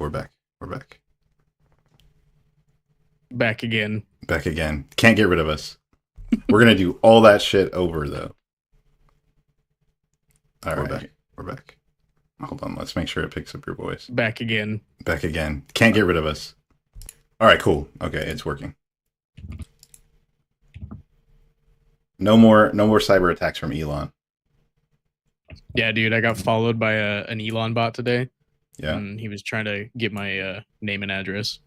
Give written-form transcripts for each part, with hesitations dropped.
We're back. We're back. Back again. Back again. Can't get rid of us. We're gonna do all that shit over though. All right. Back. We're back. Hold on. Let's make sure it picks up your voice. Back again. Back again. Can't get rid of us. All right. Cool. Okay, it's working. No more cyber attacks from Elon. Yeah, dude, I got followed by an Elon bot today. Yeah. And he was trying to get my name and address.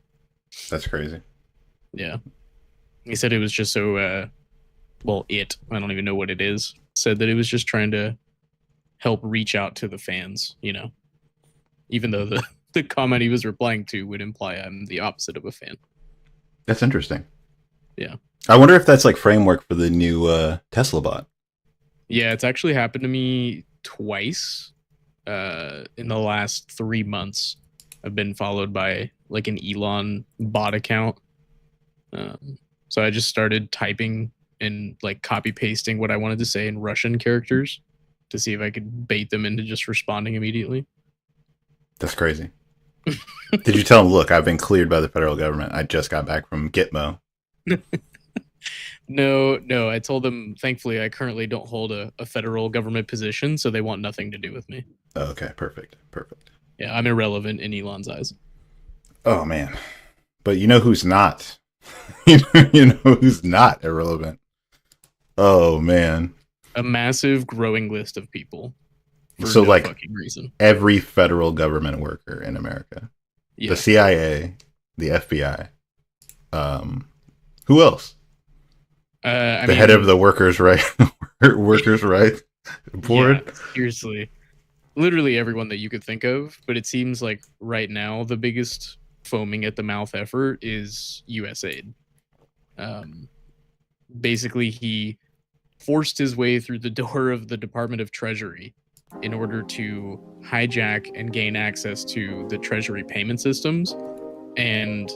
That's crazy. Yeah. He said it was just so, I don't even know what it is. Said that it was just trying to help reach out to the fans, you know, even though the comment he was replying to would imply I'm the opposite of a fan. That's interesting. Yeah. I wonder if that's like framework for the new Tesla bot. Yeah, it's actually happened to me twice in the last 3 months. I've been followed by like an Elon bot account. So I just started typing and like copy pasting what I wanted to say in Russian characters to see if I could bait them into just responding immediately. That's crazy. Did you tell him, look, I've been cleared by the federal government. I just got back from Gitmo. No. I told them, thankfully, I currently don't hold a federal government position, so they want nothing to do with me. Oh, okay, perfect. Yeah, I'm irrelevant in Elon's eyes. Oh, man. But you know who's not? you know who's not irrelevant? Oh, man. A massive growing list of people. So, no like, fucking reason. Every federal government worker in America. Yeah. The CIA, the FBI. Who else? The head of the workers' right board. Yeah, seriously, literally everyone that you could think of. But it seems like right now the biggest foaming at the mouth effort is USAID. Basically, he forced his way through the door of the Department of Treasury in order to hijack and gain access to the Treasury payment systems. And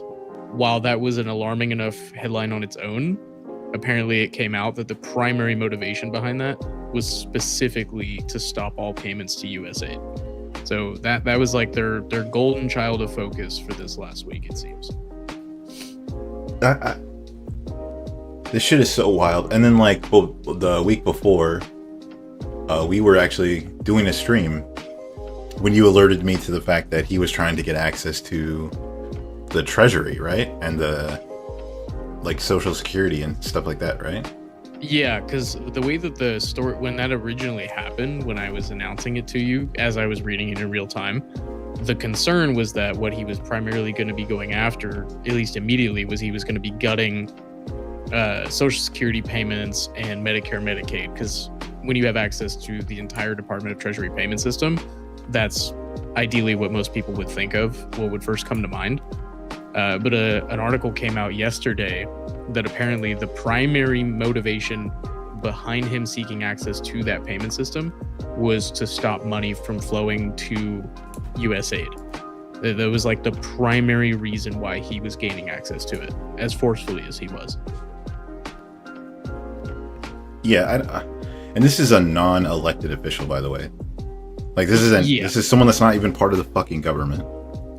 while that was an alarming enough headline on its own, apparently it came out that the primary motivation behind that was specifically to stop all payments to USAID. So that was like their golden child of focus for this last week, it seems. This shit is so wild. And then like the week before, we were actually doing a stream when you alerted me to the fact that he was trying to get access to the Treasury, right? And the like Social Security and stuff like that, right? Yeah, because the way that the story, when that originally happened, when I was announcing it to you, as I was reading it in real time, the concern was that what he was primarily going to be going after, at least immediately, was he was going to be gutting Social Security payments and Medicare, Medicaid, because when you have access to the entire Department of Treasury payment system, that's ideally what most people would think of, what would first come to mind. But an article came out yesterday that apparently the primary motivation behind him seeking access to that payment system was to stop money from flowing to USAID. That was like the primary reason why he was gaining access to it, as forcefully as he was. Yeah, and this is a non-elected official, by the way. Like this is someone that's not even part of the fucking government.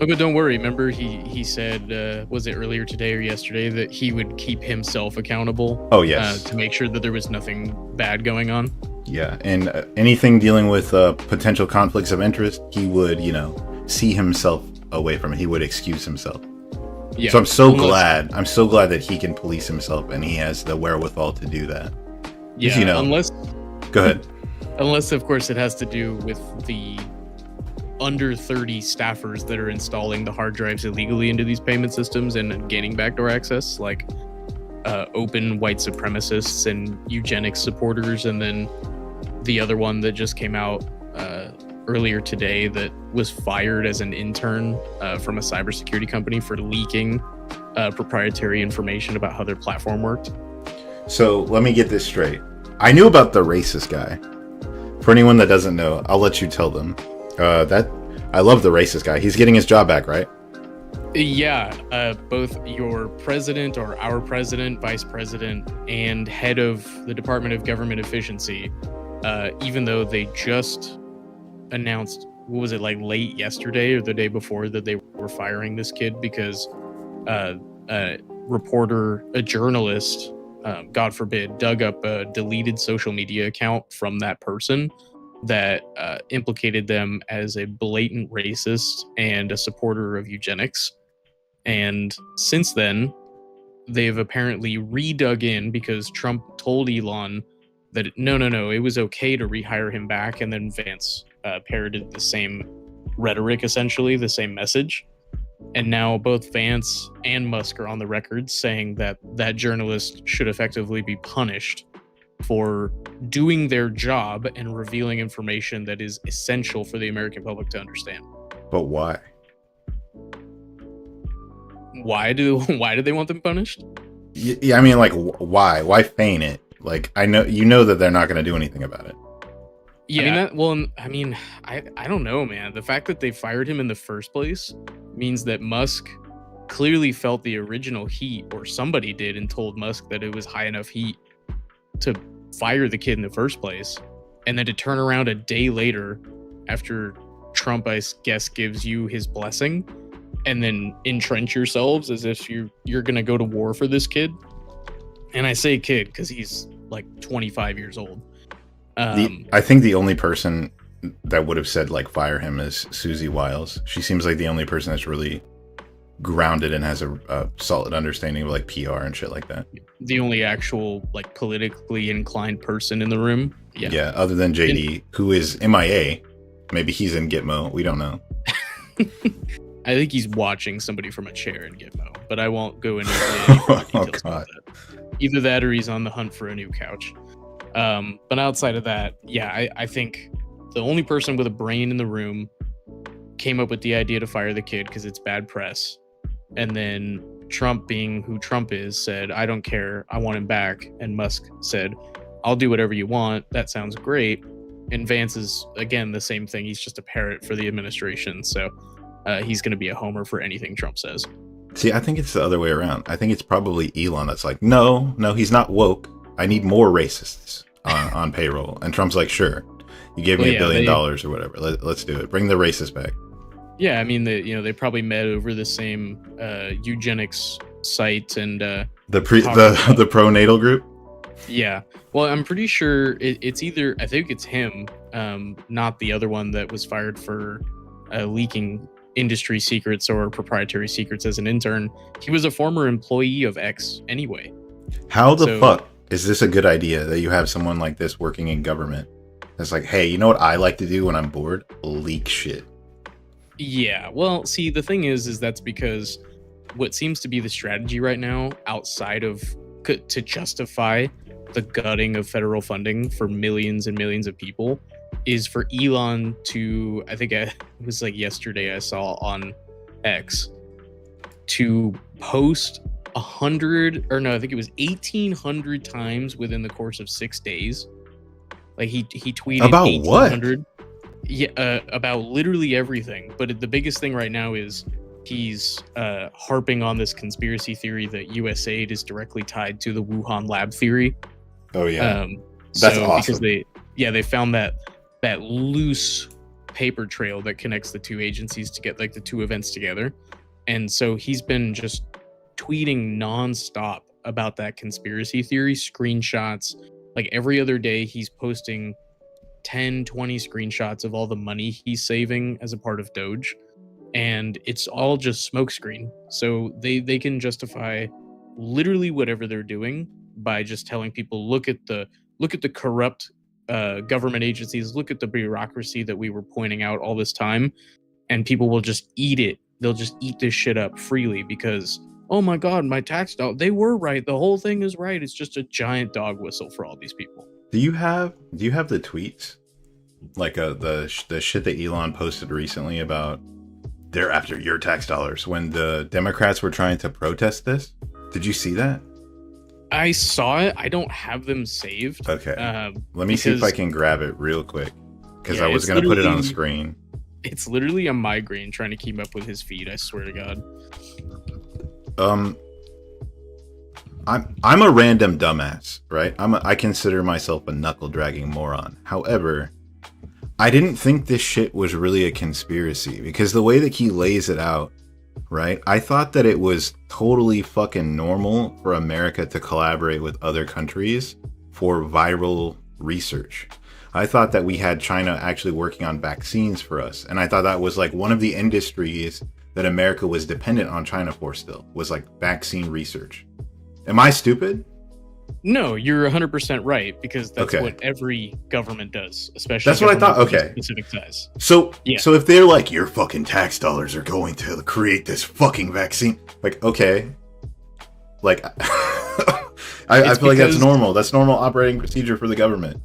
Oh, but don't worry. Remember, he said, was it earlier today or yesterday, that he would keep himself accountable? Oh, yes. To make sure that there was nothing bad going on. Yeah, and anything dealing with potential conflicts of interest, he would, see himself away from it. He would excuse himself. Yeah. So I'm so glad that he can police himself and he has the wherewithal to do that. Yeah, unless... Go ahead. Unless, of course, it has to do with the under 30 staffers that are installing the hard drives illegally into these payment systems and gaining backdoor access, like open white supremacists and eugenics supporters. And then the other one that just came out earlier today that was fired as an intern from a cybersecurity company for leaking proprietary information about how their platform worked. So let me get this straight. I knew about the racist guy. For anyone that doesn't know, I'll let you tell them. I love the racist guy. He's getting his job back, right? Yeah, both your president or our president, vice president, and head of the Department of Government Efficiency, even though they just announced what was it, like late yesterday or the day before, that they were firing this kid because a reporter, a journalist, God forbid, dug up a deleted social media account from that person that implicated them as a blatant racist and a supporter of eugenics. And since then, they've apparently redug in because Trump told Elon that no, it was okay to rehire him back, and then Vance parroted the same rhetoric, essentially the same message. And now both Vance and Musk are on the record saying that that journalist should effectively be punished for doing their job and revealing information that is essential for the American public to understand. But why? Why do they want them punished? Yeah, I mean, like, why? Why feign it? Like, I know that they're not going to do anything about it. Yeah. I don't know, man. The fact that they fired him in the first place means that Musk clearly felt the original heat, or somebody did, and told Musk that it was high enough heat to fire the kid in the first place. And then to turn around a day later after Trump, I guess, gives you his blessing, and then entrench yourselves as if you're going to go to war for this kid. And I say kid because he's like 25 years old. I think the only person that would have said like fire him is Susie Wiles. She seems like the only person that's really grounded and has a solid understanding of like PR and shit like that. The only actual like politically inclined person in the room. Yeah, other than JD, who is MIA. Maybe he's in Gitmo. We don't know. I think he's watching somebody from a chair in Gitmo, but I won't go into any further details about that. Either that or he's on the hunt for a new couch. But outside of that, yeah, I think the only person with a brain in the room came up with the idea to fire the kid because it's bad press. And then Trump, being who Trump is, said, I don't care, I want him back. And Musk said, I'll do whatever you want. That sounds great. And Vance is, again, the same thing. He's just a parrot for the administration. So he's going to be a homer for anything Trump says. See, I think it's the other way around. I think it's probably Elon that's like, no, he's not woke. I need more racists on payroll. And Trump's like, sure, you gave me $1 billion or whatever. Let's do it. Bring the racists back. Yeah, I mean, they probably met over the same eugenics site and the pronatal group. Yeah, well, I'm pretty sure it's either, I think it's him, not the other one that was fired for leaking industry secrets or proprietary secrets as an intern. He was a former employee of X anyway. How the fuck is this a good idea that you have someone like this working in government? That's like, hey, you know what I like to do when I'm bored? Leak shit. Yeah, well, see, the thing is that's because what seems to be the strategy right now, outside of to justify the gutting of federal funding for millions and millions of people, is for Elon to, I think it was like yesterday I saw on X, to post 100, or no, I think it was 1,800 times within the course of 6 days. Like he tweeted about 1,800. What? Yeah, about literally everything. But the biggest thing right now is he's harping on this conspiracy theory that USAID is directly tied to the Wuhan lab theory. Oh yeah, that's awesome. Because they found that loose paper trail that connects the two agencies to get like the two events together, and so he's been just tweeting nonstop about that conspiracy theory, screenshots. Like every other day, he's posting 10, 20 screenshots of all the money he's saving as a part of Doge, and it's all just smokescreen. So they can justify literally whatever they're doing by just telling people, look at the corrupt government agencies, look at the bureaucracy that we were pointing out all this time, and people will just eat it. They'll just eat this shit up freely because, oh my god, my tax dollar, they were right, the whole thing is right. It's just a giant dog whistle for all these people. Do you have the tweets, like the shit that Elon posted recently about they're after your tax dollars when the Democrats were trying to protest this? Did you see that? I saw it. I don't have them saved. Okay. Let me see if I can grab it real quick, because I was going to put it on the screen. It's literally a migraine trying to keep up with his feed, I swear to God. I'm a random dumbass, right? I consider myself a knuckle dragging moron. However, I didn't think this shit was really a conspiracy because the way that he lays it out, right? I thought that it was totally fucking normal for America to collaborate with other countries for viral research. I thought that we had China actually working on vaccines for us. And I thought that was like one of the industries that America was dependent on China for still, was like vaccine research. Am I stupid? No, you're 100% right, because that's Okay. what every government does, especially That's what I thought. governments of a Okay. specific size. So, Yeah. so if they're like, your fucking tax dollars are going to create this fucking vaccine, like, okay, like, I feel like that's normal. That's normal operating procedure for the government.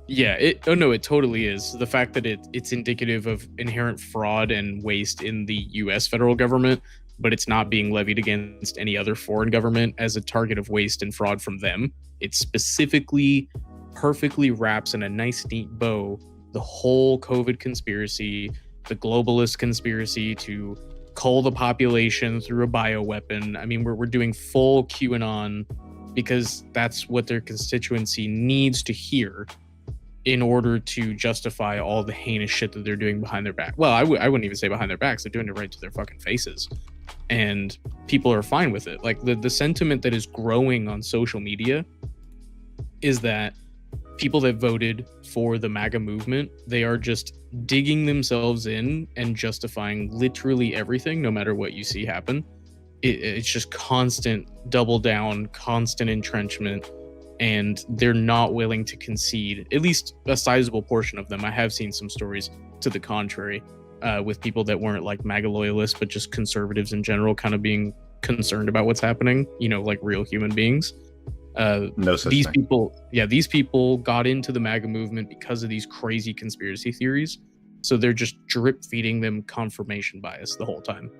Yeah, it totally is. The fact that it's indicative of inherent fraud and waste in the US federal government, but it's not being levied against any other foreign government as a target of waste and fraud from them. It specifically perfectly wraps in a nice neat bow the whole COVID conspiracy, the globalist conspiracy to cull the population through a bioweapon. I mean, we're doing full QAnon because that's what their constituency needs to hear in order to justify all the heinous shit that they're doing behind their back. Well, I wouldn't even say behind their backs. They're doing it right to their fucking faces. And people are fine with it. Like the sentiment that is growing on social media is that people that voted for the MAGA movement, they are just digging themselves in and justifying literally everything, no matter what you see happen. It's just constant double down, constant entrenchment, and they're not willing to concede, at least a sizable portion of them. I have seen some stories to the contrary, with people that weren't like MAGA loyalists, but just conservatives in general kind of being concerned about what's happening, like real human beings. No such these thing. these people got into the MAGA movement because of these crazy conspiracy theories. So they're just drip feeding them confirmation bias the whole time.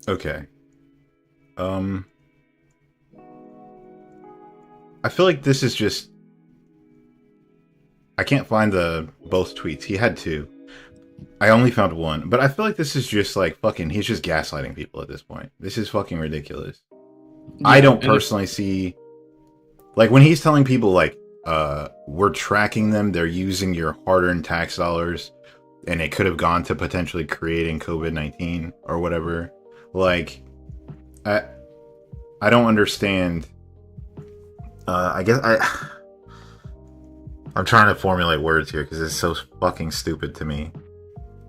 Okay. I feel like this is just... I can't find both tweets. He had two. I only found one. But I feel like this is just like fucking... He's just gaslighting people at this point. This is fucking ridiculous. Yeah, I don't personally see... Like, when he's telling people, like, we're tracking them, they're using your hard-earned tax dollars, and it could have gone to potentially creating COVID-19 or whatever. Like, I don't understand... I guess I'm trying to formulate words here because it's so fucking stupid to me.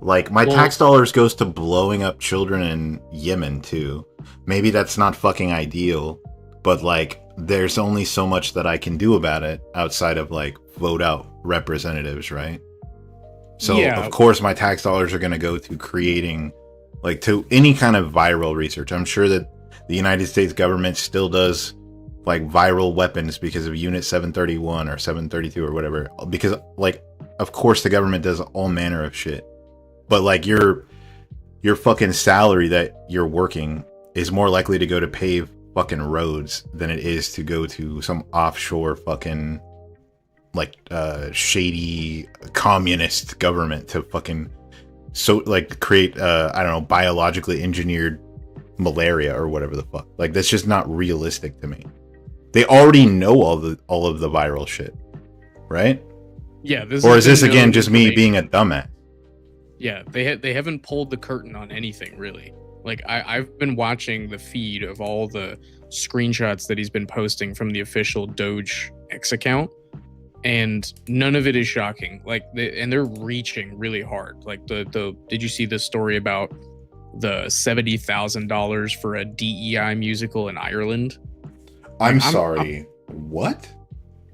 Like, my tax dollars goes to blowing up children in Yemen too. Maybe that's not fucking ideal, but like, there's only so much that I can do about it outside of like vote out representatives, right? So yeah. Of course my tax dollars are going to go to creating, like, to any kind of viral research. I'm sure that the United States government still does like viral weapons because of Unit 731 or 732 or whatever, because like, of course the government does all manner of shit, but like your fucking salary that you're working is more likely to go to pave fucking roads than it is to go to some offshore fucking like shady communist government to fucking create I don't know, biologically engineered malaria or whatever the fuck. Like, that's just not realistic to me. They already know all of the viral shit, right? Yeah. Or is this again just me being a dumbass? Yeah, they haven't pulled the curtain on anything really. Like I've been watching the feed of all the screenshots that he's been posting from the official Doge X account, and none of it is shocking. Like they're reaching really hard. Like did you see the story about the $70,000 for a DEI musical in Ireland? I'm sorry. What?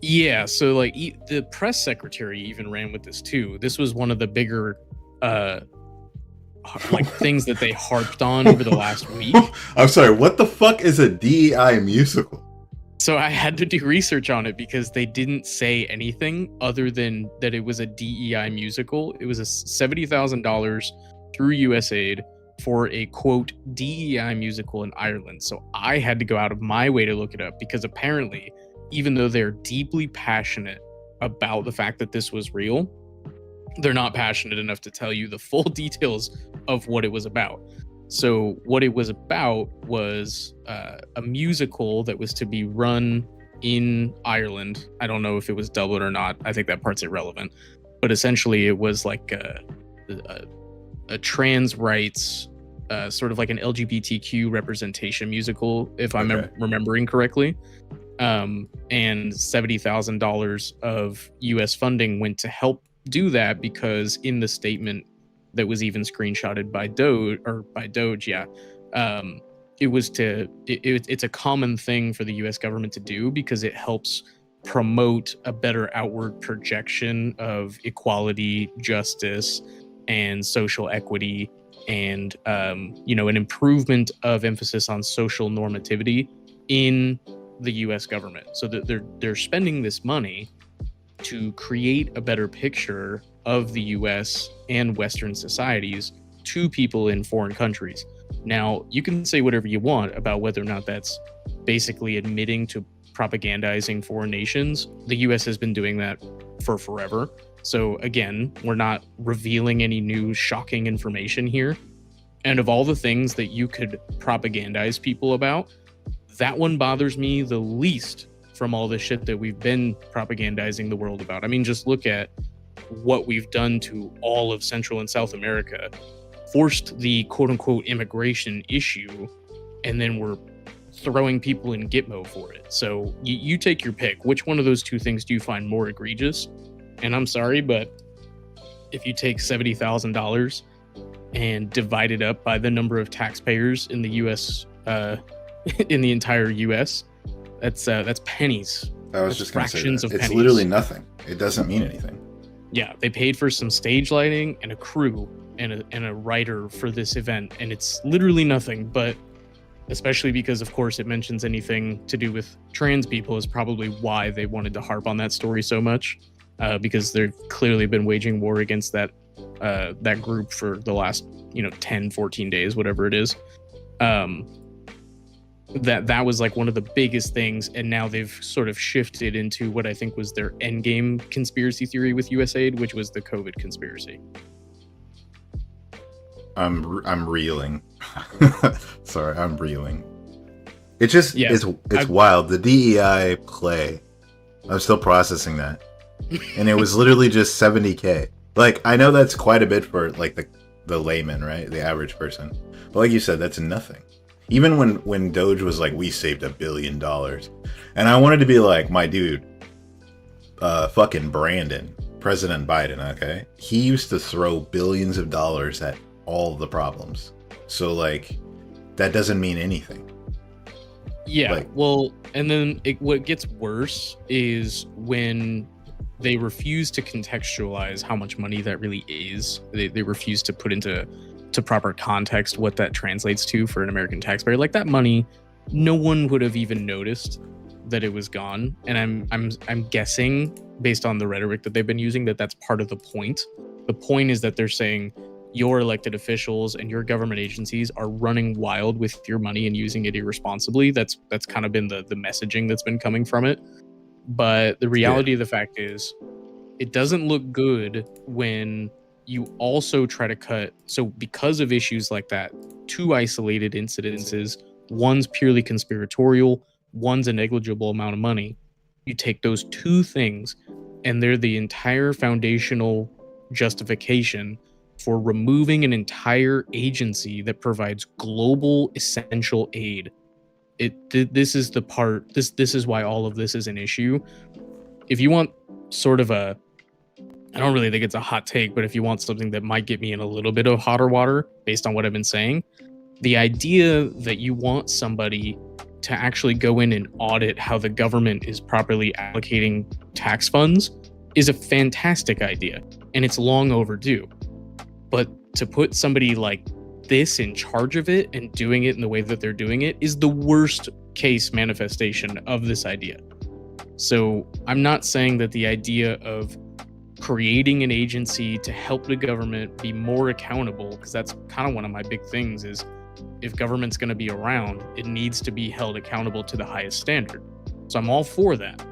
Yeah, so like the press secretary even ran with this too. This was one of the bigger like things that they harped on over the last week. I'm sorry, what the fuck is a DEI musical? So I had to do research on it because they didn't say anything other than that it was a DEI musical. It was a $70,000 through USAID for a quote DEI musical in Ireland. So I had to go out of my way to look it up because apparently, even though they're deeply passionate about the fact that this was real, they're not passionate enough to tell you the full details of what it was about. So what it was about was a musical that was to be run in Ireland. I don't know if it was Dublin or not. I think that part's irrelevant. but essentially it was like a trans rights, sort of like an LGBTQ representation musical, if I'm remembering correctly. And $70,000 of US funding went to help do that, because in the statement that was even screenshotted by Doge, it's a common thing for the US government to do, because it helps promote a better outward projection of equality, justice, and social equity, and an improvement of emphasis on social normativity in the US government. So that they're spending this money to create a better picture of the US and Western societies to people in foreign countries. Now, you can say whatever you want about whether or not that's basically admitting to propagandizing foreign nations. The US has been doing that for forever. So again, we're not revealing any new shocking information here. And of all the things that you could propagandize people about, that one bothers me the least from all the shit that we've been propagandizing the world about. I mean, just look at what we've done to all of Central and South America, forced the quote unquote immigration issue, and then we're throwing people in Gitmo for it. So you take your pick. Which one of those two things do you find more egregious? And I'm sorry, but if you take $70,000 and divide it up by the number of taxpayers in the U.S., in the entire U.S., that's pennies. I was just going to say that. It's pennies. Literally nothing. It doesn't mean anything. Yeah, they paid for some stage lighting and a crew and a writer for this event, and it's literally nothing. But especially because, of course, it mentions anything to do with trans people is probably why they wanted to harp on that story so much, because they've clearly been waging war against that group for the last 10, 14 days, whatever it is. That was like one of the biggest things, and now they've sort of shifted into what I think was their endgame conspiracy theory with USAID, which was the COVID conspiracy. I'm reeling. Sorry, I'm reeling. It just it's wild. The DEI play, I'm still processing that, and it was literally just $70K. Like, I know that's quite a bit for like the layman, right? The average person, but like you said, that's nothing. Even when Doge was like, we saved $1 billion, and I wanted to be like, my dude, fucking Brandon, President Biden, okay? He used to throw billions of dollars at all the problems. So like, that doesn't mean anything. Yeah, well, and then what gets worse is when they refuse to contextualize how much money that really is. They refuse to put into proper context what that translates to for an American taxpayer. Like, that money, no one would have even noticed that it was gone. And I'm guessing, based on the rhetoric that they've been using, that that's part of the point. The point is that they're saying your elected officials and your government agencies are running wild with your money and using it irresponsibly. That's kind of been the messaging that's been coming from it. But the reality of the fact is, it doesn't look good when you also try to cut. So because of issues like that, two isolated incidences, one's purely conspiratorial, one's a negligible amount of money. You take those two things, and they're the entire foundational justification for removing an entire agency that provides global essential aid. This is the part. This is why all of this is an issue. If you want sort of I don't really think it's a hot take, but if you want something that might get me in a little bit of hotter water based on what I've been saying, the idea that you want somebody to actually go in and audit how the government is properly allocating tax funds is a fantastic idea, and it's long overdue. But to put somebody like this in charge of it and doing it in the way that they're doing it is the worst case manifestation of this idea. So I'm not saying that the idea of creating an agency to help the government be more accountable, because that's kind of one of my big things, is if government's going to be around, it needs to be held accountable to the highest standard. So I'm all for that,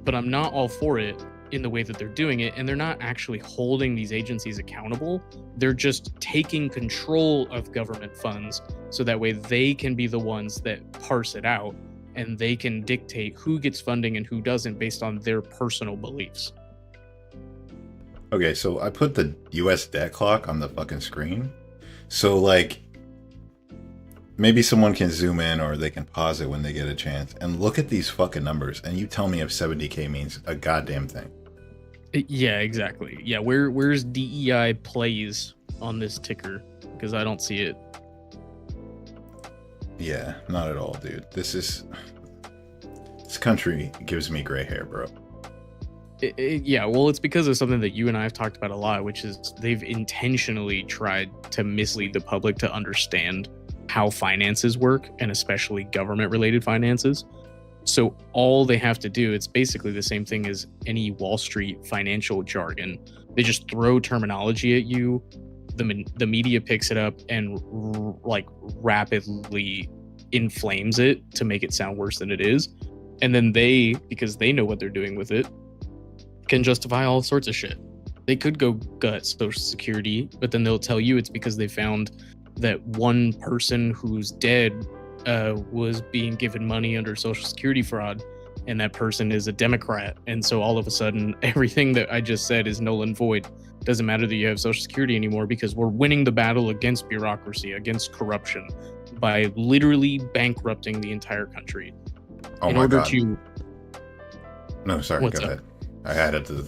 but I'm not all for it in the way that they're doing it. And they're not actually holding these agencies accountable. They're just taking control of government funds so that way they can be the ones that parse it out, and they can dictate who gets funding and who doesn't based on their personal beliefs. Okay, so I put the US debt clock on the fucking screen. So, like, maybe someone can zoom in or they can pause it when they get a chance and look at these fucking numbers and you tell me if 70K means a goddamn thing. Yeah, exactly. Yeah, where's DEI plays on this ticker? Because I don't see it. Yeah, not at all, dude. This country gives me gray hair, bro. Yeah, well, it's because of something that you and I have talked about a lot, which is they've intentionally tried to mislead the public to understand how finances work, and especially government-related finances. So all they have to do, it's basically the same thing as any Wall Street financial jargon. They just throw terminology at you. The media picks it up and like rapidly inflames it to make it sound worse than it is. And then they, because they know what they're doing with it, can justify all sorts of shit. They could go gut Social Security, but then they'll tell you it's because they found that one person who's dead was being given money under Social Security fraud, and that person is a Democrat. And so all of a sudden, everything that I just said is null and void. Doesn't matter that you have Social Security anymore because we're winning the battle against bureaucracy, against corruption, by literally bankrupting the entire country. Oh in my order God. to. No, sorry, What's go up? ahead. I had it to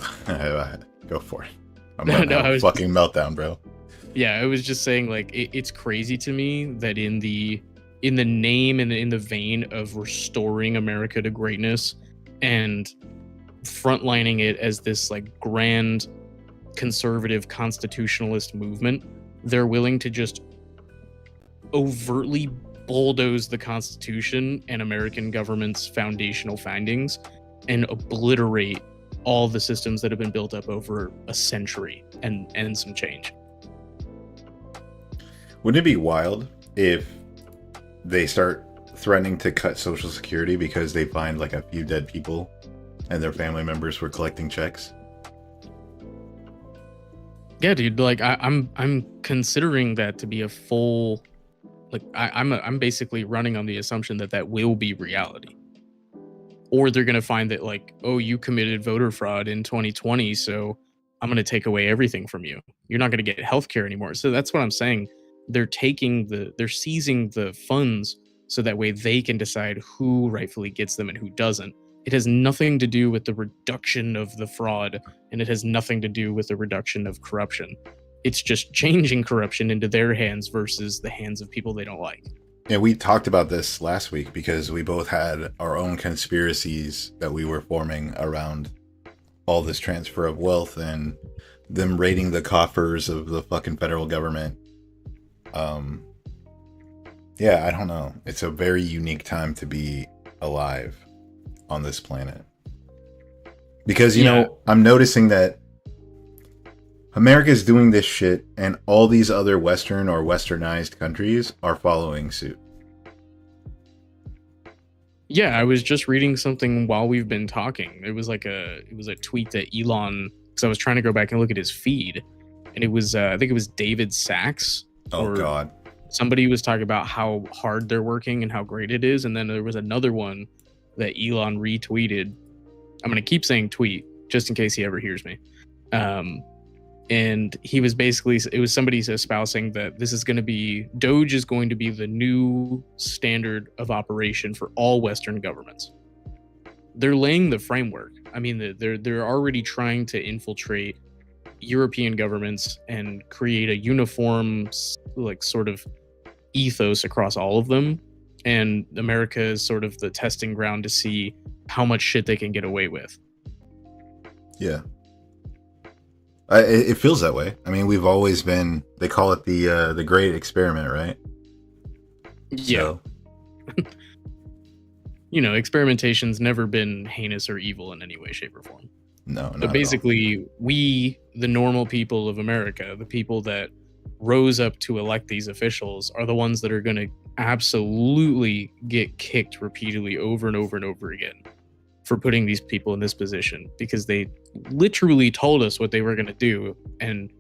go for it. I'm gonna have a fucking meltdown, bro. Yeah, I was just saying, like, it's crazy to me that in the name and in the vein of restoring America to greatness and frontlining it as this like grand conservative constitutionalist movement, they're willing to just overtly bulldoze the Constitution and American government's foundational findings and obliterate all the systems that have been built up over a century and some change. Wouldn't it be wild if they start threatening to cut Social Security because they find like a few dead people and their family members were collecting checks? Yeah, dude. Like I'm considering that to be a full. Like I'm basically running on the assumption that that will be reality. Or they're gonna find that like, oh, you committed voter fraud in 2020, so I'm gonna take away everything from you. You're not gonna get healthcare anymore. So that's what I'm saying. They're seizing the funds so that way they can decide who rightfully gets them and who doesn't. It has nothing to do with the reduction of the fraud, and it has nothing to do with the reduction of corruption. It's just changing corruption into their hands versus the hands of people they don't like. Yeah, we talked about this last week because we both had our own conspiracies that we were forming around all this transfer of wealth and them raiding the coffers of the fucking federal government. Yeah, I don't know. It's a very unique time to be alive on this planet. Because, you know, I'm noticing that America's doing this shit and all these other Western or Westernized countries are following suit. Yeah, I was just reading something while we've been talking. It was a tweet that Elon, because I was trying to go back and look at his feed, and it was I think it was David Sachs. Oh God. Somebody was talking about how hard they're working and how great it is, and then there was another one that Elon retweeted. I'm gonna keep saying tweet just in case he ever hears me. And he was basically, it was somebody espousing that Doge is going to be the new standard of operation for all Western governments. They're laying the framework. I mean, they're already trying to infiltrate European governments and create a uniform, like, sort of ethos across all of them. And America is sort of the testing ground to see how much shit they can get away with. Yeah. It feels that way. I mean, we've always been, they call it the great experiment, right? Yeah. So. You know, experimentation's never been heinous or evil in any way, shape, or form. No, but basically, we, the normal people of America, the people that rose up to elect these officials, are the ones that are going to absolutely get kicked repeatedly over and over and over again for putting these people in this position, because they literally told us what they were going to do, and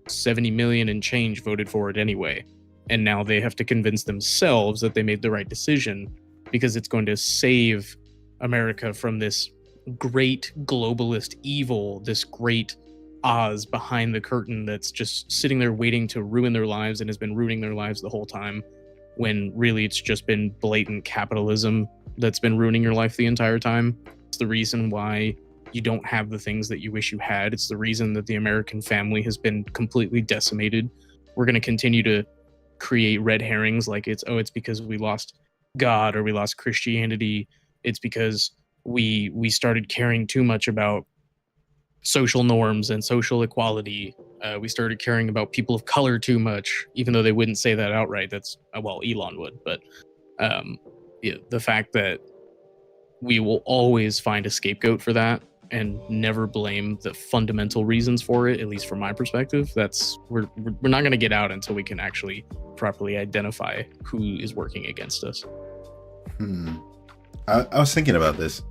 70 million and change voted for it anyway. And now they have to convince themselves that they made the right decision because it's going to save America from this great globalist evil, this great Oz behind the curtain that's just sitting there waiting to ruin their lives and has been ruining their lives the whole time, when really it's just been blatant capitalism that's been ruining your life the entire time. It's the reason why you don't have the things that you wish you had. It's the reason that the American family has been completely decimated. We're going to continue to create red herrings like it's because we lost God or we lost Christianity. It's because we started caring too much about social norms and social equality. We started caring about people of color too much, even though they wouldn't say that outright. That's well, Elon would, but yeah, the fact that we will always find a scapegoat for that and never blame the fundamental reasons for it, at least from my perspective. That's we're not going to get out until we can actually properly identify who is working against us. I was thinking about this.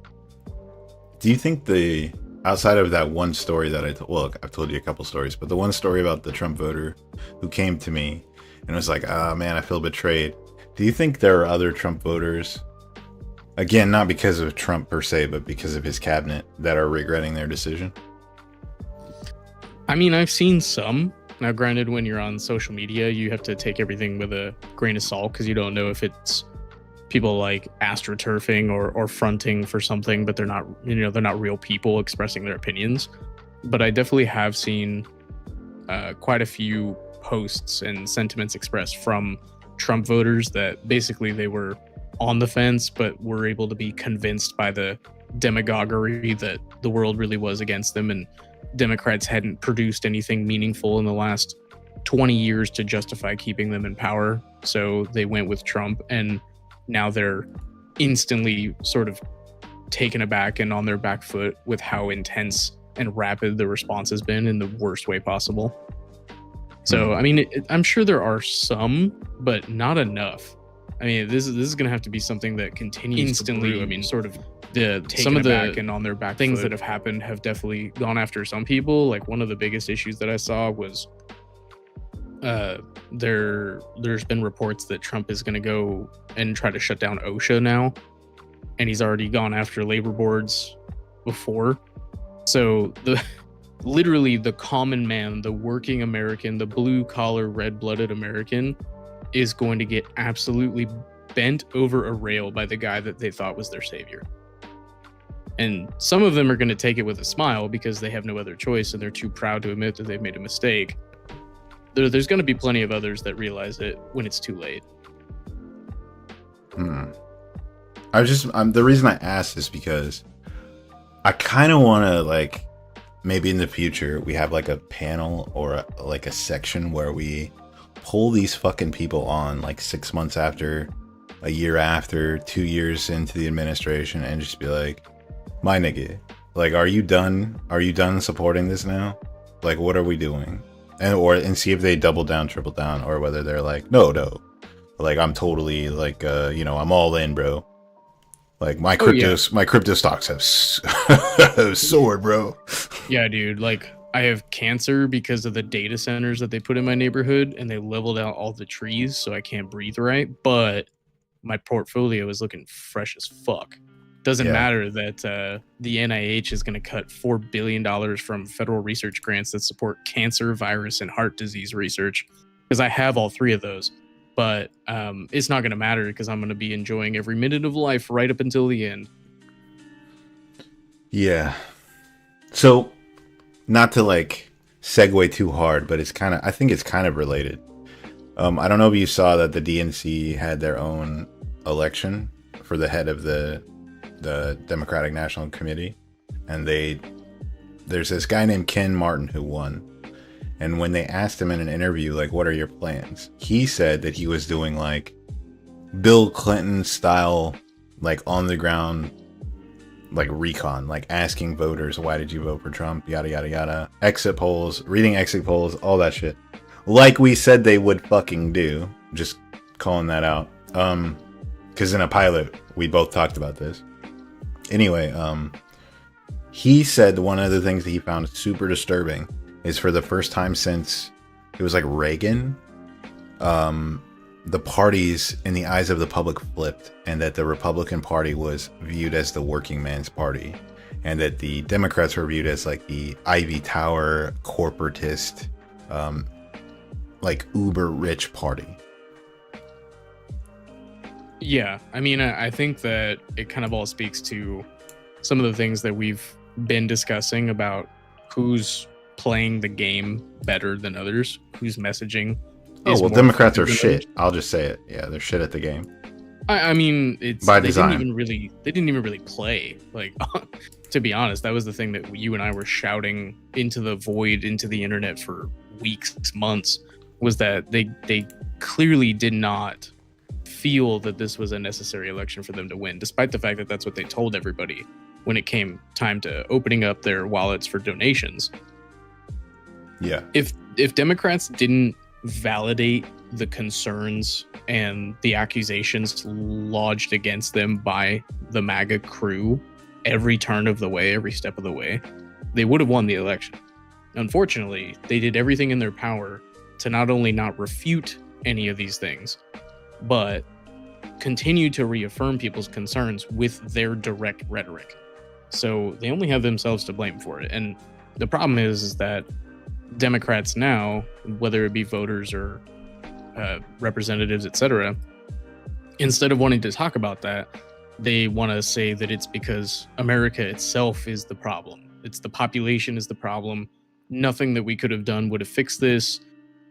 Do you think outside of that one story that I've told you a couple stories, but the one story about the Trump voter who came to me and was like, "Ah, man, I feel betrayed." Do you think there are other Trump voters, again, not because of Trump per se, but because of his cabinet, that are regretting their decision? I mean, I've seen some. Now, granted, when you're on social media, you have to take everything with a grain of salt because you don't know if it's people like astroturfing or fronting for something, but they're not real people expressing their opinions. But I definitely have seen quite a few posts and sentiments expressed from Trump voters that basically they were on the fence, but were able to be convinced by the demagoguery that the world really was against them, and Democrats hadn't produced anything meaningful in the last 20 years to justify keeping them in power. So they went with Trump, and now they're instantly sort of taken aback and on their back foot with how intense and rapid the response has been in the worst way possible. So, I mean, I'm sure there are some, but not enough. I mean, this is going to have to be something that continues instantly. I mean, sort of some of the and on their back things foot that have happened have definitely gone after some people. Like one of the biggest issues that I saw was there's been reports that Trump is going to go and try to shut down OSHA now, and he's already gone after labor boards before. So literally the common man, the working American, the blue collar, red blooded American is going to get absolutely bent over a rail by the guy that they thought was their savior. And some of them are going to take it with a smile because they have no other choice and they're too proud to admit that they've made a mistake. There's going to be plenty of others that realize it when it's too late. The reason I asked is because I kind of want to, like, maybe in the future we have like a panel or like a section where we pull these fucking people on like 6 months after, a year after, 2 years into the administration, and just be like, my nigga, like, are you done? Are you done supporting this now? Like, what are we doing? And see if they double down, triple down, or whether they're like, no, like, I'm totally like, I'm all in, bro. Like my crypto stocks have soared, bro. Yeah, dude. Like I have cancer because of the data centers that they put in my neighborhood, and they leveled out all the trees, so I can't breathe right. But my portfolio is looking fresh as fuck. Doesn't matter that the NIH is going to cut $4 billion from federal research grants that support cancer, virus, and heart disease research, because I have all three of those. But it's not going to matter because I'm going to be enjoying every minute of life right up until the end. Yeah. So, not to like segue too hard, but I think it's kind of related. I don't know if you saw that the DNC had their own election for the head of the Democratic National Committee, and there's this guy named Ken Martin who won. And when they asked him in an interview, like, what are your plans? He said that he was doing like Bill Clinton style, like on the ground, like recon, like asking voters, why did you vote for Trump? Yada, yada, yada. Exit polls, reading exit polls, all that shit. Like we said they would fucking do. Just calling that out. Because in a pilot, we both talked about this. Anyway, he said one of the things that he found super disturbing is for the first time since it was like Reagan, the parties in the eyes of the public flipped, and that the Republican Party was viewed as the working man's party. and that the Democrats were viewed as like the Ivy Tower corporatist, like uber rich party. Yeah, I mean, I think that it kind of all speaks to some of the things that we've been discussing about who's playing the game better than others, whose messaging. Oh is well, more Democrats are effective than shit. others. I'll just say it. Yeah, they're shit at the game I mean, it's by they design. they didn't even really play. Like, to be honest, that was the thing that you and I were shouting into the void, into the internet for weeks, months, was that they clearly did not feel that this was a necessary election for them to win, despite the fact that that's what they told everybody when it came time to opening up their wallets for donations. Yeah. If Democrats didn't validate the concerns and the accusations lodged against them by the MAGA crew every turn of the way, every step of the way, they would have won the election. Unfortunately, they did everything in their power to not only not refute any of these things, but continue to reaffirm people's concerns with their direct rhetoric. So they only have themselves to blame for it. And the problem is that Democrats now, whether it be voters or representatives, etc., instead of wanting to talk about that, they want to say that it's because America itself is the problem. It's the population is the problem. Nothing that we could have done would have fixed this.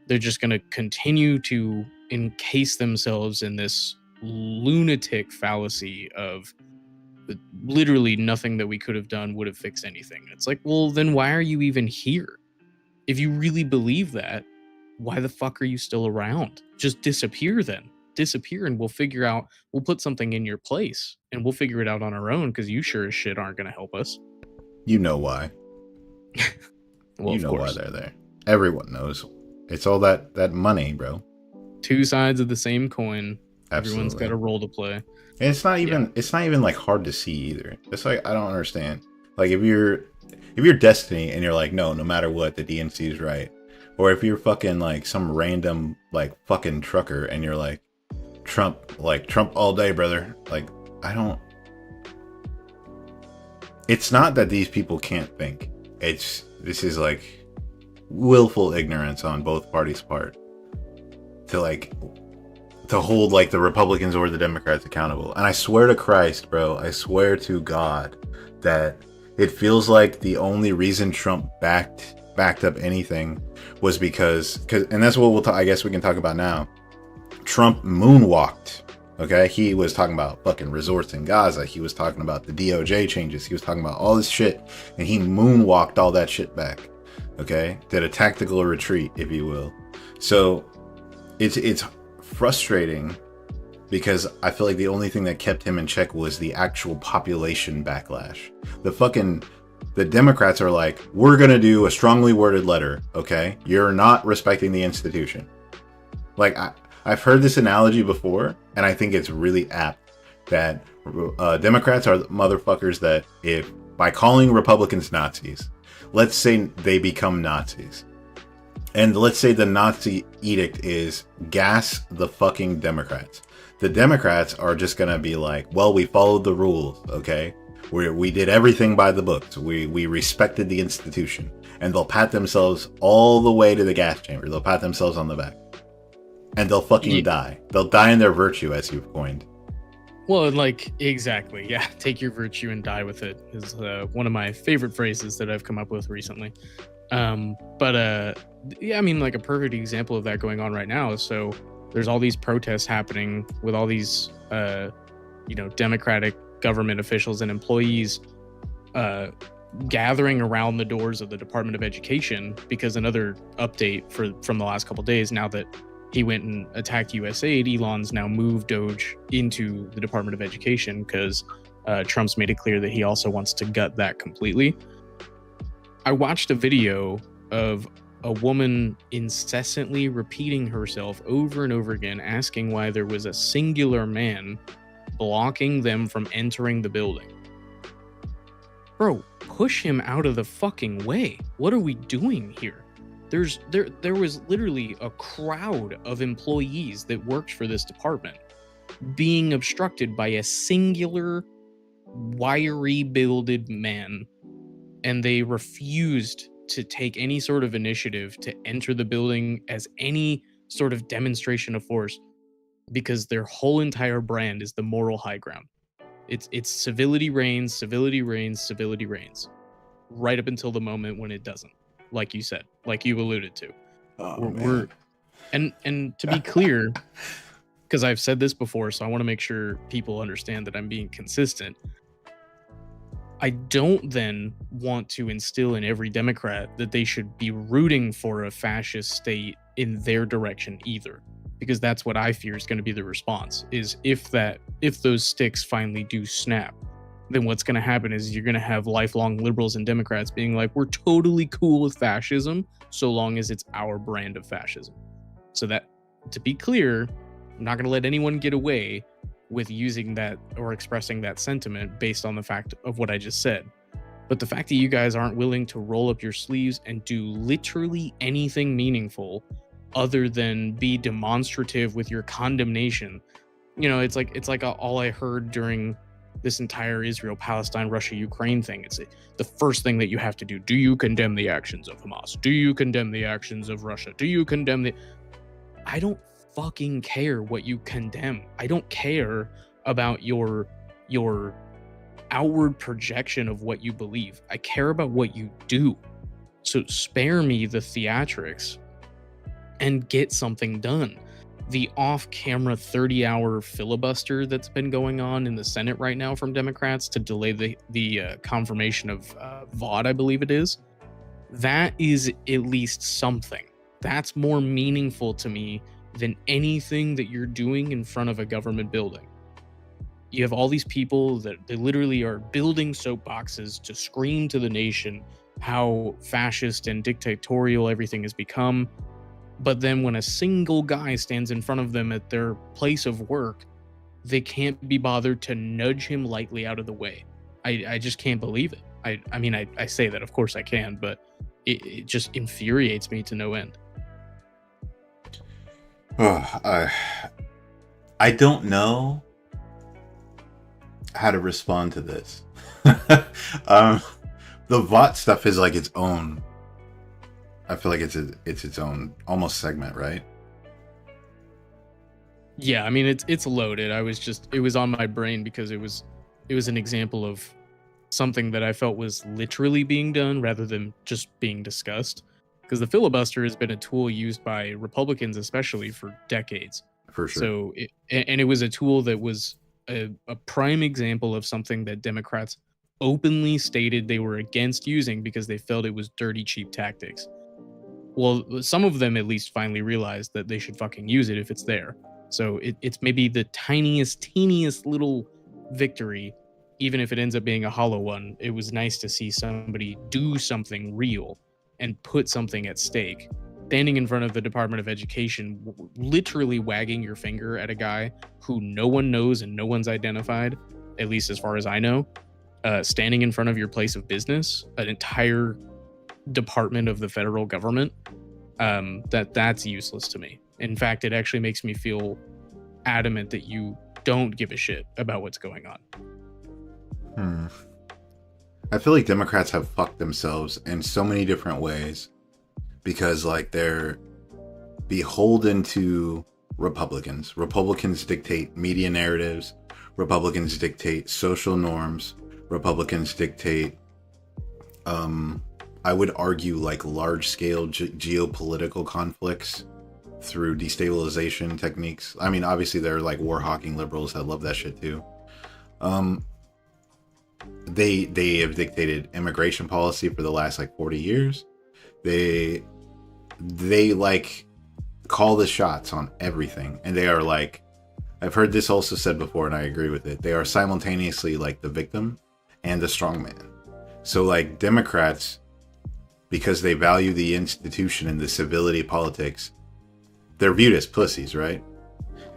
They're just going to continue to encase themselves in this lunatic fallacy of literally nothing that we could have done would have fixed anything. It's like, well, then why are you even here? If you really believe that, why the fuck are you still around? Just disappear then. Disappear and we'll put something in your place and we'll figure it out on our own, because you sure as shit aren't going to help us. You know why. Well, you know of course. why they're there. Everyone knows. It's all that money, bro. Two sides of the same coin. Absolutely. Everyone's got a role to play. And it's not even like hard to see either. It's like, I don't understand. Like if you're Destiny and you're like, no matter what, the DNC is right. Or if you're fucking like some random like fucking trucker and you're like, Trump all day, brother. Like, it's not that these people can't think. This is like willful ignorance on both parties' part to hold like the Republicans or the Democrats accountable. And I swear to Christ, bro, I swear to God that it feels like the only reason Trump backed up anything was because and that's what I guess we can talk about now. Trump moonwalked. Okay, he was talking about fucking resorts in Gaza. He was talking about the DOJ changes. He was talking about all this shit, and he moonwalked all that shit back. Okay, did a tactical retreat, if you will. So it's frustrating because I feel like the only thing that kept him in check was the actual population backlash. The Democrats are like, we're gonna do a strongly worded letter. Okay, you're not respecting the institution. Like I've heard this analogy before, and I think it's really apt that Democrats are the motherfuckers that if by calling Republicans Nazis, let's say they become Nazis. And let's say the Nazi edict is gas the fucking Democrats. The Democrats are just going to be like, well, we followed the rules, okay? We did everything by the books. We respected the institution. And they'll pat themselves all the way to the gas chamber. They'll pat themselves on the back. And they'll fucking die. They'll die in their virtue, as you've coined. Well, like, exactly. Yeah, take your virtue and die with it is one of my favorite phrases that I've come up with recently. Yeah, I mean, like a perfect example of that going on right now. So there's all these protests happening with all these, Democratic government officials and employees gathering around the doors of the Department of Education, because another update from the last couple of days, now that he went and attacked USAID, Elon's now moved Doge into the Department of Education because Trump's made it clear that he also wants to gut that completely. I watched a video of a woman incessantly repeating herself over and over again, asking why there was a singular man blocking them from entering the building. Bro, push him out of the fucking way. What are we doing here? There was literally a crowd of employees that worked for this department being obstructed by a singular wiry builded man, and they refused to take any sort of initiative to enter the building as any sort of demonstration of force, because their whole entire brand is the moral high ground. It's civility reigns, civility reigns, civility reigns, right up until the moment when it doesn't. Like you said, like you alluded to, we're and to be clear, because I've said this before, so I want to make sure people understand that I'm being consistent. I don't then want to instill in every Democrat that they should be rooting for a fascist state in their direction either, because that's what I fear is going to be the response. Is if those sticks finally do snap, then what's going to happen is you're going to have lifelong liberals and Democrats being like, we're totally cool with fascism so long as it's our brand of fascism. So that, to be clear, I'm not going to let anyone get away with using that or expressing that sentiment based on the fact of what I just said. But the fact that you guys aren't willing to roll up your sleeves and do literally anything meaningful other than be demonstrative with your condemnation, it's like all I heard during this entire Israel, Palestine, Russia, Ukraine thing. It's the first thing that you have to do. Do you condemn the actions of Hamas? Do you condemn the actions of Russia? Do you condemn I don't fucking care what you condemn. I don't care about your outward projection of what you believe. I care about what you do. So spare me the theatrics and get something done. The off-camera 30-hour filibuster that's been going on in the Senate right now from Democrats to delay the confirmation of VOD, I believe it is, that is at least something. That's more meaningful to me than anything that you're doing in front of a government building. You have all these people that they literally are building soapboxes to scream to the nation how fascist and dictatorial everything has become. But then when a single guy stands in front of them at their place of work, they can't be bothered to nudge him lightly out of the way. I just can't believe it. I mean, I say that, of course I can, but it just infuriates me to no end. I don't know how to respond to this. The VOT stuff is like its own. I feel like it's its own almost segment, right? Yeah, I mean it's loaded. It was on my brain because it was an example of something that I felt was literally being done rather than just being discussed. Because the filibuster has been a tool used by Republicans, especially, for decades. For sure. So, it was a tool that was a prime example of something that Democrats openly stated they were against using because they felt it was dirty, cheap tactics. Well, some of them at least finally realized that they should fucking use it if it's there. So it's maybe the teeniest little victory, even if it ends up being a hollow one. It was nice to see somebody do something real and put something at stake. Standing in front of the Department of Education, literally wagging your finger at a guy who no one knows and no one's identified, at least as far as I know. Standing in front of your place of business, an entire department of the federal government, that's useless to me. In fact, it actually makes me feel adamant that you don't give a shit about what's going on. I feel like Democrats have fucked themselves in so many different ways because like they're beholden to Republicans. Republicans dictate media narratives. Republicans dictate social norms. Republicans dictate, I would argue, like large-scale geopolitical conflicts through destabilization techniques. I mean, obviously there are like war-hawking liberals that love that shit too. They have dictated immigration policy for the last like 40 years. They like call the shots on everything, and they are like, I've heard this also said before and I agree with it, they are simultaneously like the victim and the strongman. So like Democrats, because they value the institution and the civility politics, they're viewed as pussies, right?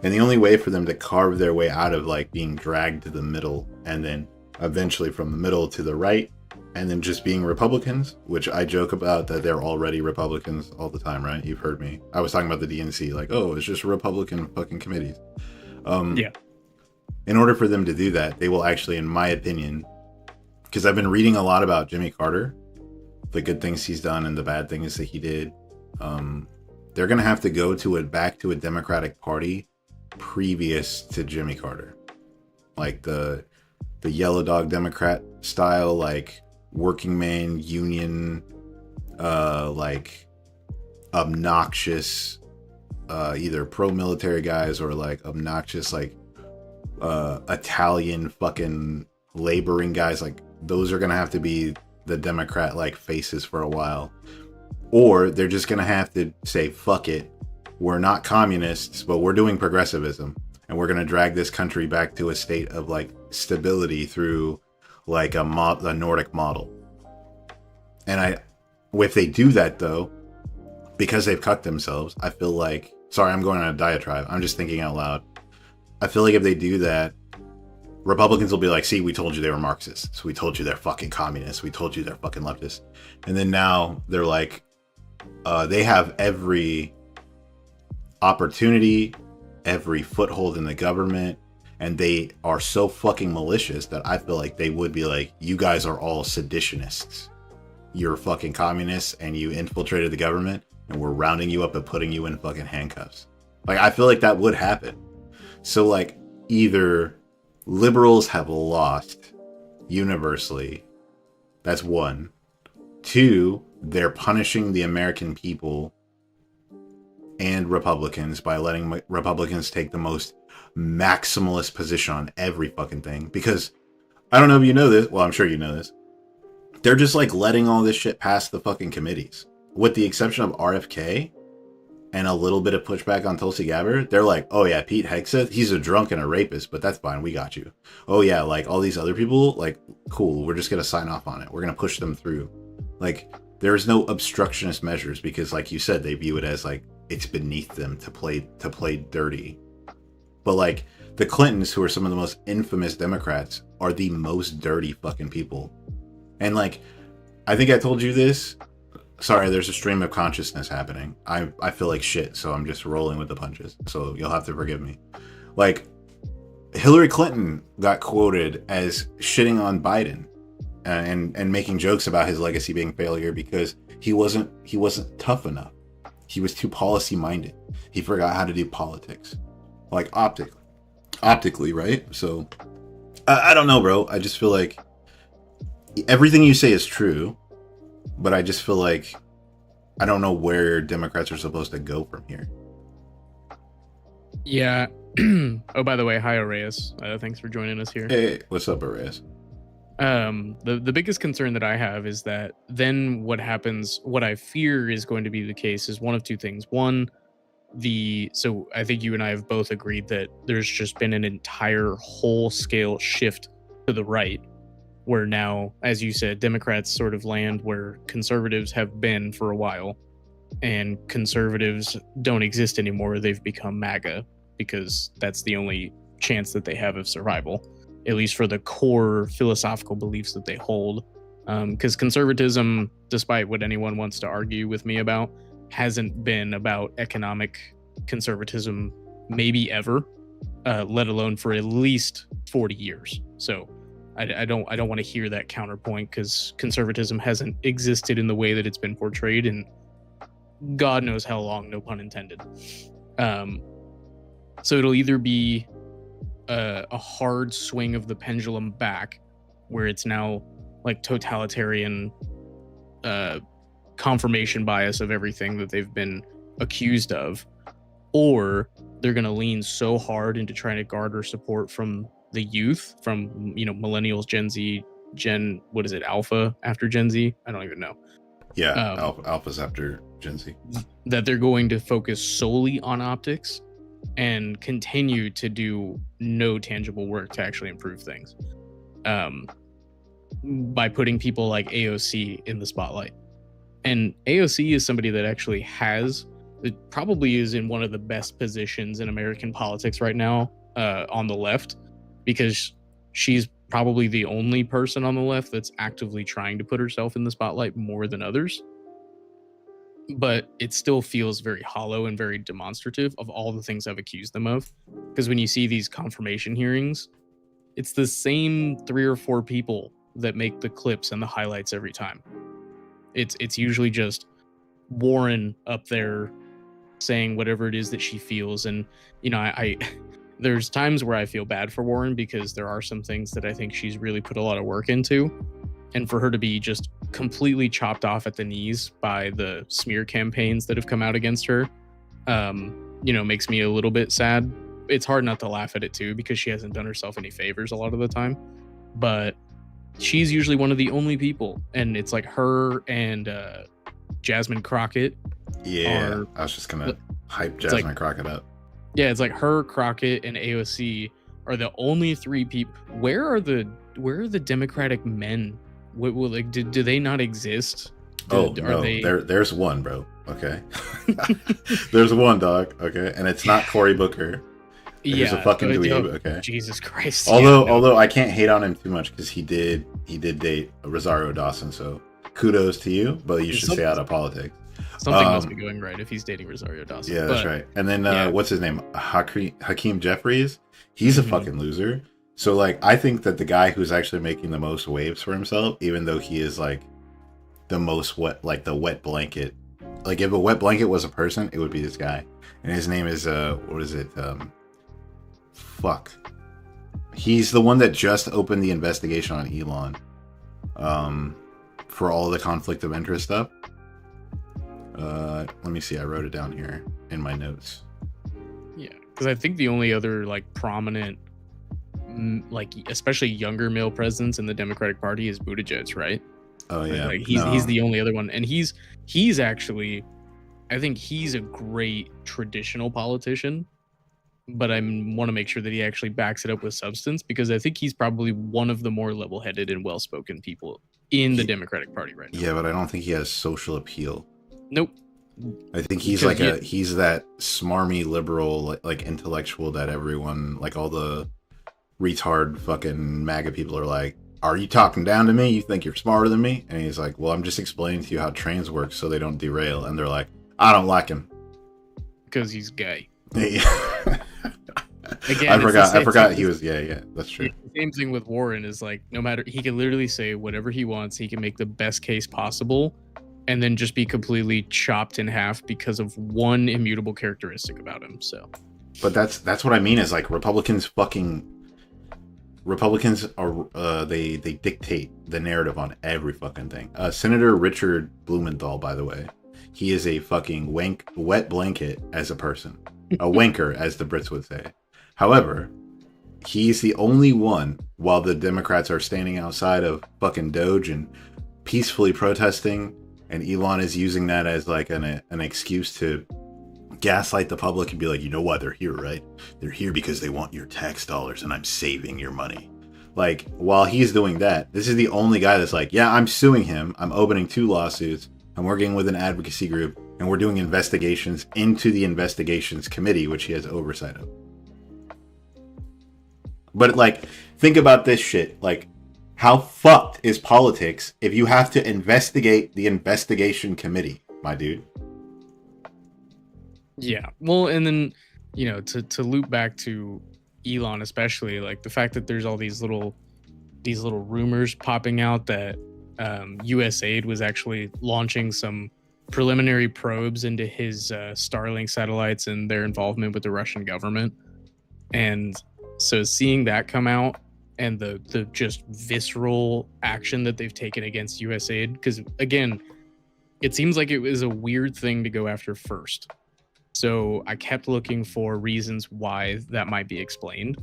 And the only way for them to carve their way out of like being dragged to the middle and then eventually from the middle to the right and then just being Republicans, which I joke about that they're already Republicans all the time, right? You've heard me. I was talking about the DNC, like, oh, it's just Republican fucking committees. Yeah. in order for them to do that, they will actually, in my opinion, because I've been reading a lot about Jimmy Carter, the good things he's done and the bad things that he did. They're gonna have to go back to a Democratic Party previous to Jimmy Carter, like the yellow dog Democrat style, like working man union, like obnoxious, either pro-military guys or like obnoxious, like Italian fucking laboring guys. Like those are gonna have to be the Democrat like faces for a while, or they're just gonna have to say fuck it, we're not communists, but we're doing progressivism, and we're gonna drag this country back to a state of like stability through like a Nordic model. And if they do that though, because they've cut themselves, I feel like, sorry, I'm going on a diatribe, I'm just thinking out loud. I feel like if they do that, Republicans will be like, see, we told you they were Marxists. We told you they're fucking communists. We told you they're fucking leftists. And then now they're like, they have every opportunity, every foothold in the government, and they are so fucking malicious that I feel like they would be like, you guys are all seditionists. You're fucking communists and you infiltrated the government, and we're rounding you up and putting you in fucking handcuffs. Like, I feel like that would happen. So like, either liberals have lost universally. That's one. Two, they're punishing the American people and Republicans by letting Republicans take the most maximalist position on every fucking thing. Because I don't know if you know this. Well, I'm sure you know this. They're just like letting all this shit pass the fucking committees. With the exception of RFK and a little bit of pushback on Tulsi Gabbard, they're like, oh yeah, Pete Hegseth, he's a drunk and a rapist, but that's fine, we got you. Oh yeah, like all these other people, like, cool, we're just gonna sign off on it. We're gonna push them through. Like, there's no obstructionist measures because, like you said, they view it as like it's beneath them to play dirty. But like the Clintons, who are some of the most infamous Democrats, are the most dirty fucking people. And like, I think I told you this. Sorry, there's a stream of consciousness happening. I feel like shit, so I'm just rolling with the punches. So you'll have to forgive me. Like, Hillary Clinton got quoted as shitting on Biden and making jokes about his legacy being failure because he wasn't tough enough. He was too policy minded. He forgot how to do politics, like optically, right? So I don't know, bro. I just feel like everything you say is true. But I just feel like I don't know where Democrats are supposed to go from here. Yeah. Oh, by the way, hi, Arias. Thanks for joining us here. Hey, what's up, Arias? The biggest concern that I have is that then what happens, what I fear is going to be the case is one of two things. One, so I think you and I have both agreed that there's just been an entire whole scale shift to the right, where now, as you said, Democrats sort of land where conservatives have been for a while, and conservatives don't exist anymore. They've become MAGA because that's the only chance that they have of survival, at least for the core philosophical beliefs that they hold. Because conservatism, despite what anyone wants to argue with me about, hasn't been about economic conservatism maybe ever, let alone for at least 40 years. So I don't want to hear that counterpoint, because conservatism hasn't existed in the way that it's been portrayed in God knows how long, no pun intended. So it'll either be a hard swing of the pendulum back, where it's now like totalitarian confirmation bias of everything that they've been accused of, or they're going to lean so hard into trying to garner support from the youth, from millennials, Gen Z, what is it, Alpha after Gen Z? I don't even know. Yeah, Alpha's after Gen Z. That they're going to focus solely on optics and continue to do no tangible work to actually improve things, by putting people like AOC in the spotlight. And AOC is somebody that actually probably is in one of the best positions in American politics right now, on the left, because she's probably the only person on the left that's actively trying to put herself in the spotlight more than others. but it still feels very hollow and very demonstrative of all the things I've accused them of. Because when you see these confirmation hearings, it's the same 3 or 4 people that make the clips and the highlights every time. It's usually just Warren up there saying whatever it is that she feels. And I there's times where I feel bad for Warren because there are some things that I think she's really put a lot of work into, and for her to be just completely chopped off at the knees by the smear campaigns that have come out against her, makes me a little bit sad. It's hard not to laugh at it too, because she hasn't done herself any favors a lot of the time, but she's usually one of the only people, and it's like her and Jasmine Crockett. Yeah, I was just gonna hype Jasmine Crockett up. Yeah, it's like her, Crockett, and AOC are the only 3 people. Where are the Democratic men? Do they not exist? There's one, bro. Okay, there's one, dog. Okay, and it's not Cory Booker. He's a fucking dweeb. Okay, Jesus Christ. Although I can't hate on him too much because he did date Rosario Dawson. So kudos to you, but you should stay out of politics. Something must be going right if he's dating Rosario Dawson. Yeah, that's right. And then what's his name? Hakeem Jeffries. He's a fucking loser. So like, I think that the guy who's actually making the most waves for himself, even though he is like the most wet, like the wet blanket. Like if a wet blanket was a person, it would be this guy. And his name is what is it? Fuck. He's the one that just opened the investigation on Elon. For all the conflict of interest stuff. Let me see. I wrote it down here in my notes. Yeah, because I think the only other like prominent, like especially younger male presence in the Democratic Party is Buttigieg, right? Oh yeah, like he's the only other one, and he's actually, I think he's a great traditional politician, but I want to make sure that he actually backs it up with substance, because I think he's probably one of the more level-headed and well-spoken people in the Democratic Party right now. Yeah, but I don't think he has social appeal. Nope. I think he's he's that smarmy liberal, like intellectual that everyone, like all the retard fucking MAGA people are like, are you talking down to me? You think you're smarter than me? And he's like, well, I'm just explaining to you how trains work so they don't derail. And they're like, I don't like him. Because he's gay. Again, I forgot he was gay. Yeah, that's true. The same thing with Warren is like, no matter, he can literally say whatever he wants. He can make the best case possible and then just be completely chopped in half because of one immutable characteristic about him. So, but that's what I mean is like Republicans are they dictate the narrative on every fucking thing. Senator Richard Blumenthal, by the way, he is a fucking wet blanket as a person, a wanker as the Brits would say. However, he's the only one, while the Democrats are standing outside of fucking Doge and peacefully protesting, and Elon is using that as like an excuse to gaslight the public and be like, you know why they're here, right? They're here because they want your tax dollars and I'm saving your money. Like, while he's doing that, this is the only guy that's like, yeah, I'm suing him. I'm opening 2 lawsuits. I'm working with an advocacy group and we're doing investigations into the investigations committee, which he has oversight of. But like, think about this shit. Like, how fucked is politics if you have to investigate the investigation committee, my dude? Yeah. Well, and then, to loop back to Elon, especially, like the fact that there's all these little rumors popping out that USAID was actually launching some preliminary probes into his Starlink satellites and their involvement with the Russian government. And so seeing that come out and the just visceral action that they've taken against USAID, because again, it seems like it was a weird thing to go after first. So I kept looking for reasons why that might be explained.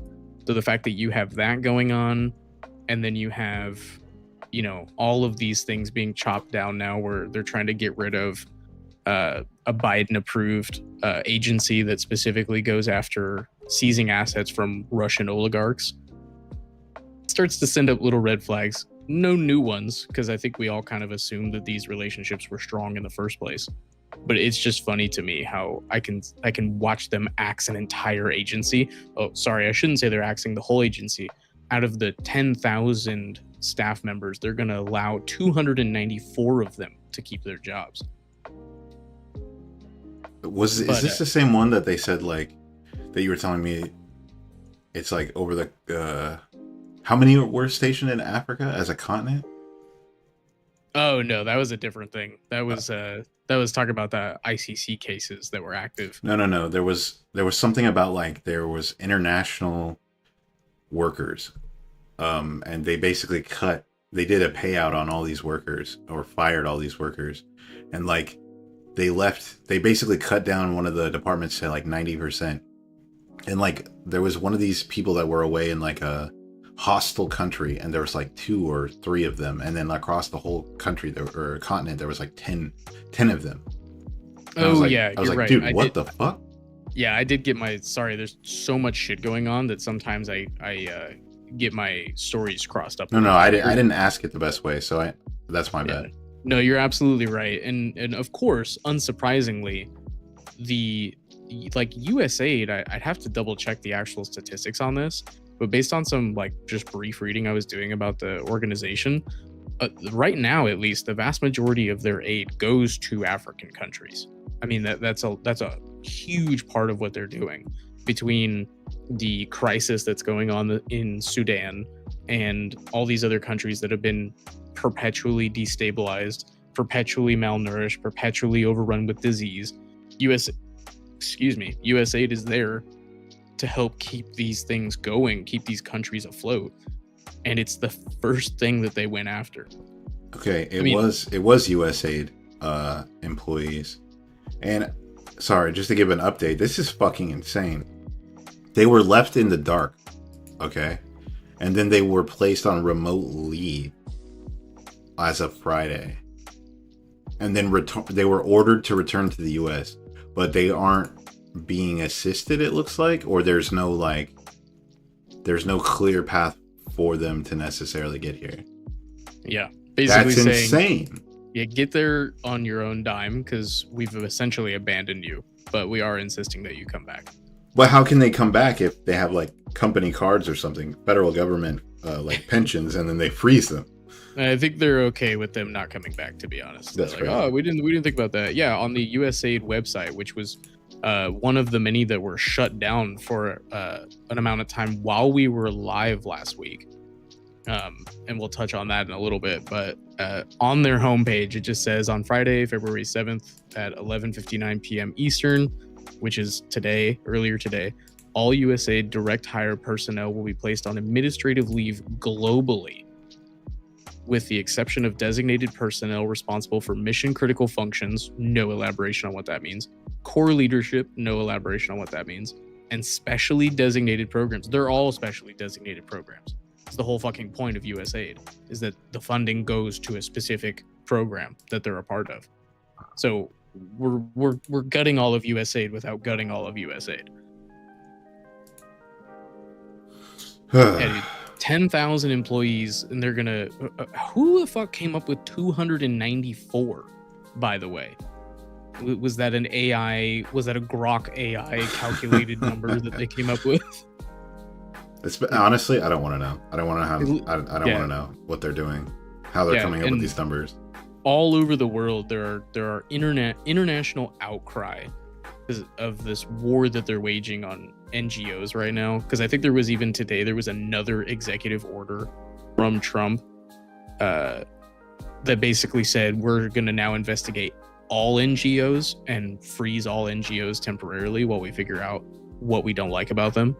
So the fact that you have that going on, and then you have, all of these things being chopped down now where they're trying to get rid of a Biden-approved agency that specifically goes after seizing assets from Russian oligarchs, starts to send up little red flags. No new ones, because I think we all kind of assumed that these relationships were strong in the first place. But it's just funny to me how I can watch them axe an entire agency. Oh, sorry, I shouldn't say they're axing the whole agency. Out of the 10,000 staff members, they're going to allow 294 of them to keep their jobs. Is this the same one that they said, like, that you were telling me? It's like over the how many were stationed in Africa as a continent? Oh no, that was a different thing. That was talking about the ICC cases that were active. No. There was something about, like, there was international workers, and they basically they did a payout on all these workers, or fired all these workers, and like they basically cut down one of the departments to like 90%. And like there was one of these people that were away in like a hostile country, and there was like 2 or 3 of them, and then across the whole country or continent there was like 10 of them. And I was like, right. Dude, what the fuck? Yeah, I did get sorry, there's so much shit going on that sometimes I get my stories crossed up. No, I didn't ask it the best way, so that's my bad. No, you're absolutely right. And of course, unsurprisingly, the like USAID, I'd have to double check the actual statistics on this, but based on some like just brief reading I was doing about the organization, right now at least, the vast majority of their aid goes to African countries. I mean, that's a huge part of what they're doing, between the crisis that's going on in Sudan and all these other countries that have been perpetually destabilized, perpetually malnourished, perpetually overrun with disease. USAID is there to help keep these things going, keep these countries afloat, and it's the first thing that they went after. Okay, it was USAID employees, and sorry, just to give an update, this is fucking insane. They were left in the dark, okay, and then they were placed on remote leave as of Friday, and then they were ordered to return to the U.S., but they aren't being assisted, it looks like, or there's no clear path for them to necessarily get here. Yeah, basically that's saying, insane. Yeah, get there on your own dime, because we've essentially abandoned you, but we are insisting that you come back. Well, how can they come back if they have like company cards or something, federal government like pensions, and then they freeze them? I think they're okay with them not coming back, to be honest. That's like, oh, we didn't think about that. Yeah, on the USAID website, which was one of the many that were shut down for an amount of time while we were live last week. And we'll touch on that in a little bit, but on their homepage, it just says on Friday, February 7th at 11:59 p.m. Eastern, which is earlier today, all USAID direct hire personnel will be placed on administrative leave globally, with the exception of designated personnel responsible for mission critical functions, no elaboration on what that means, core leadership, no elaboration on what that means, and specially designated programs. They're all specially designated programs. It's the whole fucking point of USAID, is that the funding goes to a specific program that they're a part of. So we're gutting all of USAID without gutting all of USAID. 10,000 employees, and they're gonna who the fuck came up with 294, by the way? Was that an AI? Was that a Grok AI calculated number that they came up with? Honestly, I don't want to know. I don't want to know what they're doing, how they're coming up with these numbers. All over the world, there are international outcry because of this war that they're waging on NGOs right now. Because I think there was another executive order from Trump that basically said we're going to now investigate all NGOs and freeze all NGOs temporarily while we figure out what we don't like about them.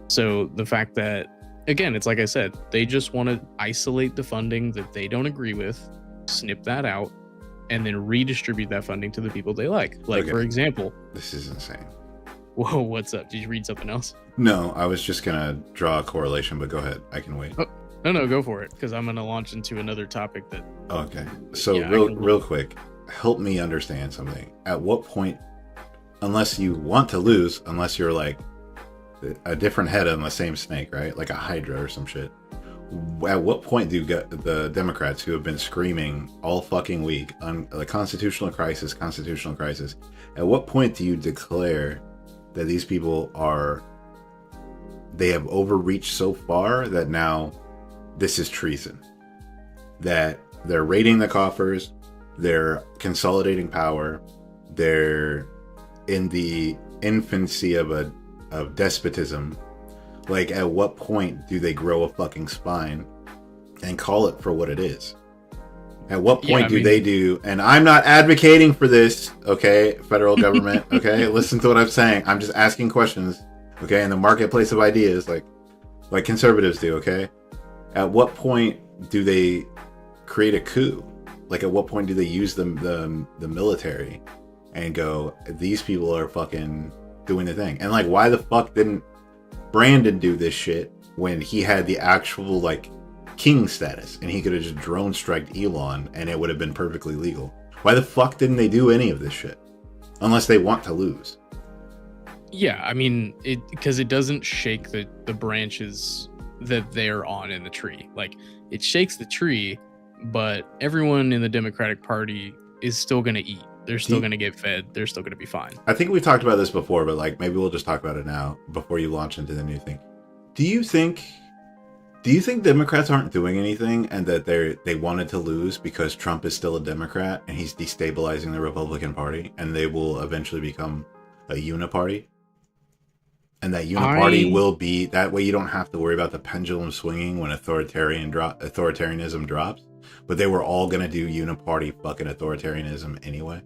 So the fact that, again, it's like I said, they just want to isolate the funding that they don't agree with, snip that out, and then redistribute that funding to the people they like. Like, for example... This is insane. Whoa, what's up? Did you read something else? No, I was just going to draw a correlation, but go ahead. I can wait. Oh, no, go for it, because I'm going to launch into another topic that... Okay. So real quick, help me understand something. At what point, unless you want to lose, unless you're like a different head on the same snake, right? Like a Hydra or some shit. At what point do the Democrats, who have been screaming all fucking week on the constitutional crisis, at what point do you declare that these people they have overreached so far that now this is treason? That they're raiding the coffers, they're consolidating power, they're in the infancy of despotism, like at what point do they grow a fucking spine and call it for what it is? At what point they do? And I'm not advocating for this, okay, federal government, okay? Listen to what I'm saying. I'm just asking questions, okay, in the marketplace of ideas, like conservatives do, okay? At what point do they create a coup? Like, at what point do they use the military and go, these people are fucking doing the thing? And, like, why the fuck didn't Brandon do this shit when he had the actual, like, king status and he could have just drone striked Elon and it would have been perfectly legal? Why the fuck didn't they do any of this shit? Unless they want to lose. Yeah, I mean, because it doesn't shake the branches that they're on in the tree. Like, it shakes the tree, but everyone in the Democratic Party is still going to eat. They're still going to get fed. They're still going to be fine. I think we've talked about this before, but like maybe we'll just talk about it now before you launch into the new thing. Do you think Democrats aren't doing anything and that they wanted to lose because Trump is still a Democrat and he's destabilizing the Republican Party and they will eventually become a uniparty? And that uniparty will be that way. You don't have to worry about the pendulum swinging when authoritarianism drops. But they were all going to do uniparty fucking authoritarianism anyway.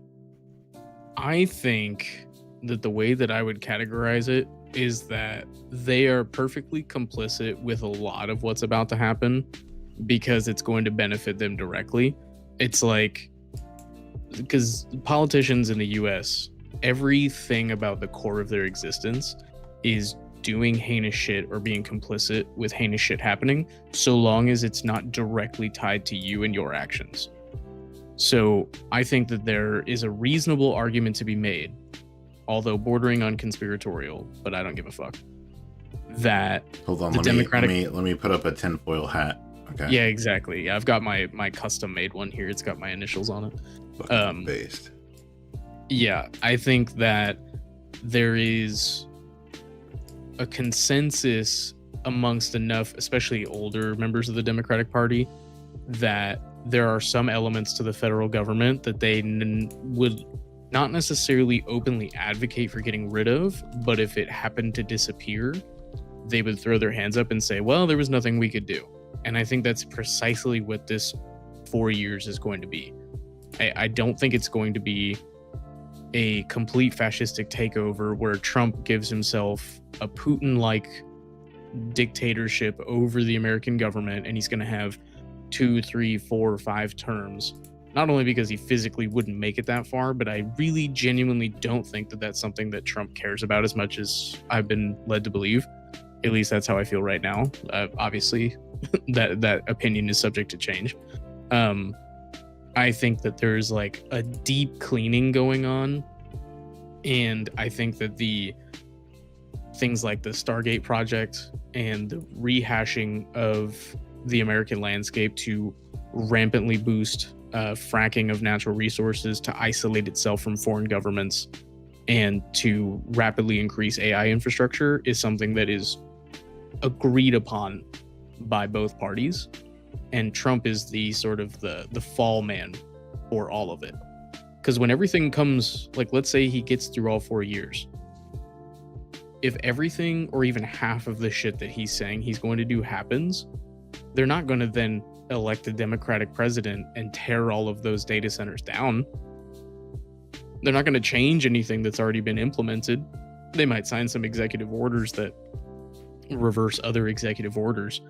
I think that the way that I would categorize it is that they are perfectly complicit with a lot of what's about to happen because it's going to benefit them directly. It's like, because politicians in the US, everything about the core of their existence is doing heinous shit or being complicit with heinous shit happening, so long as it's not directly tied to you and your actions. So I think that there is a reasonable argument to be made, although bordering on conspiratorial, but I don't give a fuck, that hold on, the let me put up a tinfoil hat. Okay. Yeah, exactly. Yeah, I've got my custom made one here. It's got my initials on it. Based. Yeah, I think that there is a consensus amongst enough, especially older members of the Democratic Party, that there are some elements to the federal government that they would not necessarily openly advocate for getting rid of, but if it happened to disappear, they would throw their hands up and say, well, there was nothing we could do. And I think that's precisely what this 4 years is going to be. I don't think it's going to be a complete fascistic takeover where Trump gives himself a Putin-like dictatorship over the American government, and he's going to have 2, 3, 4, 5 terms. Not only because he physically wouldn't make it that far, but I really genuinely don't think that that's something that Trump cares about as much as I've been led to believe. At least that's how I feel right now. Obviously, that opinion is subject to change. I think that there's like a deep cleaning going on, and I think that the things like the Stargate project and the rehashing of the American landscape to rampantly boost fracking of natural resources to isolate itself from foreign governments and to rapidly increase AI infrastructure is something that is agreed upon by both parties. And Trump is the sort of the fall man for all of it. Because when everything comes, like, let's say he gets through all 4 years, if everything or even half of the shit that he's saying he's going to do happens, they're not going to then elect a Democratic president and tear all of those data centers down. They're not going to change anything that's already been implemented. They might sign some executive orders that reverse other executive orders,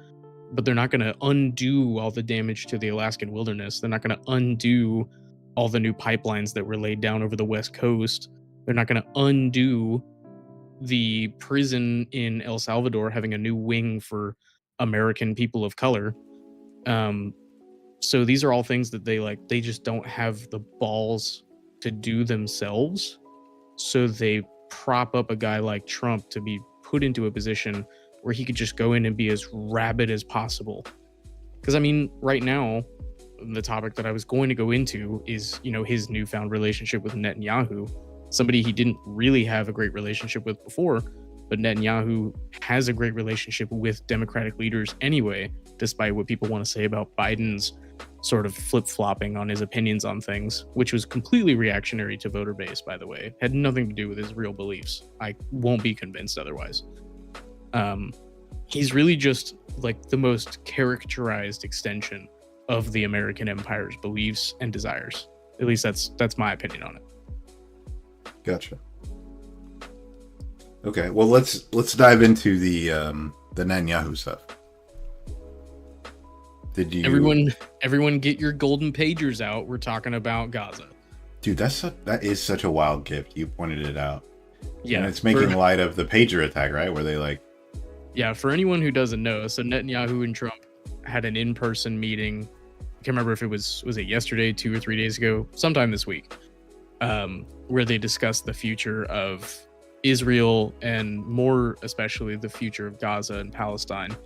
but they're not going to undo all the damage to the Alaskan wilderness. They're not going to undo all the new pipelines that were laid down over the West Coast. They're not going to undo the prison in El Salvador having a new wing for American people of color. So these are all things that they just don't have the balls to do themselves. So they prop up a guy like Trump to be put into a position where he could just go in and be as rabid as possible. Because I mean, right now, the topic that I was going to go into is, his newfound relationship with Netanyahu, somebody he didn't really have a great relationship with before, but Netanyahu has a great relationship with Democratic leaders anyway, despite what people want to say about Biden's sort of flip-flopping on his opinions on things, which was completely reactionary to voter base, by the way. Had nothing to do with his real beliefs. I won't be convinced otherwise. He's really just like the most characterized extension of the American empire's beliefs and desires. At least that's my opinion on it. Gotcha. Okay, well let's dive into the Netanyahu stuff. Did you everyone get your golden pagers out? We're talking about Gaza. Dude, that is such a wild gift. You pointed it out. Yeah. And it's making light of the pager attack, right? Where they like... Yeah, for anyone who doesn't know, so Netanyahu and Trump had an in-person meeting. I can't remember if it was it yesterday, 2 or 3 days ago, sometime this week, where they discussed the future of Israel and more especially the future of Gaza and Palestine,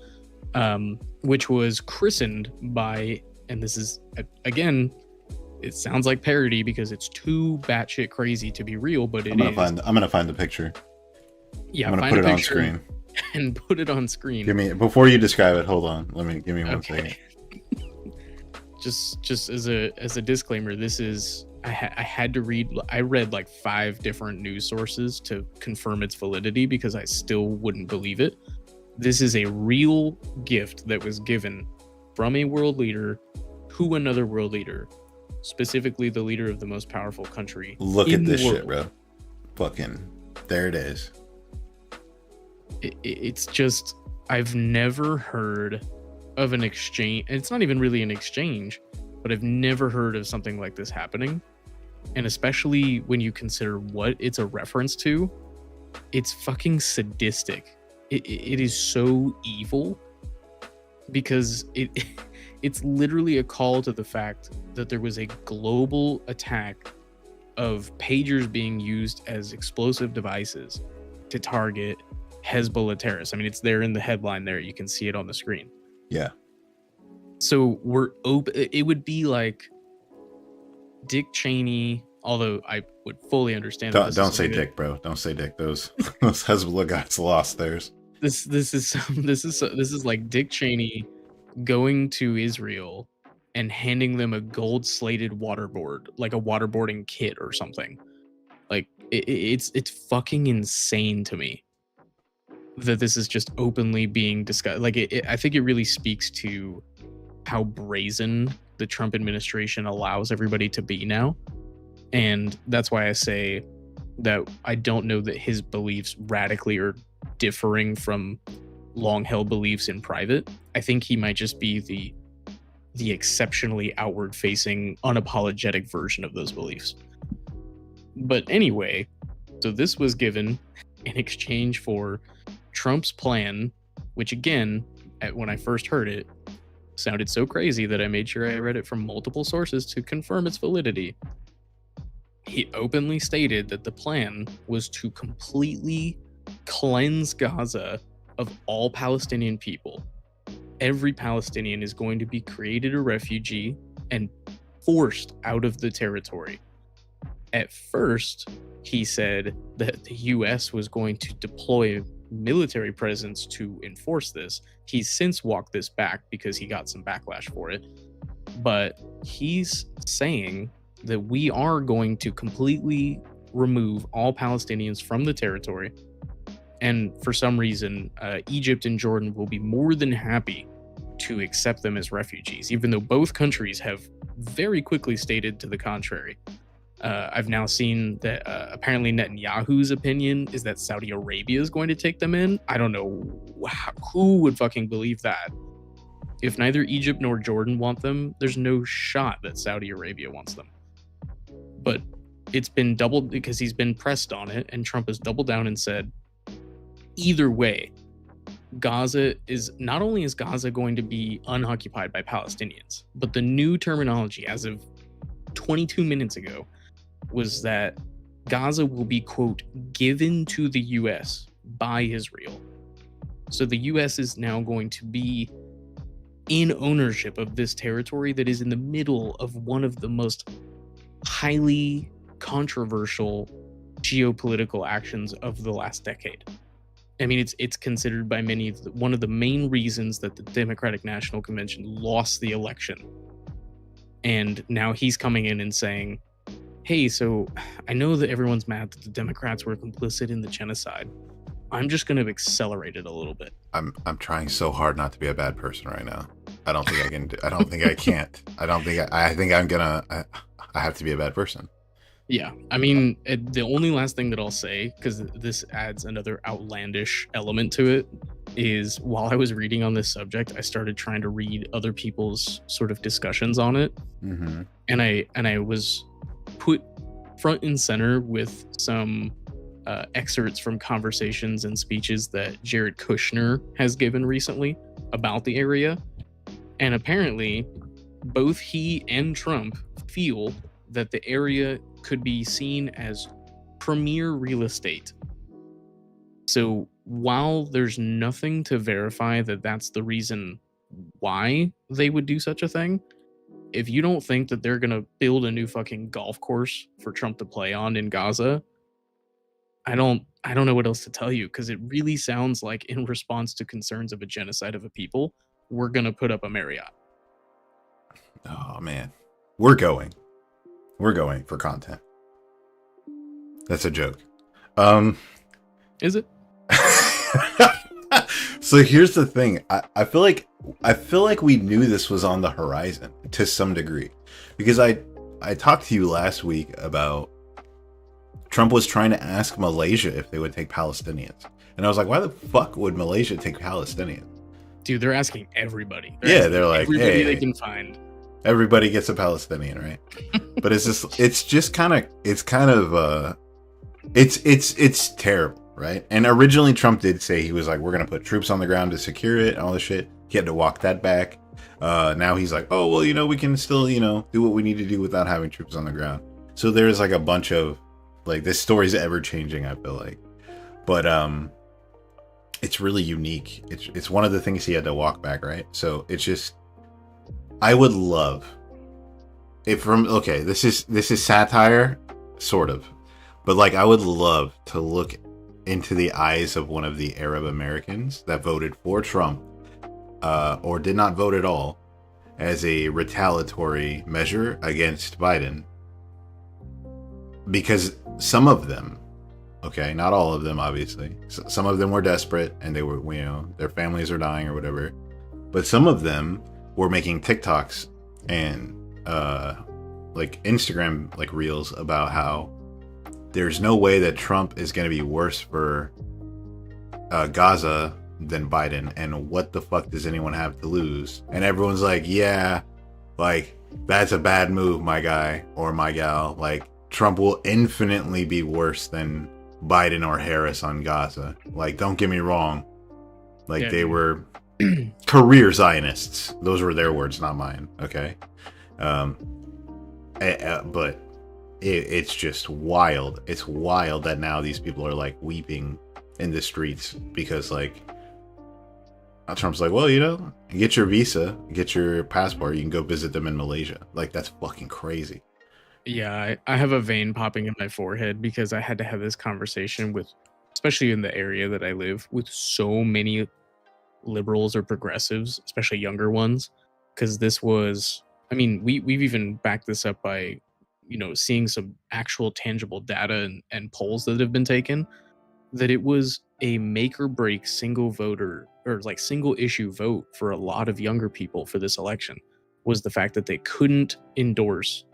which was christened by, and this is, again, it sounds like parody because it's too batshit crazy to be real, but I'm gonna find the picture. Yeah, I'm gonna put it on screen. And put it on screen. Before you describe it, hold on. Give me one second. just as a disclaimer, this is I read like 5 different news sources to confirm its validity because I still wouldn't believe it. This is a real gift that was given from a world leader to another world leader, specifically the leader of the most powerful country. Look at this shit, bro. Fucking there it is. It's just, I've never heard of an exchange. It's not even really an exchange, but I've never heard of something like this happening. And especially when you consider what it's a reference to, it's fucking sadistic. It is so evil because it's literally a call to the fact that there was a global attack of pagers being used as explosive devices to target Hezbollah terrorists. I mean, it's there in the headline there. You can see it on the screen. Yeah. So we're open. It would be like Dick Cheney, although I would fully understand. Don't say Dick, bro. Don't say Dick. Those Hezbollah guys lost theirs. This is like Dick Cheney going to Israel and handing them a gold-slated waterboard, like a waterboarding kit or something. Like it's fucking insane to me that this is just openly being discussed. Like I think it really speaks to how brazen the Trump administration allows everybody to be now. And that's why I say that I don't know that his beliefs radically are differing from long-held beliefs in private. I think he might just be the exceptionally outward-facing, unapologetic version of those beliefs. But anyway, so this was given in exchange for Trump's plan, which again, when I first heard it, sounded so crazy that I made sure I read it from multiple sources to confirm its validity. He openly stated that the plan was to completely cleanse Gaza of all Palestinian people. Every Palestinian is going to be created a refugee and forced out of the territory. At first, he said that the US was going to deploy military presence to enforce this. He's since walked this back because he got some backlash for it. But he's saying that we are going to completely remove all Palestinians from the territory. And for some reason, Egypt and Jordan will be more than happy to accept them as refugees, even though both countries have very quickly stated to the contrary. I've now seen that apparently Netanyahu's opinion is that Saudi Arabia is going to take them in. I don't know who would fucking believe that. If neither Egypt nor Jordan want them, there's no shot that Saudi Arabia wants them. But it's been doubled because he's been pressed on it, and Trump has doubled down and said, either way, Gaza is not only is Gaza going to be unoccupied by Palestinians, but the new terminology as of 22 minutes ago was that Gaza will be, quote, given to the US by Israel. So the US is now going to be in ownership of this territory that is in the middle of one of the most highly controversial geopolitical actions of the last decade. I mean, it's considered by many one of the main reasons that the Democratic National Convention lost the election And now he's coming in and saying, hey, so I know that everyone's mad that the Democrats were complicit in the genocide. I'm just going to accelerate it a little bit. I'm trying so hard not to be a bad person right now. I don't think I can. I don't think I can't. I think I'm gonna. I have to be a bad person. Yeah, I mean, the only last thing that I'll say, because this adds another outlandish element to it, is while I was reading on this subject, I started trying to read other people's sort of discussions on it, Mm-hmm. and I was put front and center with some excerpts from conversations and speeches that Jared Kushner has given recently about the area, and apparently, both he and Trump feel that the area could be seen as premier real estate. So while there's nothing to verify that that's the reason why they would do such a thing, if you don't think that they're going to build a new fucking golf course for Trump to play on in Gaza, I don't know what else to tell you, because it really sounds like in response to concerns of a genocide of a people, we're going to put up a Marriott. Oh man, we're going for content. That's a joke. Is it? So here's the thing. I feel like we knew this was on the horizon to some degree, because I talked to you last week about Trump was trying to ask Malaysia if they would take Palestinians, and I was like, why the fuck would Malaysia take Palestinians? Dude, they're asking everybody. They're like, everybody hey, they can find. Everybody gets a Palestinian, right? But it's terrible, right? And originally Trump did say, he was like, we're going to put troops on the ground to secure it and all this shit. He had to walk that back. Now he's like, oh, well, we can still, do what we need to do without having troops on the ground. So there's like a bunch of, like, this story's ever changing, I feel like. But it's really unique. It's one of the things he had to walk back, right? So it's just, I would love if this is satire, sort of, but like, I would love to look into the eyes of one of the Arab Americans that voted for Trump, or did not vote at all, as a retaliatory measure against Biden, because some of them, okay, not all of them, obviously, some of them were desperate and they were, their families are dying or whatever, but some of them were making TikToks and like Instagram like reels about how there's no way that Trump is going to be worse for Gaza than Biden, and what the fuck does anyone have to lose? And everyone's like, yeah, like, that's a bad move, my guy or my gal. Like, Trump will infinitely be worse than Biden or Harris on Gaza. Like, don't get me wrong, like, they were career Zionists. Those were their words, not mine. Okay. But it's just wild. It's wild that now these people are like weeping in the streets because, like, Trump's like, well, get your visa, get your passport, you can go visit them in Malaysia. Like, that's fucking crazy. Yeah, I have a vein popping in my forehead because I had to have this conversation with, especially in the area that I live, with so many liberals or progressives, especially younger ones, because this was, I mean, we've even backed this up by, seeing some actual tangible data and polls that have been taken, that it was a make or break single voter or like single issue vote for a lot of younger people for this election, was the fact that they couldn't endorse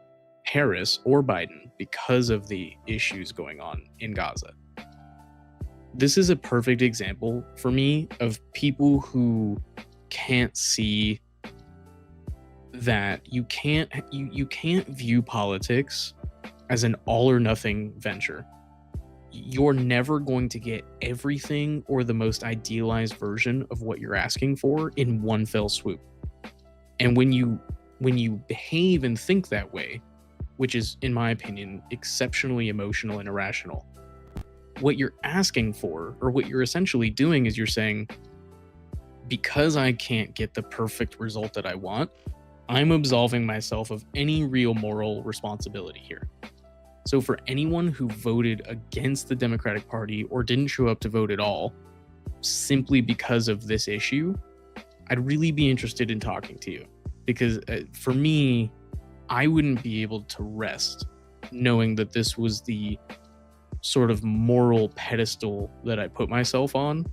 Harris or Biden because of the issues going on in Gaza. This is a perfect example for me of people who can't see that you can't view politics as an all or nothing venture. You're never going to get everything or the most idealized version of what you're asking for in one fell swoop. And when you behave and think that way, which is, in my opinion, exceptionally emotional and irrational, what you're asking for, or what you're essentially doing, is you're saying, because I can't get the perfect result that I want, I'm absolving myself of any real moral responsibility here. So for anyone who voted against the Democratic Party or didn't show up to vote at all, simply because of this issue, I'd really be interested in talking to you. Because for me, I wouldn't be able to rest knowing that this was the sort of moral pedestal that I put myself on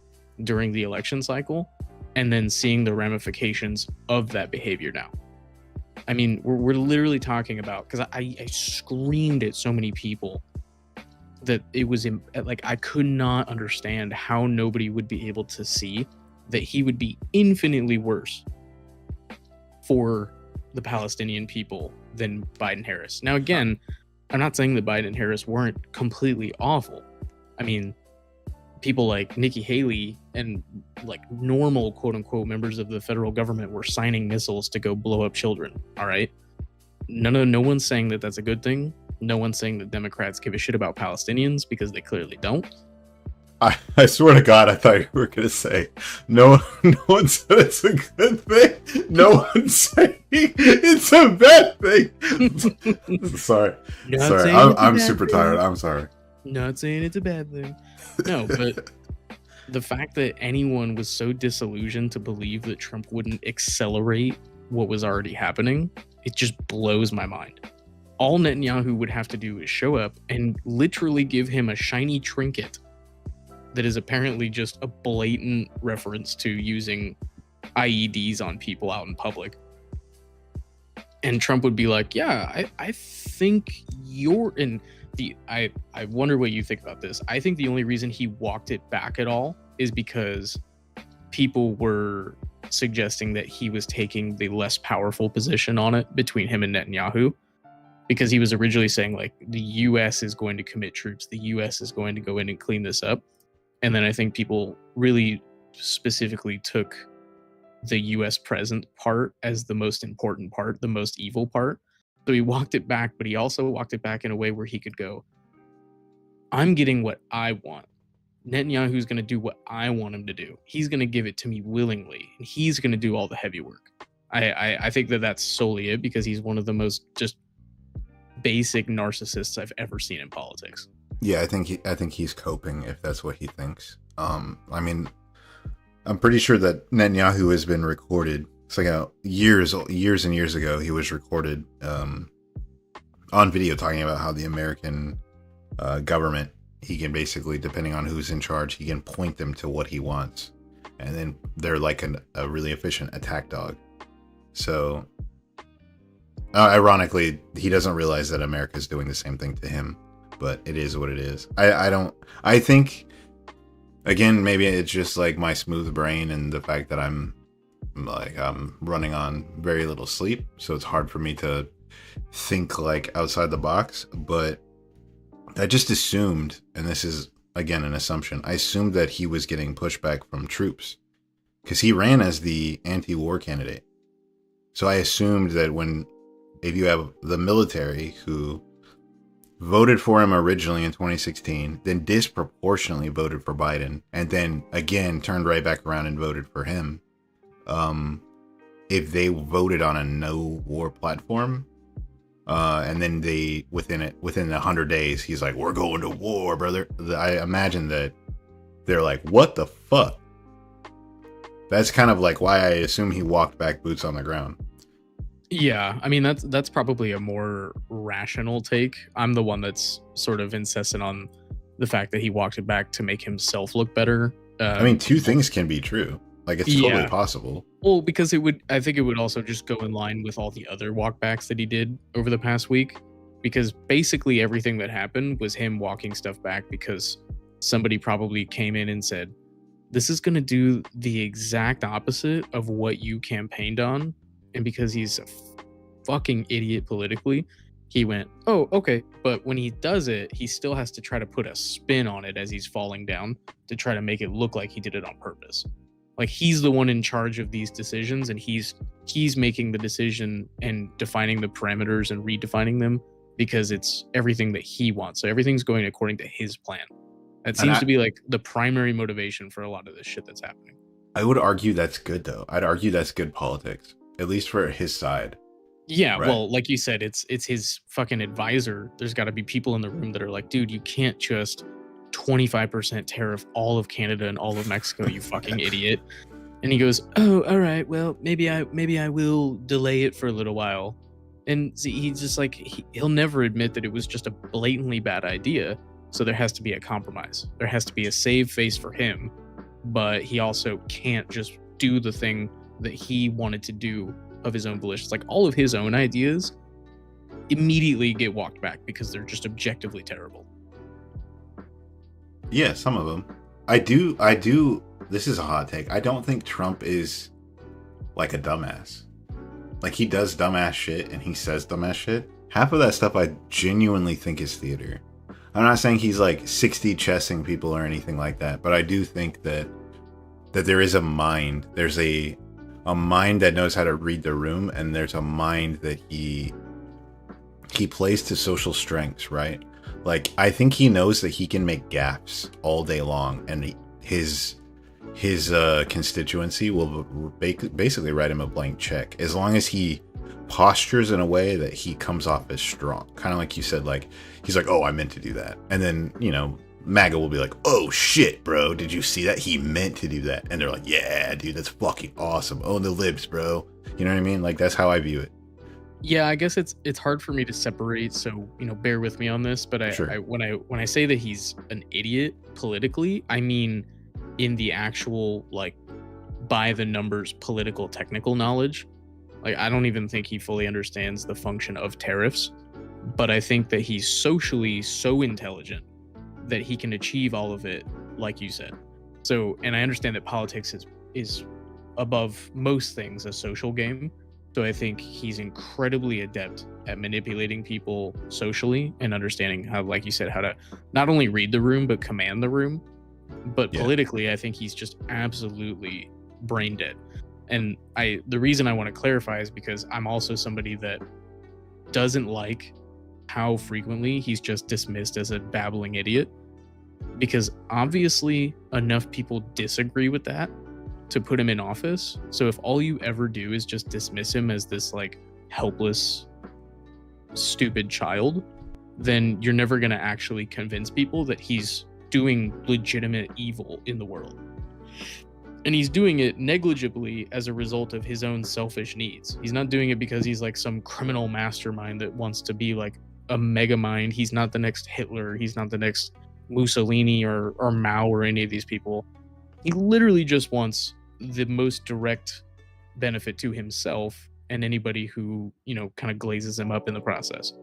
during the election cycle, and then seeing the ramifications of that behavior now. I mean, we're literally talking about, because I screamed at so many people that it was like, I could not understand how nobody would be able to see that he would be infinitely worse for the Palestinian people than Biden Harris. Now, again, I'm not saying that Biden and Harris weren't completely awful. I mean, people like Nikki Haley and like normal quote unquote members of the federal government were signing missiles to go blow up children. All right. No one's saying that that's a good thing. No one's saying that Democrats give a shit about Palestinians, because they clearly don't. I swear to God, I thought you were going to say, no one said it's a good thing. No one's saying it's a bad thing. Sorry. I'm super tired. I'm sorry. Not saying it's a bad thing. No, but the fact that anyone was so disillusioned to believe that Trump wouldn't accelerate what was already happening, it just blows my mind. All Netanyahu would have to do is show up and literally give him a shiny trinket that is apparently just a blatant reference to using IEDs on people out in public. And Trump would be like, yeah, I think you're in the, I wonder what you think about this. I think the only reason he walked it back at all is because people were suggesting that he was taking the less powerful position on it between him and Netanyahu. Because he was originally saying, like, the US is going to commit troops, the US is going to go in and clean this up. And then I think people really specifically took the US present part as the most important part, the most evil part. So he walked it back, but he also walked it back in a way where he could go, I'm getting what I want. Netanyahu's going to do what I want him to do. He's going to give it to me willingly, and he's going to do all the heavy work. I think that that's solely it, because he's one of the most just basic narcissists I've ever seen in politics. Yeah, I think he's coping, if that's what he thinks. I mean, I'm pretty sure that Netanyahu has been recorded. It's like years and years ago, he was recorded on video talking about how the American government, he can basically, depending on who's in charge, he can point them to what he wants, and then they're like a really efficient attack dog. So ironically, he doesn't realize that America's doing the same thing to him, but it is what it is. I think, again, maybe it's just like my smooth brain and the fact that I'm running on very little sleep, so it's hard for me to think like outside the box. But I just assumed, and this is again an assumption, I assumed that he was getting pushback from troops because he ran as the anti-war candidate. So I assumed that if you have the military who voted for him originally in 2016, then disproportionately voted for Biden, and then again turned right back around and voted for him, if they voted on a no war platform, and then they within 100 days he's like, we're going to war, brother, I imagine that they're like, what the fuck? That's kind of like why I assume he walked back boots on the ground. Yeah, I mean, that's probably a more rational take. I'm the one that's sort of insistent on the fact that he walked it back to make himself look better. I mean, two things can be true. Like, it's totally possible. Well, because I think it would also just go in line with all the other walkbacks that he did over the past week. Because basically everything that happened was him walking stuff back because somebody probably came in and said, this is going to do the exact opposite of what you campaigned on. And because he's a fucking idiot politically, he went, oh, okay. But when he does it, he still has to try to put a spin on it as he's falling down to try to make it look like he did it on purpose. Like, he's the one in charge of these decisions, and he's making the decision and defining the parameters and redefining them because it's everything that he wants. So everything's going according to his plan. That seems to be like the primary motivation for a lot of this shit that's happening. I would argue that's good, though. I'd argue that's good politics, at least for his side. Yeah, right? Well, like you said, it's his fucking advisor. There's got to be people in the room that are like, dude, you can't just 25% tariff all of Canada and all of Mexico, you fucking idiot. And he goes, oh, all right, well, maybe I will delay it for a little while. And see, he's just like he'll never admit that it was just a blatantly bad idea. So there has to be a compromise. There has to be a save face for him, but he also can't just do the thing that he wanted to do of his own volition. It's like all of his own ideas immediately get walked back because they're just objectively terrible. Yeah, some of them. I do. This is a hot take. I don't think Trump is like a dumbass. Like, he does dumbass shit and he says dumbass shit. Half of that stuff I genuinely think is theater. I'm not saying he's like 60 chessing people or anything like that, but I do think that there is a mind. There's a mind that knows how to read the room, and there's a mind that he plays to social strengths, right? Like, I think he knows that he can make gaffes all day long, and his constituency will basically write him a blank check as long as he postures in a way that he comes off as strong. Kind of like you said, like, he's like, oh, I meant to do that. And then, you know, MAGA will be like, oh shit, bro, did you see that? He meant to do that. And they're like, yeah, dude, that's fucking awesome. Own the libs, bro. You know what I mean? Like, that's how I view it. Yeah, I guess it's hard for me to separate, so, you know, bear with me on this. But Sure. when I say that he's an idiot politically, I mean in the actual, like, by the numbers political technical knowledge. Like, I don't even think he fully understands the function of tariffs, but I think that he's socially so intelligent that he can achieve all of it, like you said. So, and I understand that politics is above most things a social game. So I think he's incredibly adept at manipulating people socially and understanding how, like you said, how to not only read the room, but command the room. But politically, I think he's just absolutely brain dead. And the reason I want to clarify is because I'm also somebody that doesn't like how frequently he's just dismissed as a babbling idiot, because obviously enough people disagree with that to put him in office. So if all you ever do is just dismiss him as this like helpless, stupid child, then you're never going to actually convince people that he's doing legitimate evil in the world. And he's doing it negligibly as a result of his own selfish needs. He's not doing it because he's like some criminal mastermind that wants to be like a mega mind. He's not the next Hitler. He's not the next Mussolini or Mao or any of these people. He literally just wants the most direct benefit to himself and anybody who, you know, kind of glazes him up in the process.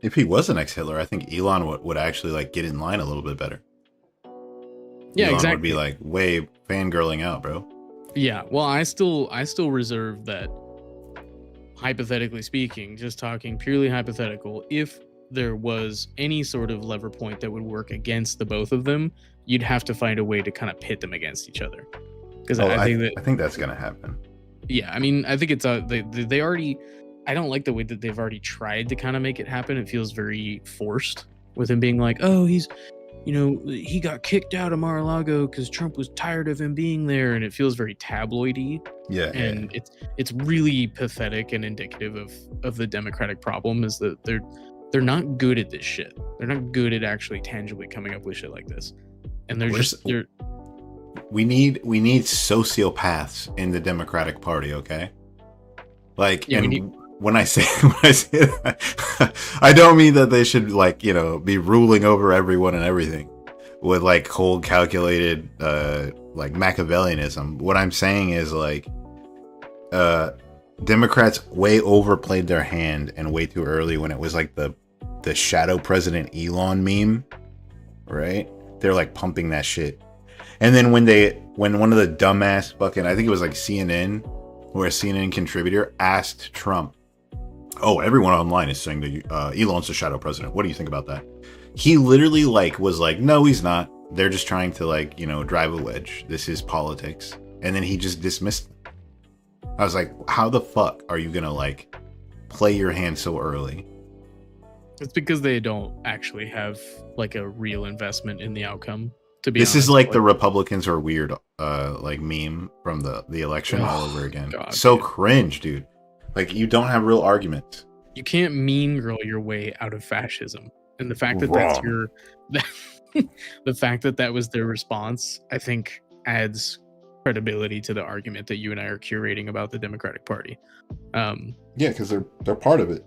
If he was the next Hitler, I think Elon would actually like get in line a little bit better. Yeah, Elon exactly. would be like way fangirling out, bro. Yeah, well, I still reserve that, hypothetically speaking, just talking purely hypothetical, if there was any sort of lever point that would work against the both of them, you'd have to find a way to kind of pit them against each other. Because I think that's gonna happen. Yeah, I mean, I think it's they already. I don't like the way that they've already tried to kind of make it happen. It feels very forced, with him being like, oh, he's, you know, he got kicked out of Mar-a-Lago because Trump was tired of him being there, and it feels very tabloidy. Yeah, and it's really pathetic and indicative of the Democratic problem, is that they're not good at this shit. They're not good at actually tangibly coming up with shit like this, and they're we need sociopaths in the Democratic Party, okay? Like, yeah, when I say that, I don't mean that they should, like, you know, be ruling over everyone and everything with like cold calculated like Machiavellianism. What I'm saying is, like, Democrats way overplayed their hand and way too early when it was like the shadow president Elon meme, right? They're like pumping that shit. And then when one of the dumbass fucking, I think it was like CNN, where a CNN contributor asked Trump, oh, everyone online is saying that Elon's the shadow president. What do you think about that? He literally like was like, no, he's not. They're just trying to, like, you know, drive a wedge. This is politics. And then he just dismissed them. I was like, how the fuck are you gonna like play your hand so early? It's because they don't actually have like a real investment in the outcome. To be This honest, is like the Republicans are weird like meme from the election all over again. God, so dude. Cringe, dude. Like, you don't have real arguments. You can't mean girl your way out of fascism, and the fact that the fact that was their response, I think, adds credibility to the argument that you and I are curating about the Democratic Party. Yeah, because they're part of it.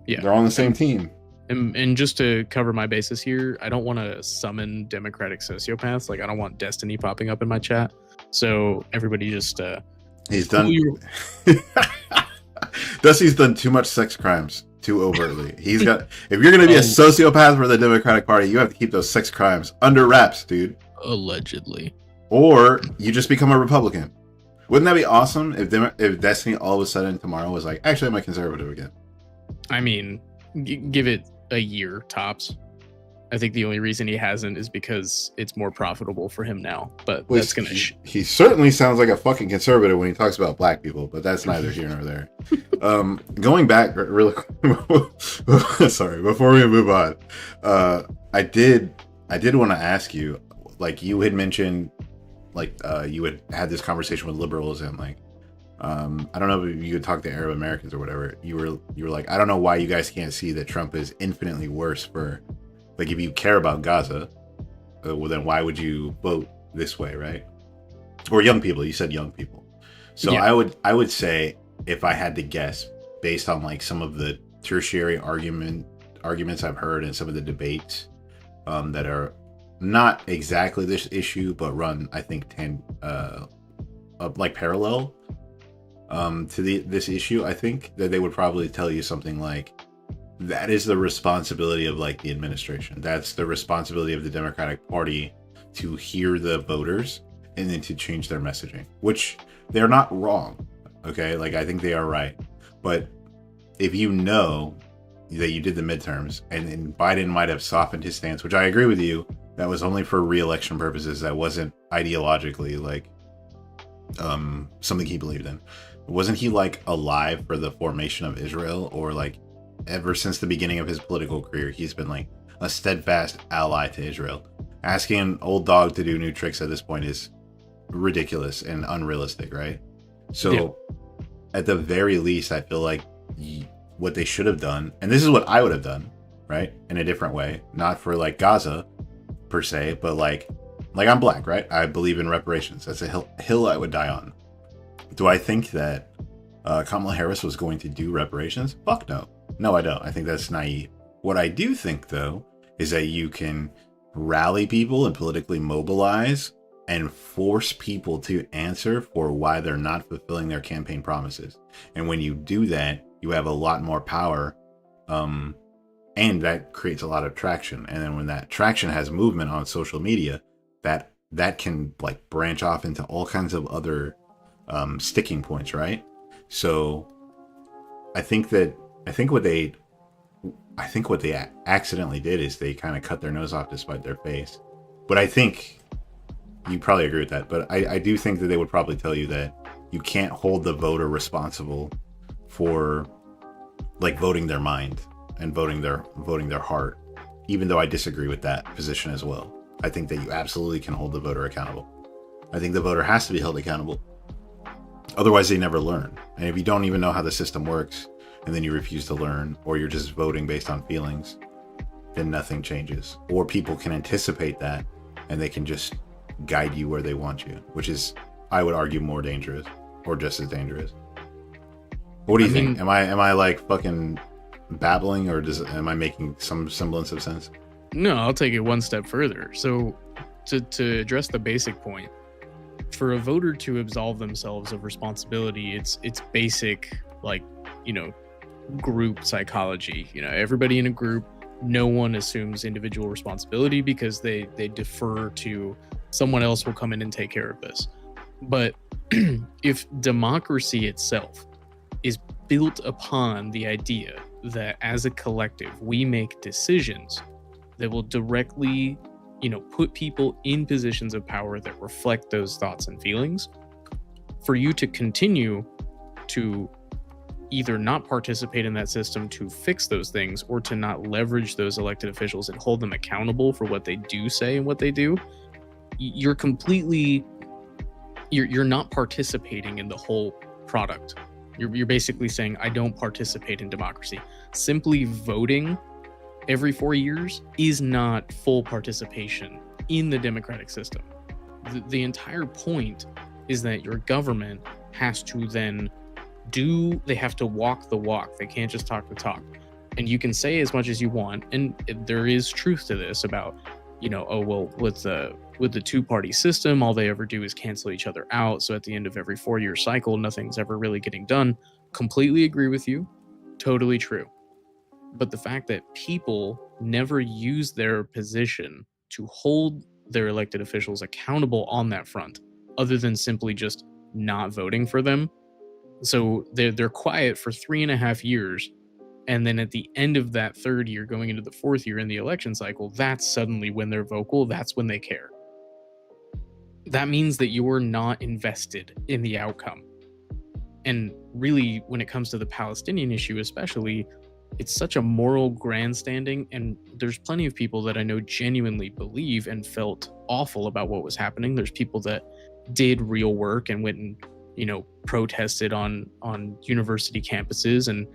Yeah, they're on the same team. And just to cover my bases here, I don't want to summon Democratic sociopaths. Like, I don't want Destiny popping up in my chat. So everybody just he's done. Dusty's done too much sex crimes too overtly. He's got. If you're gonna be a sociopath for the Democratic Party, you have to keep those sex crimes under wraps, dude. Allegedly. Or you just become a Republican. Wouldn't that be awesome if Destiny all of a sudden tomorrow was like, actually, I'm a conservative again? I mean, give it a year tops. I think the only reason he hasn't is because it's more profitable for him now. But that's gonna. He certainly sounds like a fucking conservative when he talks about black people, but that's neither here nor there. Going back really quick, sorry, before we move on, I did want to ask you, like you had mentioned, like you had this conversation with liberals and like. I don't know if you could talk to Arab Americans or whatever. You were like, I don't know why you guys can't see that Trump is infinitely worse for, like, if you care about Gaza, well, then why would you vote this way, right? Or young people. You said young people. So yeah. I would say, if I had to guess, based on like some of the tertiary arguments I've heard and some of the debates that are not exactly this issue, but run, I think, like parallel. To this issue, I think that they would probably tell you something like, that is the responsibility of like the administration. That's the responsibility of the Democratic Party to hear the voters and then to change their messaging, which they're not wrong. Okay. Like, I think they are right. But if you know that you did the midterms and then Biden might have softened his stance, which I agree with you, that was only for re-election purposes. That wasn't ideologically like, something he believed in. Wasn't he like alive for the formation of Israel, or like ever since the beginning of his political career, he's been like a steadfast ally to Israel? Asking an old dog to do new tricks at this point is ridiculous and unrealistic, right? So at the very least, I feel like what they should have done, and this is what I would have done, right? In a different way, not for like Gaza per se, but like I'm black, right? I believe in reparations. That's a hill I would die on. Do I think that Kamala Harris was going to do reparations? Fuck no. No, I don't. I think that's naive. What I do think, though, is that you can rally people and politically mobilize and force people to answer for why they're not fulfilling their campaign promises. And when you do that, you have a lot more power, and that creates a lot of traction. And then when that traction has movement on social media, that can like branch off into all kinds of other sticking points, right? So I think what they accidentally did is they kind of cut their nose off to spite their face. But I think you probably agree with that. But I do think that they would probably tell you that you can't hold the voter responsible for like voting their mind and voting their heart, even though I disagree with that position as well. I think that you absolutely can hold the voter accountable. I think the voter has to be held accountable. Otherwise, they never learn. And if you don't even know how the system works, and then you refuse to learn, or you're just voting based on feelings, then nothing changes. Or people can anticipate that, and they can just guide you where they want you, which is, I would argue, more dangerous, or just as dangerous. What do you think? Am I like fucking babbling, or am I making some semblance of sense? No, I'll take it one step further. So to address the basic point, for a voter to absolve themselves of responsibility, it's basic, like, group psychology. Everybody in a group, no one assumes individual responsibility because they defer to someone else will come in and take care of this. But if democracy itself is built upon the idea that as a collective we make decisions that will directly put people in positions of power that reflect those thoughts and feelings, for you to continue to either not participate in that system to fix those things, or to not leverage those elected officials and hold them accountable for what they do say and what they do, you're not participating in the whole product. You're basically saying, I don't participate in democracy. Simply voting every 4 years is not full participation in the democratic system. The entire point is that your government has to then they have to walk the walk. They can't just talk the talk. And you can say as much as you want, and there is truth to this about, oh well, with the two-party system, all they ever do is cancel each other out. So at the end of every 4-year cycle, nothing's ever really getting done. Completely agree with you. Totally true. But the fact that people never use their position to hold their elected officials accountable on that front, other than simply just not voting for them. So they're quiet for 3.5 years. And then at the end of that 3rd year, going into the 4th year in the election cycle, that's suddenly when they're vocal. That's when they care. That means that you're not invested in the outcome. And really, when it comes to the Palestinian issue especially, it's such a moral grandstanding, and there's plenty of people that I know genuinely believe and felt awful about what was happening. There's people that did real work and went and, protested on university campuses, and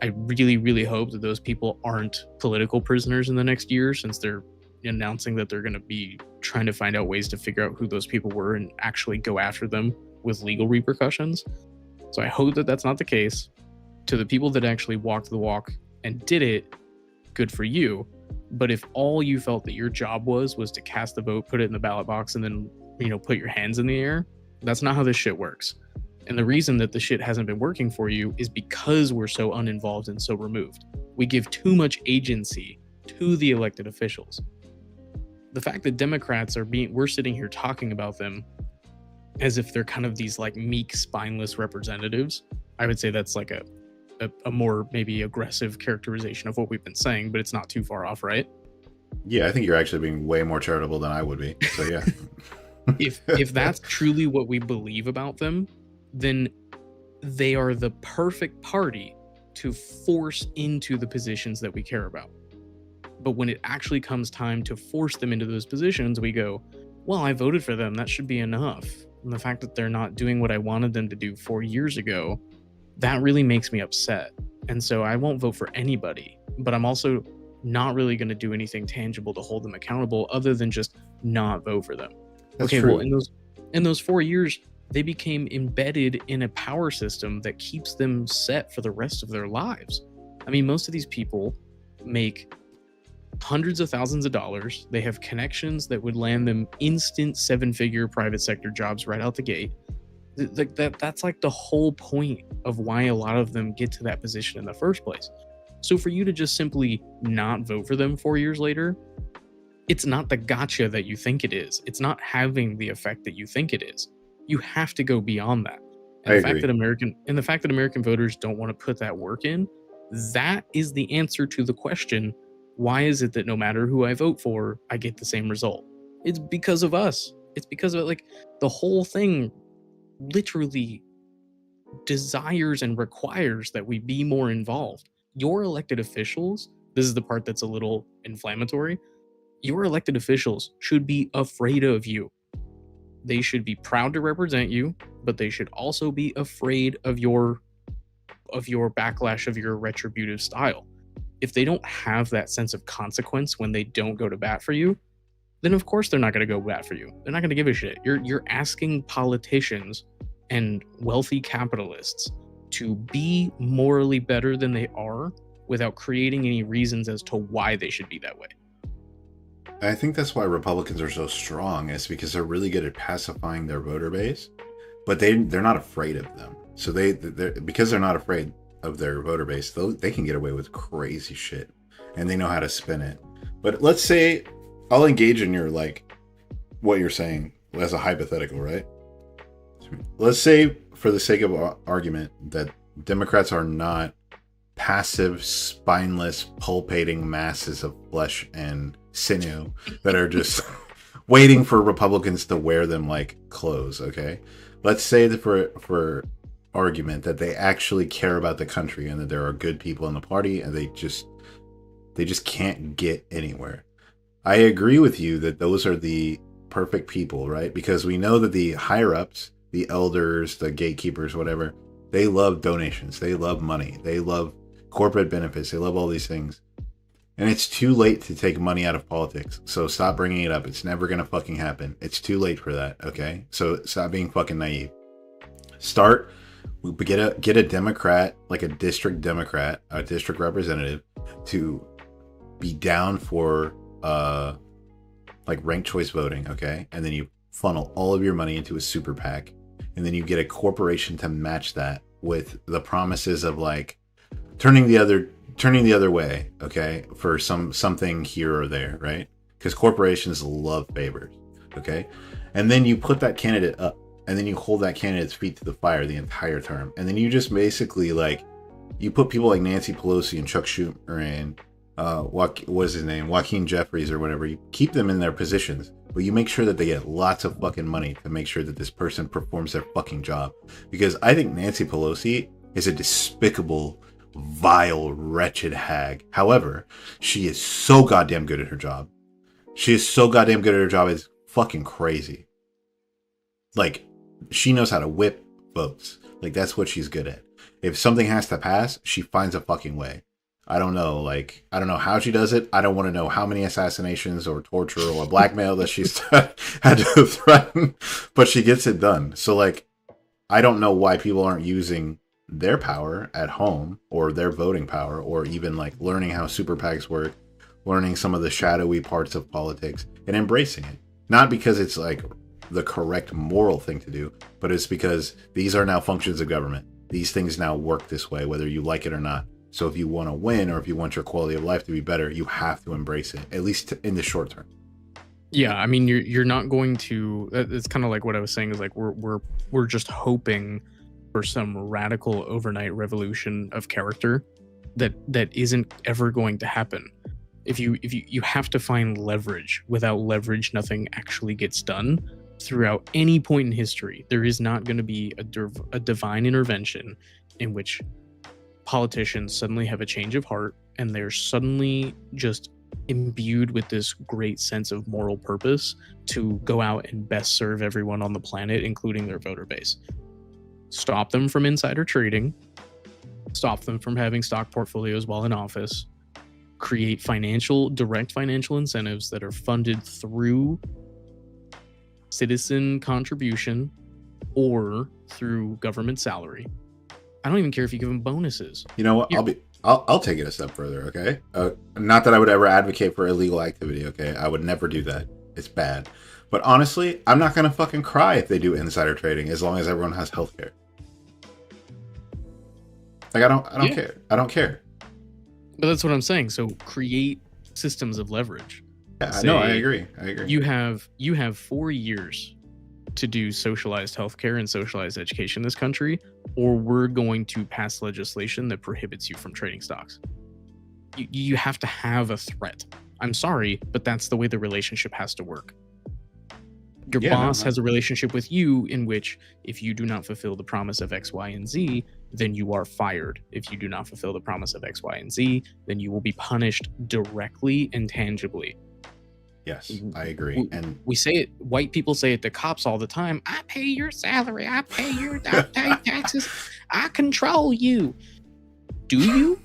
I really, really hope that those people aren't political prisoners in the next year, since they're announcing that they're going to be trying to find out ways to figure out who those people were and actually go after them with legal repercussions. So I hope that that's not the case. To the people that actually walked the walk and did it, good for you. But if all you felt that your job was to cast the vote, put it in the ballot box, and then, put your hands in the air, that's not how this shit works. And the reason that the shit hasn't been working for you is because we're so uninvolved and so removed. We give too much agency to the elected officials. The fact that Democrats we're sitting here talking about them as if they're kind of these like meek, spineless representatives, I would say that's like a more maybe aggressive characterization of what we've been saying, but it's not too far off, right? Yeah, I think you're actually being way more charitable than I would be. So yeah. If that's truly what we believe about them, then they are the perfect party to force into the positions that we care about. But when it actually comes time to force them into those positions, we go, well, I voted for them. That should be enough. And the fact that they're not doing what I wanted them to do 4 years ago, that really makes me upset. And so I won't vote for anybody, but I'm also not really going to do anything tangible to hold them accountable other than just not vote for them. That's okay, true. well, in those 4 years, they became embedded in a power system that keeps them set for the rest of their lives. I mean, most of these people make hundreds of thousands of dollars. They have connections that would land them instant 7-figure private sector jobs right out the gate. That's like the whole point of why a lot of them get to that position in the first place. So for you to just simply not vote for them 4 years later, it's not the gotcha that you think it is. It's not having the effect that you think it is. You have to go beyond that. And the fact that American voters don't want to put that work in, that is the answer to the question, why is it that no matter who I vote for, I get the same result? It's because of us. It's because of the whole thing literally desires and requires that we be more involved. Your elected officials, this is the part that's a little inflammatory, your elected officials should be afraid of you. They should be proud to represent you, but they should also be afraid of your backlash, of your retributive style. If they don't have that sense of consequence when they don't go to bat for you, then of course they're not going to go bat for you. They're not going to give a shit. You're asking politicians and wealthy capitalists to be morally better than they are without creating any reasons as to why they should be that way. I think that's why Republicans are so strong, is because they're really good at pacifying their voter base, but they're not afraid of them. So because they're not afraid of their voter base, they can get away with crazy shit, and they know how to spin it. But let's say I'll engage in your what you're saying as a hypothetical, right? Let's say, for the sake of argument, that Democrats are not passive, spineless, pulpating masses of flesh and sinew that are just waiting for Republicans to wear them like clothes. Okay, let's say that for argument that they actually care about the country and that there are good people in the party, and they just can't get anywhere. I agree with you that those are the perfect people, right? Because we know that the higher ups, the elders, the gatekeepers, whatever, they love donations, they love money, they love corporate benefits, they love all these things. And it's too late to take money out of politics. So stop bringing it up. It's never going to fucking happen. It's too late for that, okay? So stop being fucking naive. Start, get a Democrat, like a district Democrat, a district representative, to be down for like ranked choice voting, okay? And then you funnel all of your money into a super PAC, and then you get a corporation to match that with the promises of like turning the other way, okay, for something here or there, right? Because corporations love favors, okay? And then you put that candidate up, and then you hold that candidate's feet to the fire the entire term, and then you just basically like you put people like Nancy Pelosi and Chuck Schumer and what's his name, Joaquin Jeffries or whatever. You keep them in their positions, but you make sure that they get lots of fucking money to make sure that this person performs their fucking job. Because I think Nancy Pelosi is a despicable, vile, wretched hag. However, she is so goddamn good at her job. She is so goddamn good at her job. It's fucking crazy. Like, she knows how to whip votes. Like, that's what she's good at. If something has to pass, she finds a fucking way. I don't know, like, I don't know how she does it. I don't want to know how many assassinations or torture or blackmail that she's had to threaten, but she gets it done. So, like, I don't know why people aren't using their power at home or their voting power or even, like, learning how super PACs work, learning some of the shadowy parts of politics and embracing it. Not because it's, like, the correct moral thing to do, but it's because these are now functions of government. These things now work this way, whether you like it or not. So if you want to win or if you want your quality of life to be better, you have to embrace it, at least in the short term. Yeah, I mean, you're not going to. It's kind of like what I was saying is like we're just hoping for some radical overnight revolution of character that isn't ever going to happen. If you have to find leverage. Without leverage, nothing actually gets done. Throughout any point in history, there is not going to be a divine intervention in which politicians suddenly have a change of heart and they're suddenly just imbued with this great sense of moral purpose to go out and best serve everyone on the planet, including their voter base. Stop them from insider trading, stop them from having stock portfolios while in office, create direct financial incentives that are funded through citizen contribution or through government salary. I don't even care if you give them bonuses. You know what? I'll take it a step further. Okay. Not that I would ever advocate for illegal activity. Okay. I would never do that. It's bad. But honestly, I'm not going to fucking cry if they do insider trading as long as everyone has healthcare. Like, I don't care. I don't care. But that's what I'm saying. So create systems of leverage. Yeah, no, I agree. You have 4 years to do socialized healthcare and socialized education in this country, or we're going to pass legislation that prohibits you from trading stocks. You have to have a threat. I'm sorry, but that's the way the relationship has to work. Your boss has a relationship with you in which if you do not fulfill the promise of X, Y, and Z, then you are fired. If you do not fulfill the promise of X, Y, and Z, then you will be punished directly and tangibly. Yes, I agree. And we say it, white people say it to cops all the time. I pay your salary. I pay taxes. I control you. Do you?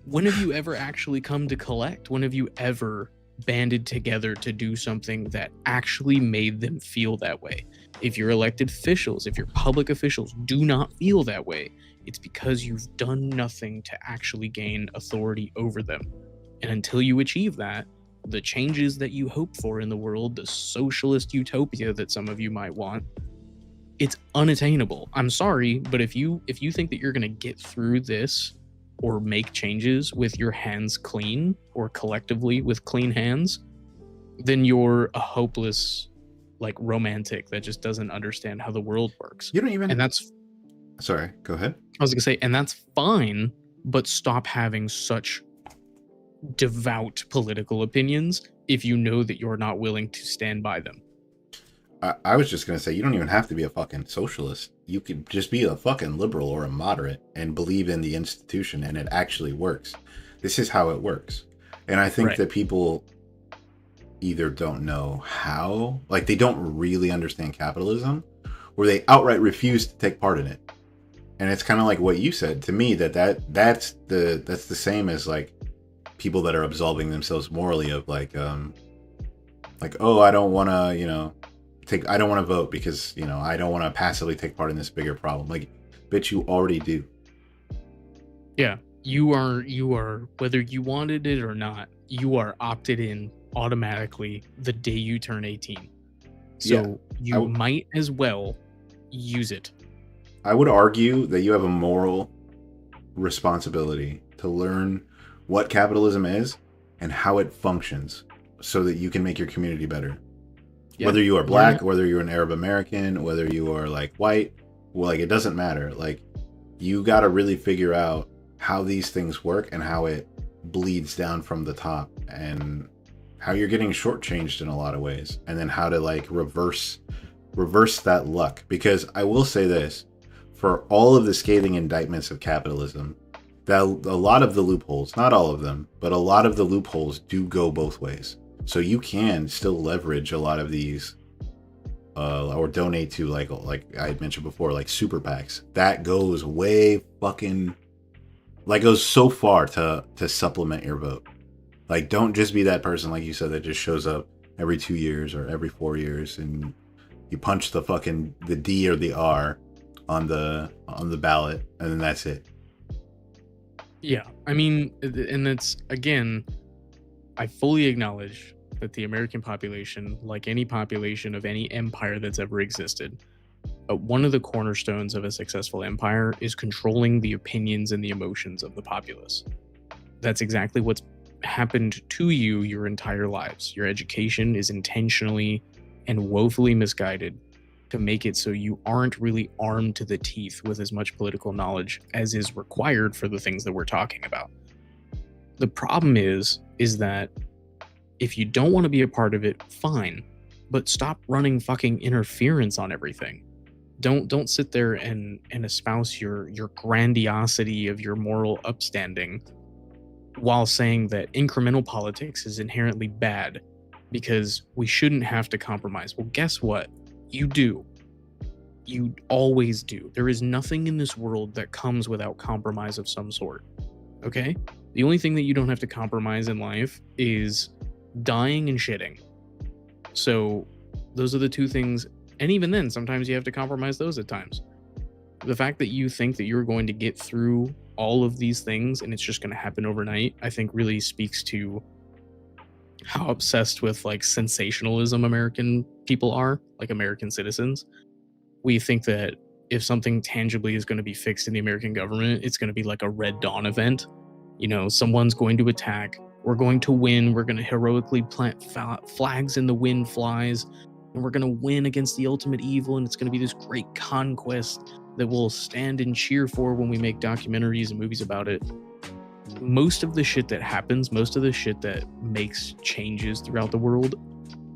When have you ever actually come to collect? When have you ever banded together to do something that actually made them feel that way? If your elected officials, if your public officials do not feel that way, it's because you've done nothing to actually gain authority over them. And until you achieve that, the changes that you hope for in the world, the socialist utopia that some of you might want, it's unattainable. I'm sorry, but if you think that you're going to get through this or make changes with your hands clean or collectively with clean hands, then you're a hopeless, like, romantic that just doesn't understand how the world works. You don't even... And that's... Sorry, go ahead. I was going to say, and that's fine, but stop having such devout political opinions if you know that you're not willing to stand by them. I was just going to say, you don't even have to be a fucking socialist. You could just be a fucking liberal or a moderate and believe in the institution, and it actually works. This is how it works. And I think that people either don't know how, like, they don't really understand capitalism, or they outright refuse to take part in it. And it's kind of like what you said to me, that's the same as, like, people that are absolving themselves morally of oh, I don't want to, I don't want to vote because, I don't want to passively take part in this bigger problem. Like, bitch, you already do. Yeah, you are, whether you wanted it or not, you are opted in automatically the day you turn 18. So you might as well use it. I would argue that you have a moral responsibility to learn what capitalism is and how it functions so that you can make your community better. Yeah. Whether you are black, whether you're an Arab American, whether you are like white, well, like, it doesn't matter. Like, you got to really figure out how these things work and how it bleeds down from the top and how you're getting shortchanged in a lot of ways, and then how to like reverse that luck. Because I will say this, for all of the scathing indictments of capitalism, that a lot of the loopholes, not all of them, but a lot of the loopholes do go both ways. So you can still leverage a lot of these or donate to like I had mentioned before, like super PACs. That goes way fucking, like, goes so far to supplement your vote. Like, don't just be that person, like you said, that just shows up every 2 years or every 4 years and you punch the D or the R on the ballot and then that's it. Yeah, I mean, and it's, again, I fully acknowledge that the American population, like any population of any empire that's ever existed, one of the cornerstones of a successful empire is controlling the opinions and the emotions of the populace. That's exactly what's happened to you your entire lives. Your education is intentionally and woefully misguided to make it so you aren't really armed to the teeth with as much political knowledge as is required for the things that we're talking about. The problem is that if you don't want to be a part of it, fine, but stop running fucking interference on everything. Don't sit there and espouse your grandiosity of your moral upstanding while saying that incremental politics is inherently bad because we shouldn't have to compromise. Well, guess what? You do. You always do. There is nothing in this world that comes without compromise of some sort. Okay? The only thing that you don't have to compromise in life is dying and shitting. So those are the two things. And even then, sometimes you have to compromise those at times. The fact that you think that you're going to get through all of these things and it's just going to happen overnight, I think really speaks to how obsessed with like sensationalism American people are, like American citizens. We think that if something tangibly is going to be fixed in the American government, it's going to be like a Red Dawn event. Someone's going to attack. We're going to win. We're going to heroically plant flags in the wind flies. And we're going to win against the ultimate evil. And it's going to be this great conquest that we'll stand and cheer for when we make documentaries and movies about it. Most of the shit that happens, most of the shit that makes changes throughout the world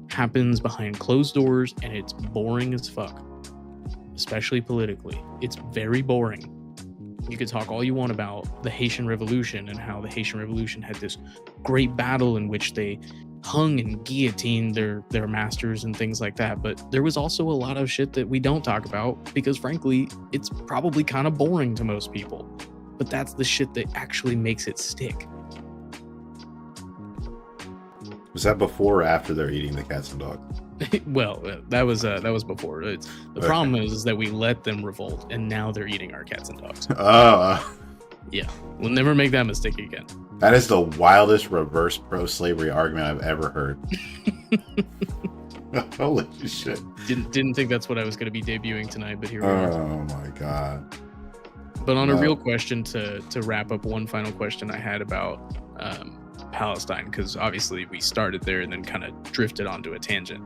happens behind closed doors, and it's boring as fuck, especially politically. It's very boring. You could talk all you want about the Haitian Revolution and how the Haitian Revolution had this great battle in which they hung and guillotined their masters and things like that. But there was also a lot of shit that we don't talk about because, frankly, it's probably kind of boring to most people. But that's the shit that actually makes it stick. Was that before or after they're eating the cats and dogs? Well, that was before. The problem is that we let them revolt, and now they're eating our cats and dogs. Oh. Yeah, we'll never make that mistake again. That is the wildest reverse pro-slavery argument I've ever heard. Holy shit. Didn't think that's what I was going to be debuting tonight, but here we are. Oh my god. But on a real question, to wrap up, one final question I had about Palestine, because obviously we started there and then kind of drifted onto a tangent.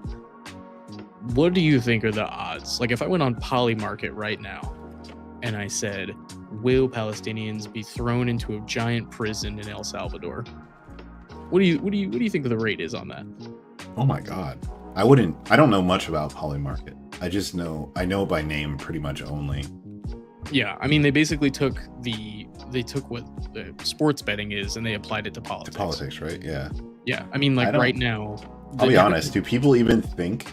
What do you think are the odds? Like, if I went on Polymarket right now and I said, will Palestinians be thrown into a giant prison in El Salvador? What do you think the rate is on that? Oh my god. I don't know much about Polymarket. I know by name pretty much only. Yeah, I mean, they basically took what the sports betting is and they applied it to politics. To politics, right? Yeah. Yeah, I mean, like right now. I'll be honest. Do people even think?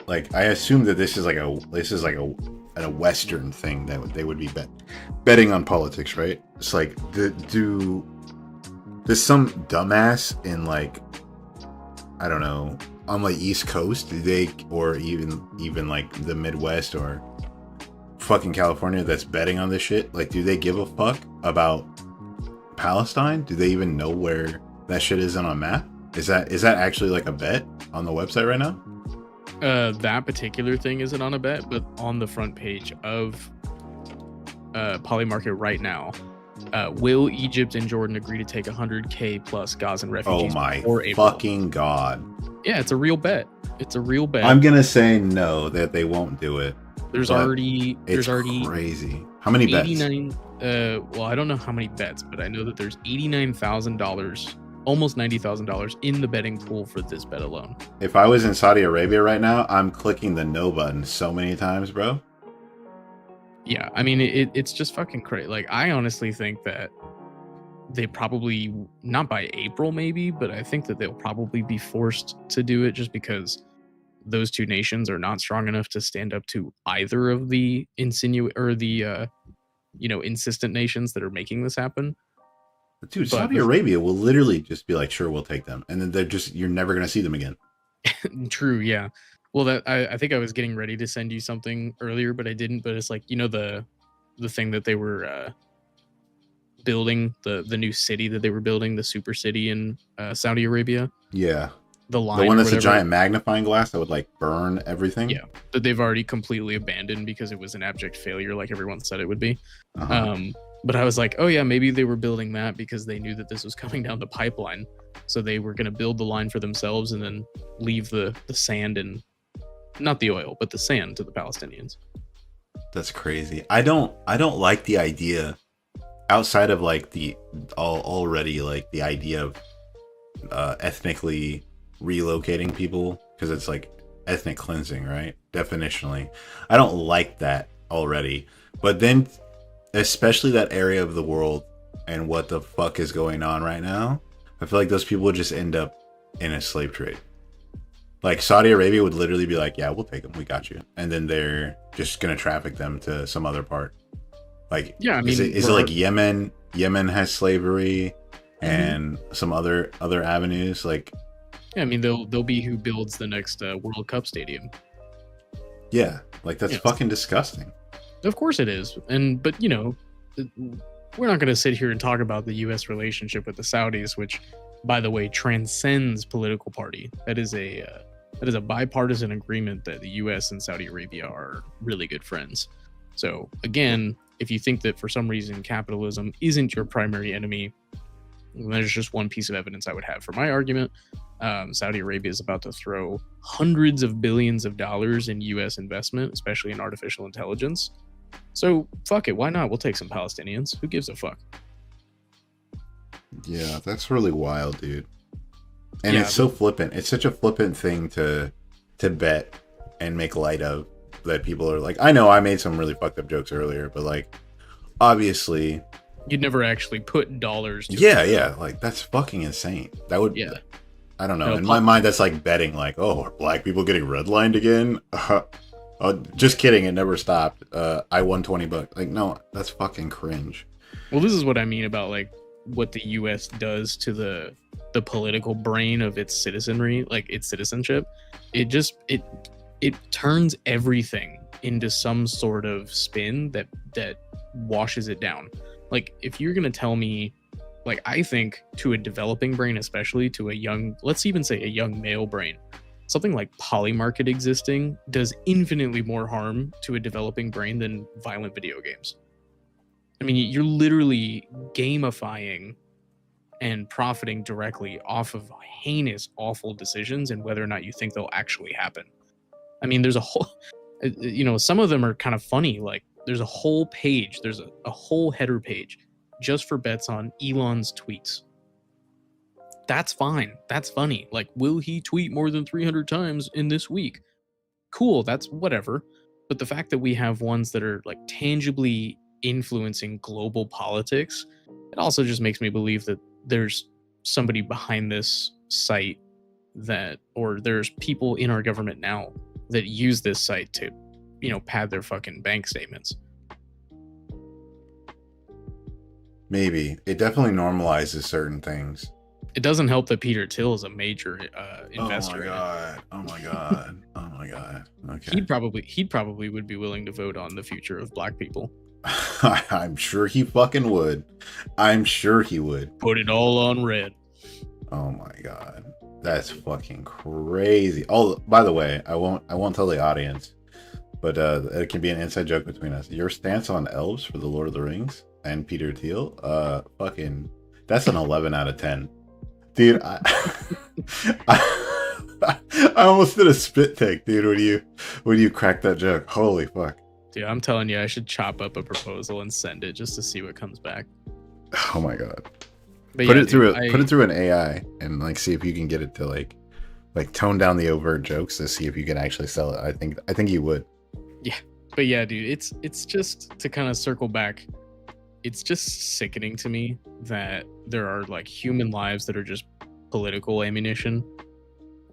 Like, I assume that this is like a Western thing that they would be betting on politics, right? It's like, do There's some dumbass in like, I don't know, on like East Coast, do they, or even like the Midwest or fucking California that's betting on this shit? Like, do they give a fuck about Palestine? Do they even know where that shit is on a map? Is that actually like a bet on the website right now? That particular thing isn't on a bet, but on the front page of Polymarket right now, will Egypt and Jordan agree to take 100K plus Gazan refugees? Oh my before April? fucking god! Yeah, it's a real bet. It's a real bet. I'm gonna say no, that they won't do it. There's already crazy. How many bets? 89. Well, I don't know how many bets, but I know that there's $89,000, almost $90,000 in the betting pool for this bet alone. If I was in Saudi Arabia right now, I'm clicking the no button so many times, bro. Yeah, I mean, it's just fucking crazy. Like, I honestly think that they probably, not by April maybe, but I think that they'll probably be forced to do it just because those two nations are not strong enough to stand up to either of the insistent nations that are making this happen. Dude, Saudi Arabia will literally just be like, sure, we'll take them. And then you're never going to see them again. True, yeah. Well, I think I was getting ready to send you something earlier, but I didn't. But it's like, the thing that they were building, the new city that they were building, the super city in Saudi Arabia. Yeah. The one that's a giant magnifying glass that would like burn everything. Yeah, that they've already completely abandoned because it was an abject failure, like everyone said it would be. But I was like, oh yeah, maybe they were building that because they knew that this was coming down the pipeline, so they were going to build the line for themselves and then leave the sand and not the oil, but the sand to the Palestinians. That's crazy. I don't like the idea outside of like the idea of ethnically relocating people, because it's like ethnic cleansing, right? Definitionally, I don't like that already. But then, especially that area of the world and what the fuck is going on right now, I feel like those people would just end up in a slave trade. Like Saudi Arabia would literally be like, yeah, we'll take them, we got you, and then they're just gonna traffic them to some other part. Like, yeah, I mean, is it like Yemen? Yemen has slavery, and some other avenues. Like, yeah, I mean, they'll be who builds the next World Cup stadium. Yeah, like that's fucking disgusting. Of course it is, but we're not going to sit here and talk about the U.S. relationship with the Saudis, which, by the way, transcends political party. That is a bipartisan agreement that the U.S. and Saudi Arabia are really good friends. So again, if you think that for some reason capitalism isn't your primary enemy, there's just one piece of evidence I would have for my argument. Saudi Arabia is about to throw hundreds of billions of dollars in U.S. investment, especially in artificial intelligence. So fuck it, why not? We'll take some Palestinians. Who gives a fuck? Yeah, that's really wild, dude. And it's so flippant. It's such a flippant thing to bet and make light of, that people are like, I know I made some really fucked up jokes earlier, but like, obviously you'd never actually put dollars to it. Like, that's fucking insane. That would, I don't know. In my mind, that's like betting, like, oh, are black people getting redlined again? Oh, just kidding. It never stopped. I won $20. Like, no, that's fucking cringe. Well, this is what I mean about like what the U.S. does to the political brain of its citizenry, like its citizenship. It turns everything into some sort of spin that washes it down. Like, if you're gonna tell me, like, I think to a developing brain, especially to a young, let's even say a young male brain, something like Polymarket existing does infinitely more harm to a developing brain than violent video games. I mean, you're literally gamifying and profiting directly off of heinous, awful decisions and whether or not you think they'll actually happen. I mean, there's a whole, some of them are kind of funny. Like, there's a whole page, there's a whole header page just for bets on Elon's tweets. That's fine. That's funny. Like, will he tweet more than 300 times in this week? Cool, that's whatever. But the fact that we have ones that are like tangibly influencing global politics, it also just makes me believe that there's somebody behind this site or there's people in our government now that use this site to, pad their fucking bank statements. Maybe it definitely normalizes certain things. It doesn't help that Peter Thiel is a major investor. Oh my god! Oh my god! Oh my god! Okay. He'd probably would be willing to vote on the future of black people. I'm sure he fucking would. I'm sure he would. Put it all on red. Oh my god. That's fucking crazy. Oh, by the way, I won't tell the audience, but it can be an inside joke between us. Your stance on elves for the Lord of the Rings and Peter Thiel, fucking, that's an 11 out of 10. Dude, I almost did a spit take, dude, when you cracked that joke. Holy fuck. Dude, I'm telling you, I should chop up a proposal and send it just to see what comes back. Oh my god. But put it through an AI and like see if you can get it to like tone down the overt jokes to see if you can actually sell it. I think you would. Yeah. But yeah, dude, it's just to kind of circle back. It's just sickening to me that there are like human lives that are just political ammunition.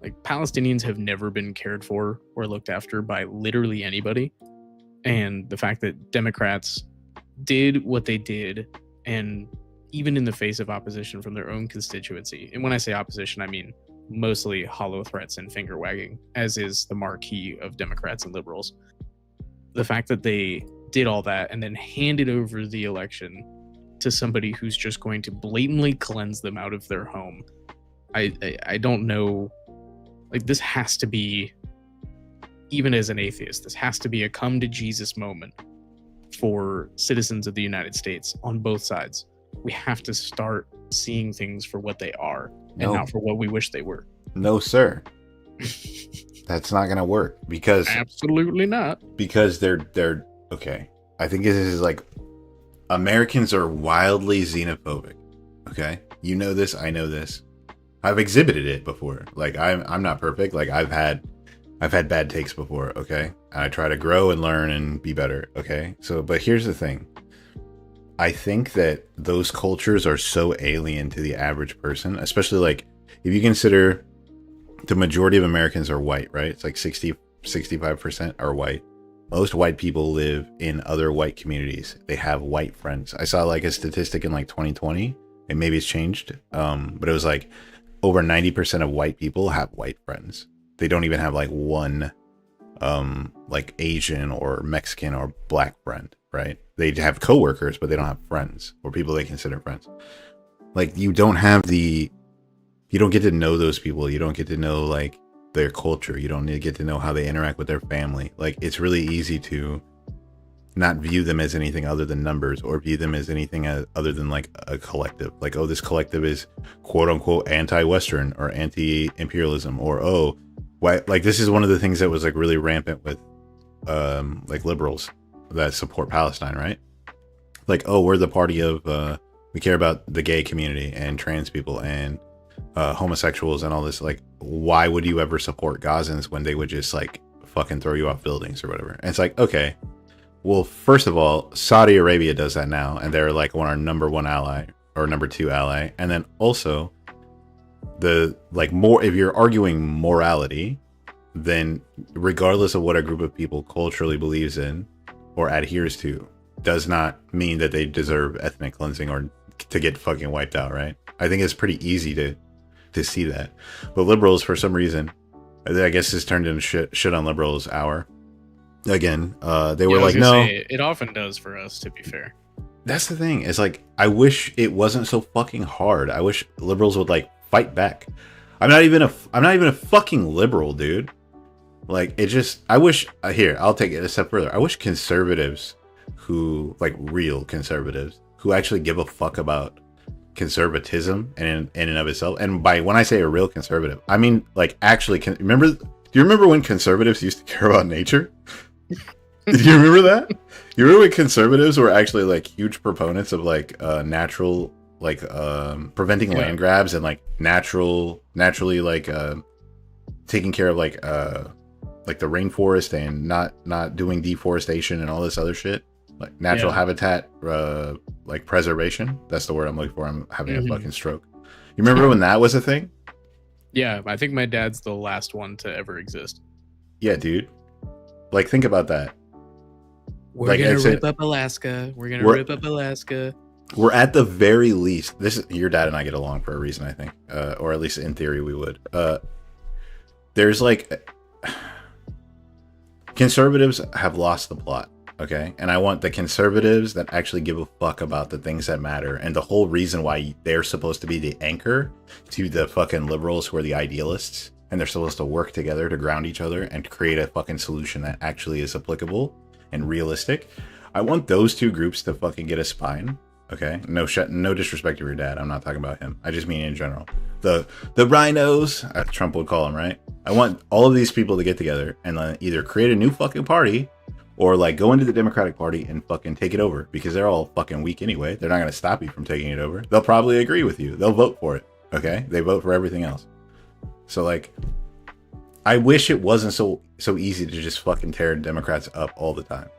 Like Palestinians have never been cared for or looked after by literally anybody. And the fact that Democrats did what they did, and even in the face of opposition from their own constituency, and when I say opposition, I mean mostly hollow threats and finger wagging, as is the marquee of Democrats and liberals. The fact that they did all that and then handed over the election to somebody who's just going to blatantly cleanse them out of their home. I don't know. Like, this has to be, even as an atheist, this has to be a come to Jesus moment for citizens of the United States on both sides. We have to start seeing things for what they are and not for what we wish they were. No, sir. That's not going to work because absolutely not. Because they're okay. I think this is like Americans are wildly xenophobic. Okay, you know this. I know this. I've exhibited it before. Like I'm not perfect. Like I've had bad takes before. Okay, and I try to grow and learn and be better. Okay, so but here's the thing. I think that those cultures are so alien to the average person, especially like if you consider the majority of Americans are white, right? It's like 65% are white. Most white people live in other white communities. They have white friends. I saw like a statistic in like 2020, and maybe it's changed, but it was like over 90% of white people have white friends. They don't even have like one like Asian or Mexican or black friend, right? They have coworkers, but they don't have friends or people they consider friends. Like you don't get to know those people. You don't get to know like their culture. You don't get to know how they interact with their family. Like it's really easy to not view them as anything other than numbers, or view them as anything other than like a collective. Like, oh, this collective is quote unquote anti-Western or anti-imperialism, or oh, why? Like this is one of the things that was like really rampant with like liberals that support Palestine, right? Like, oh, we're the party of we care about the gay community and trans people and homosexuals and all this. Like, why would you ever support Gazans when they would just like fucking throw you off buildings or whatever? And it's like, okay, well, first of all, Saudi Arabia does that now, and they're like our number one ally or number two ally. And then also the like more, if you're arguing morality, then regardless of what a group of people culturally believes in or adheres to, does not mean that they deserve ethnic cleansing or to get fucking wiped out, right? I think it's pretty easy to see that. But liberals, for some reason, I guess this turned into shit on liberals hour. Again, they were like, no. It often does for us, to be fair. That's the thing. It's like, I wish it wasn't so fucking hard. I wish liberals would like fight back. I'm not even a fucking liberal, dude. Like, it just, I wish, here, I'll take it a step further. I wish conservatives who, like real conservatives, who actually give a fuck about conservatism in and of itself. And by when I say a real conservative, I mean like actually, do you remember when conservatives used to care about nature? Do you remember that? You remember when conservatives were actually like huge proponents of like natural, like preventing land grabs and like naturally like taking care of like the rainforest and not doing deforestation and all this other shit, like natural habitat like preservation. That's the word I'm looking for. I'm having a fucking stroke. You remember when that was a thing? Yeah, I think my dad's the last one to ever exist. Yeah, dude. Like, think about that. We're gonna rip up Alaska. We're gonna rip up Alaska. We're at the very least. This is your dad and I get along for a reason, I think, or at least in theory we would. There's like conservatives have lost the plot, okay? And I want the conservatives that actually give a fuck about the things that matter, and the whole reason why they're supposed to be the anchor to the fucking liberals who are the idealists, and they're supposed to work together to ground each other and create a fucking solution that actually is applicable and realistic. I want those two groups to fucking get a spine. Okay, no disrespect to your dad. I'm not talking about him. I just mean in general. The rhinos, Trump would call them, right? I want all of these people to get together and either create a new fucking party or like go into the Democratic Party and fucking take it over, because they're all fucking weak anyway. They're not going to stop you from taking it over. They'll probably agree with you. They'll vote for it. Okay, they vote for everything else. So like, I wish it wasn't so easy to just fucking tear Democrats up all the time.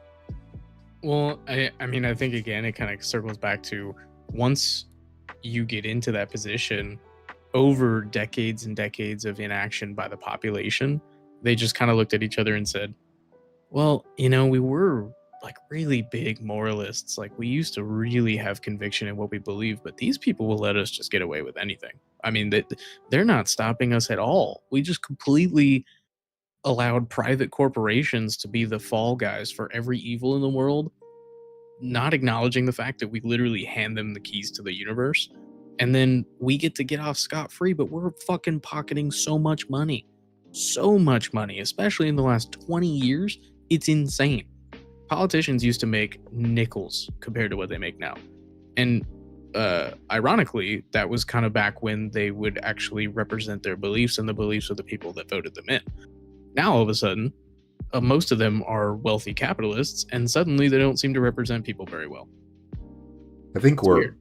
Well, I mean, I think again, it kind of circles back to once you get into that position, over decades and decades of inaction by the population, they just kind of looked at each other and said, well, you know, we were like really big moralists. Like we used to really have conviction in what we believe, but these people will let us just get away with anything. I mean, they're not stopping us at all. We just completely allowed private corporations to be the fall guys for every evil in the world, not acknowledging the fact that we literally hand them the keys to the universe, and then we get to get off scot-free, but we're fucking pocketing so much money, especially in the last 20 years. It's insane. Politicians used to make nickels compared to what they make now, and ironically, that was kind of back when they would actually represent their beliefs and the beliefs of the people that voted them in. Now, all of a sudden, most of them are wealthy capitalists, and suddenly they don't seem to represent people very well. I think we're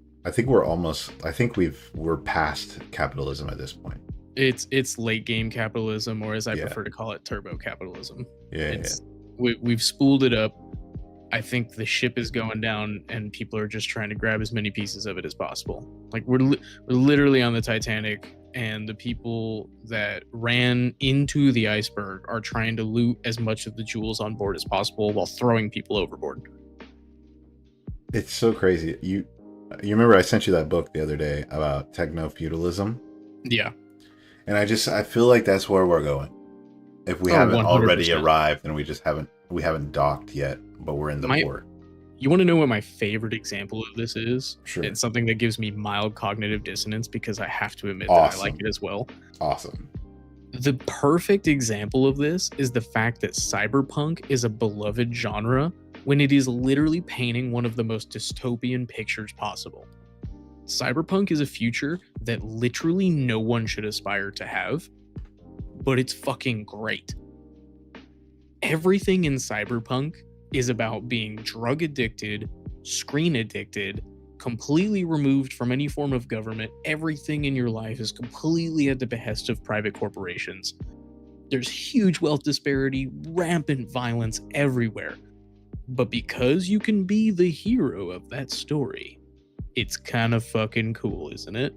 past capitalism at this point. It's late game capitalism, or as I prefer to call it, turbo capitalism. We've spooled it up. I think the ship is going down, and people are just trying to grab as many pieces of it as possible. Like we're literally on the Titanic, and the people that ran into the iceberg are trying to loot as much of the jewels on board as possible while throwing people overboard. It's so crazy. You remember I sent you that book the other day about techno-feudalism? Yeah. And I feel like that's where we're going. If we haven't 100%. Already arrived, and we haven't docked yet, but we're in the port. You want to know what my favorite example of this is? Sure. It's something that gives me mild cognitive dissonance because I have to admit that I like it as well. Awesome. The perfect example of this is the fact that cyberpunk is a beloved genre when it is literally painting one of the most dystopian pictures possible. Cyberpunk is a future that literally no one should aspire to have, but it's fucking great. Everything in cyberpunk is about being drug addicted, screen addicted, completely removed from any form of government. Everything in your life is completely at the behest of private corporations. There's huge wealth disparity, rampant violence everywhere. But because you can be the hero of that story, it's kind of fucking cool, isn't it?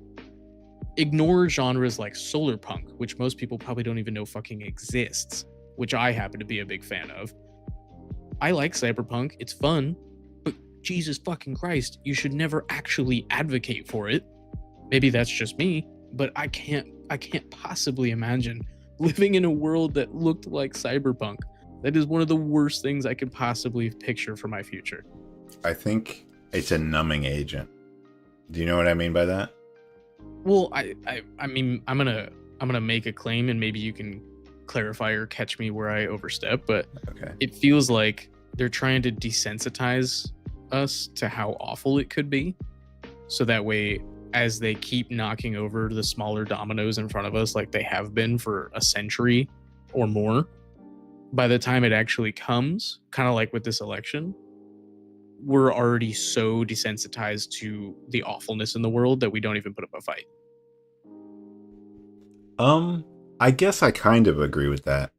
Ignore genres like solarpunk, which most people probably don't even know fucking exists, which I happen to be a big fan of. I like cyberpunk, it's fun, but Jesus fucking Christ, you should never actually advocate for it. Maybe that's just me, but I can't possibly imagine living in a world that looked like cyberpunk. That is one of the worst things I could possibly picture for my future. I think it's a numbing agent. Do you know what I mean by that? Well, I mean, I'm gonna make a claim, and maybe you can clarify or catch me where I overstep, but okay. It feels like they're trying to desensitize us to how awful it could be, so that way, as they keep knocking over the smaller dominoes in front of us like they have been for a century or more, by the time it actually comes, kind of like with this election, we're already so desensitized to the awfulness in the world that we don't even put up a fight. I guess I kind of agree with that.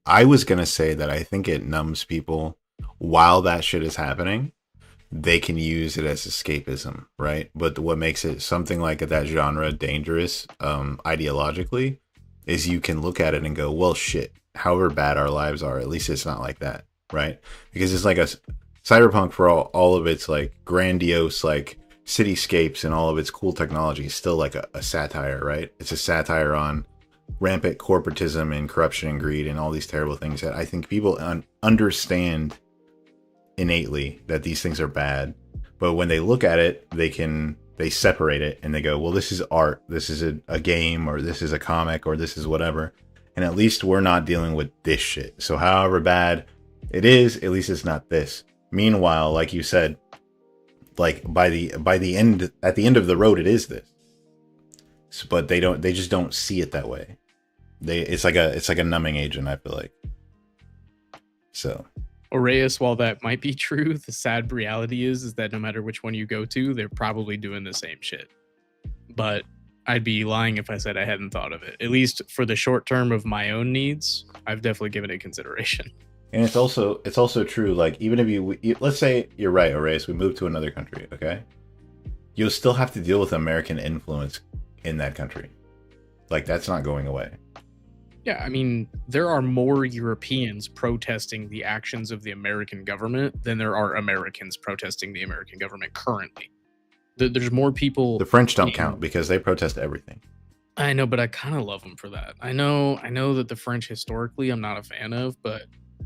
I was going to say that I think it numbs people while that shit is happening. They can use it as escapism, right? But what makes it something like that genre dangerous ideologically is you can look at it and go, well, shit, however bad our lives are, at least it's not like that, right? Because it's like a cyberpunk, for all of its like grandiose, like cityscapes and all of its cool technology is still like a satire, right? It's a satire on rampant corporatism and corruption and greed and all these terrible things that I think people understand innately that these things are bad. But when they look at it, they separate it and they go, well, this is art, this is a game, or this is a comic, or this is whatever. And at least we're not dealing with this shit. So however bad it is, at least it's not this. Meanwhile, like you said, like by the end, at the end of the road, it is this. So, but they just don't see it that way. It's like a numbing agent, I feel like. So, Aureus, while that might be true, the sad reality is that no matter which one you go to, they're probably doing the same shit. But I'd be lying if I said I hadn't thought of it. At least for the short term of my own needs, I've definitely given it consideration. And it's also true. Like, even if you let's say you're right, Aureus, we move to another country, okay? You'll still have to deal with American influence in that country. Like, that's not going away. Yeah, I mean, there are more Europeans protesting the actions of the American government than there are Americans protesting the American government currently. There's more people. The French don't count because they protest everything. I know, but I kind of love them for that. I know that the French historically I'm not a fan of, but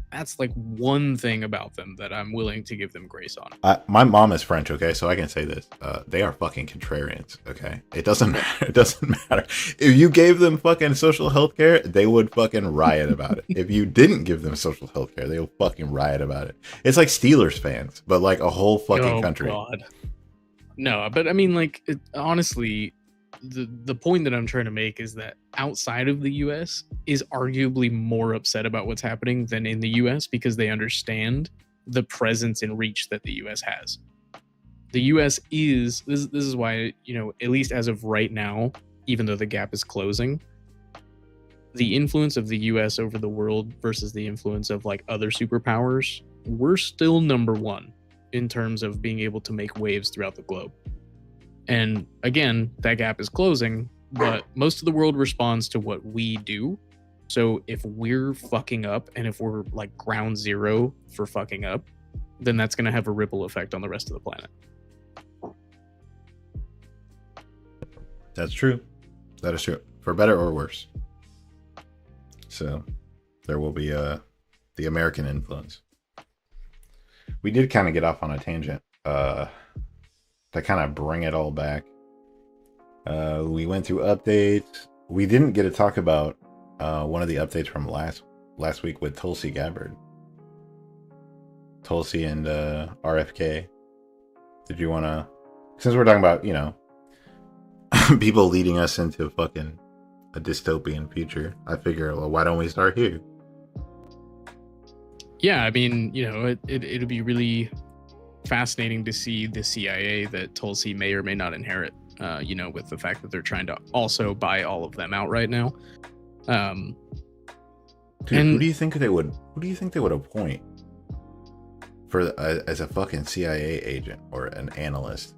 that's like one thing about them that I'm willing to give them grace on. My mom is French, okay, so I can say this: they are fucking contrarians. Okay, it doesn't matter. It doesn't matter if you gave them fucking social health care, they would fucking riot about it. If you didn't give them social health care, they will fucking riot about it. It's like Steelers fans, but like a whole fucking country. God. No, but I mean, like, honestly, the point that I'm trying to make is that outside of the US is arguably more upset about what's happening than in the US because they understand the presence and reach that the US has. The US is this is why, you know, at least as of right now, even though the gap is closing, the influence of the US over the world versus the influence of like other superpowers, we're still number one in terms of being able to make waves throughout the globe. And again, that gap is closing, but most of the world responds to what we do. So if we're fucking up and if we're like ground zero for fucking up, then that's going to have a ripple effect on the rest of the planet. That's true. That is true. For better or worse. So there will be the American influence. We did kind of get off on a tangent. To kind of bring it all back. We went through updates. We didn't get to talk about one of the updates from last week with Tulsi Gabbard. Tulsi and RFK. Did you want to, since we're talking about, you know, people leading us into fucking a dystopian future, I figure, well, why don't we start here? Yeah, I mean, you know, it'd be really fascinating to see the CIA that Tulsi may or may not inherit, you know, with the fact that they're trying to also buy all of them out right now. Dude, who do you think they would appoint for as a fucking CIA agent or an analyst?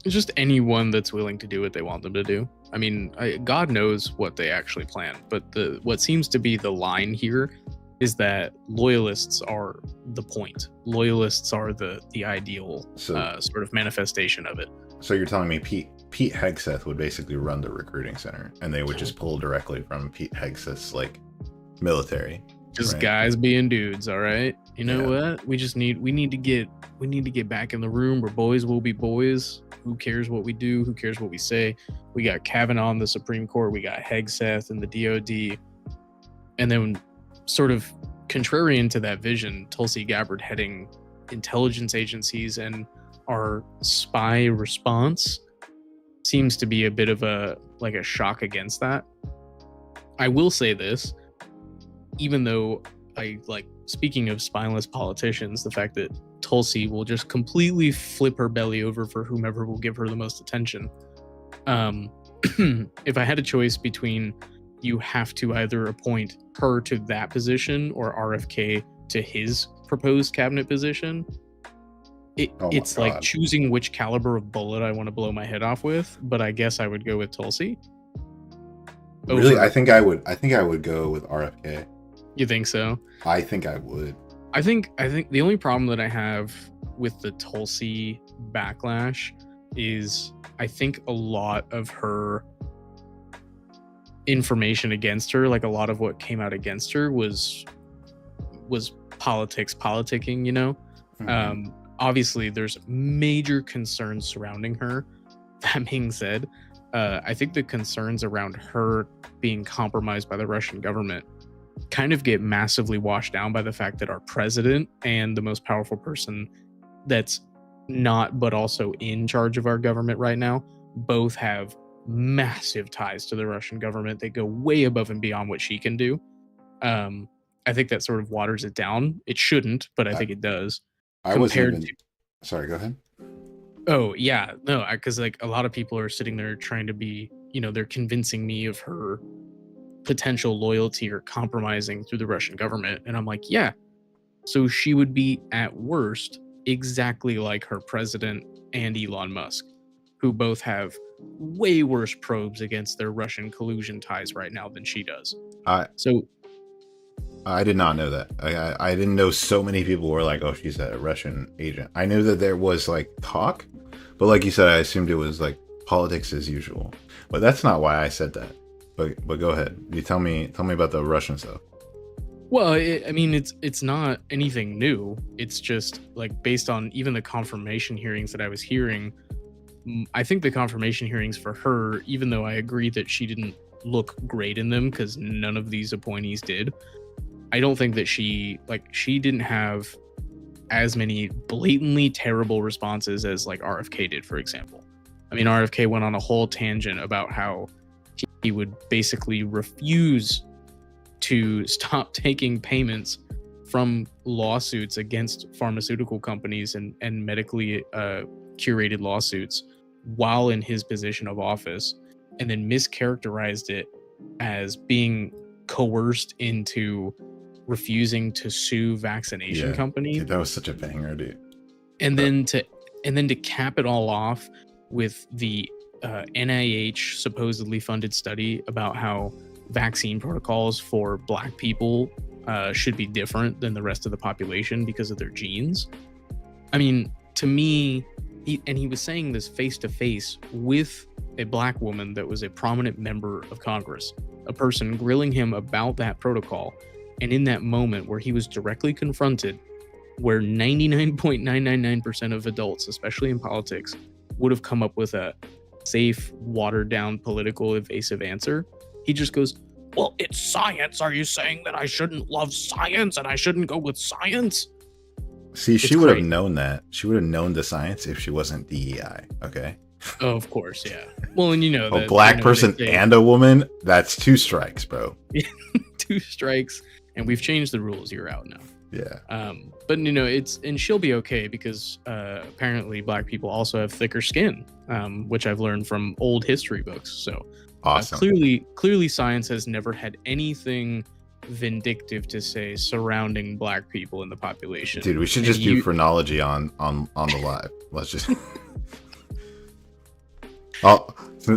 Just anyone that's willing to do what they want them to do. I mean, God knows what they actually plan, but what seems to be the line here is that loyalists are the point. Loyalists are the ideal sort of manifestation of it. So you're telling me Pete Hegseth would basically run the recruiting center, and they would just pull directly from Pete Hegseth's like military. Just right? Guys being dudes, all right. You know what? We need to get back in the room where boys will be boys. Who cares what we do? Who cares what we say? We got Kavanaugh in the Supreme Court. We got Hegseth in the DOD, and then, sort of contrarian to that vision, Tulsi Gabbard heading intelligence agencies and our spy response seems to be a bit of a shock against that. I will say this, even though speaking of spineless politicians, the fact that Tulsi will just completely flip her belly over for whomever will give her the most attention. If I had a choice between you have to either appoint her to that position or RFK to his proposed cabinet position, it's like choosing which caliber of bullet I want to blow my head off with, but I guess I would go with Tulsi. Really? I think I would go with RFK. You think so? I think I would. I think the only problem that I have with the Tulsi backlash is I think a lot of her information against her, like a lot of what came out against her was politicking, you know. Obviously there's major concerns surrounding her. That being said, I think the concerns around her being compromised by the Russian government kind of get massively washed down by the fact that our president and the most powerful person that's not but also in charge of our government right now both have massive ties to the Russian government. They go way above and beyond what she can do. I think that sort of waters it down. It shouldn't, but I think it does. I wasn't even... Sorry, go ahead. Oh yeah, no, because like a lot of people are sitting there trying to be, you know, they're convincing me of her potential loyalty or compromising through the Russian government, and I'm like, yeah. So she would be at worst exactly like her president and Elon Musk, who both have way worse probes against their Russian collusion ties right now than she does. I did not know that. I didn't know so many people were like, oh, she's a Russian agent. I knew that there was like talk, but like you said, I assumed it was like politics as usual. But that's not why I said that. But go ahead. You tell me about the Russian stuff. Well, I mean, it's not anything new. It's just like based on even the confirmation hearings that I was hearing. I think the confirmation hearings for her, even though I agree that she didn't look great in them because none of these appointees did, I don't think that she didn't have as many blatantly terrible responses as like RFK did, for example. I mean, RFK went on a whole tangent about how he would basically refuse to stop taking payments from lawsuits against pharmaceutical companies and medically curated lawsuits while in his position of office, and then mischaracterized it as being coerced into refusing to sue vaccination companies. Dude, that was such a banger, dude. And then to cap it all off with the NIH supposedly funded study about how vaccine protocols for Black people should be different than the rest of the population because of their genes. I mean, to me, he was saying this face to face with a Black woman that was a prominent member of Congress, a person grilling him about that protocol. And in that moment where he was directly confronted, where 99.999% of adults, especially in politics, would have come up with a safe, watered down, political, evasive answer, he just goes, well, it's science. Are you saying that I shouldn't love science and I shouldn't go with science? See, she would have known that. She would have known the science if she wasn't DEI, okay? Oh, of course, yeah. Well, and you know... A Black person and a woman, that's 2 strikes, bro. 2 strikes, and we've changed the rules. You're out now. Yeah. But, you know, and she'll be okay because apparently Black people also have thicker skin, which I've learned from old history books. So awesome. Clearly science has never had anything vindictive to say surrounding Black people in the population. Dude, we should just do phrenology on the live. Let's just...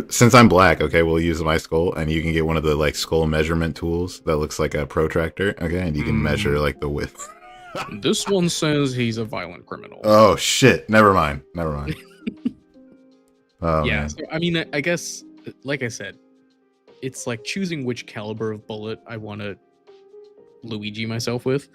since I'm Black, okay, we'll use my skull, and you can get one of the like skull measurement tools that looks like a protractor, okay, and you can measure like the width. This one says he's a violent criminal. Oh shit! Never mind. Oh, yeah, man. so, I mean, I guess, like I said, it's like choosing which caliber of bullet I want to Luigi myself with.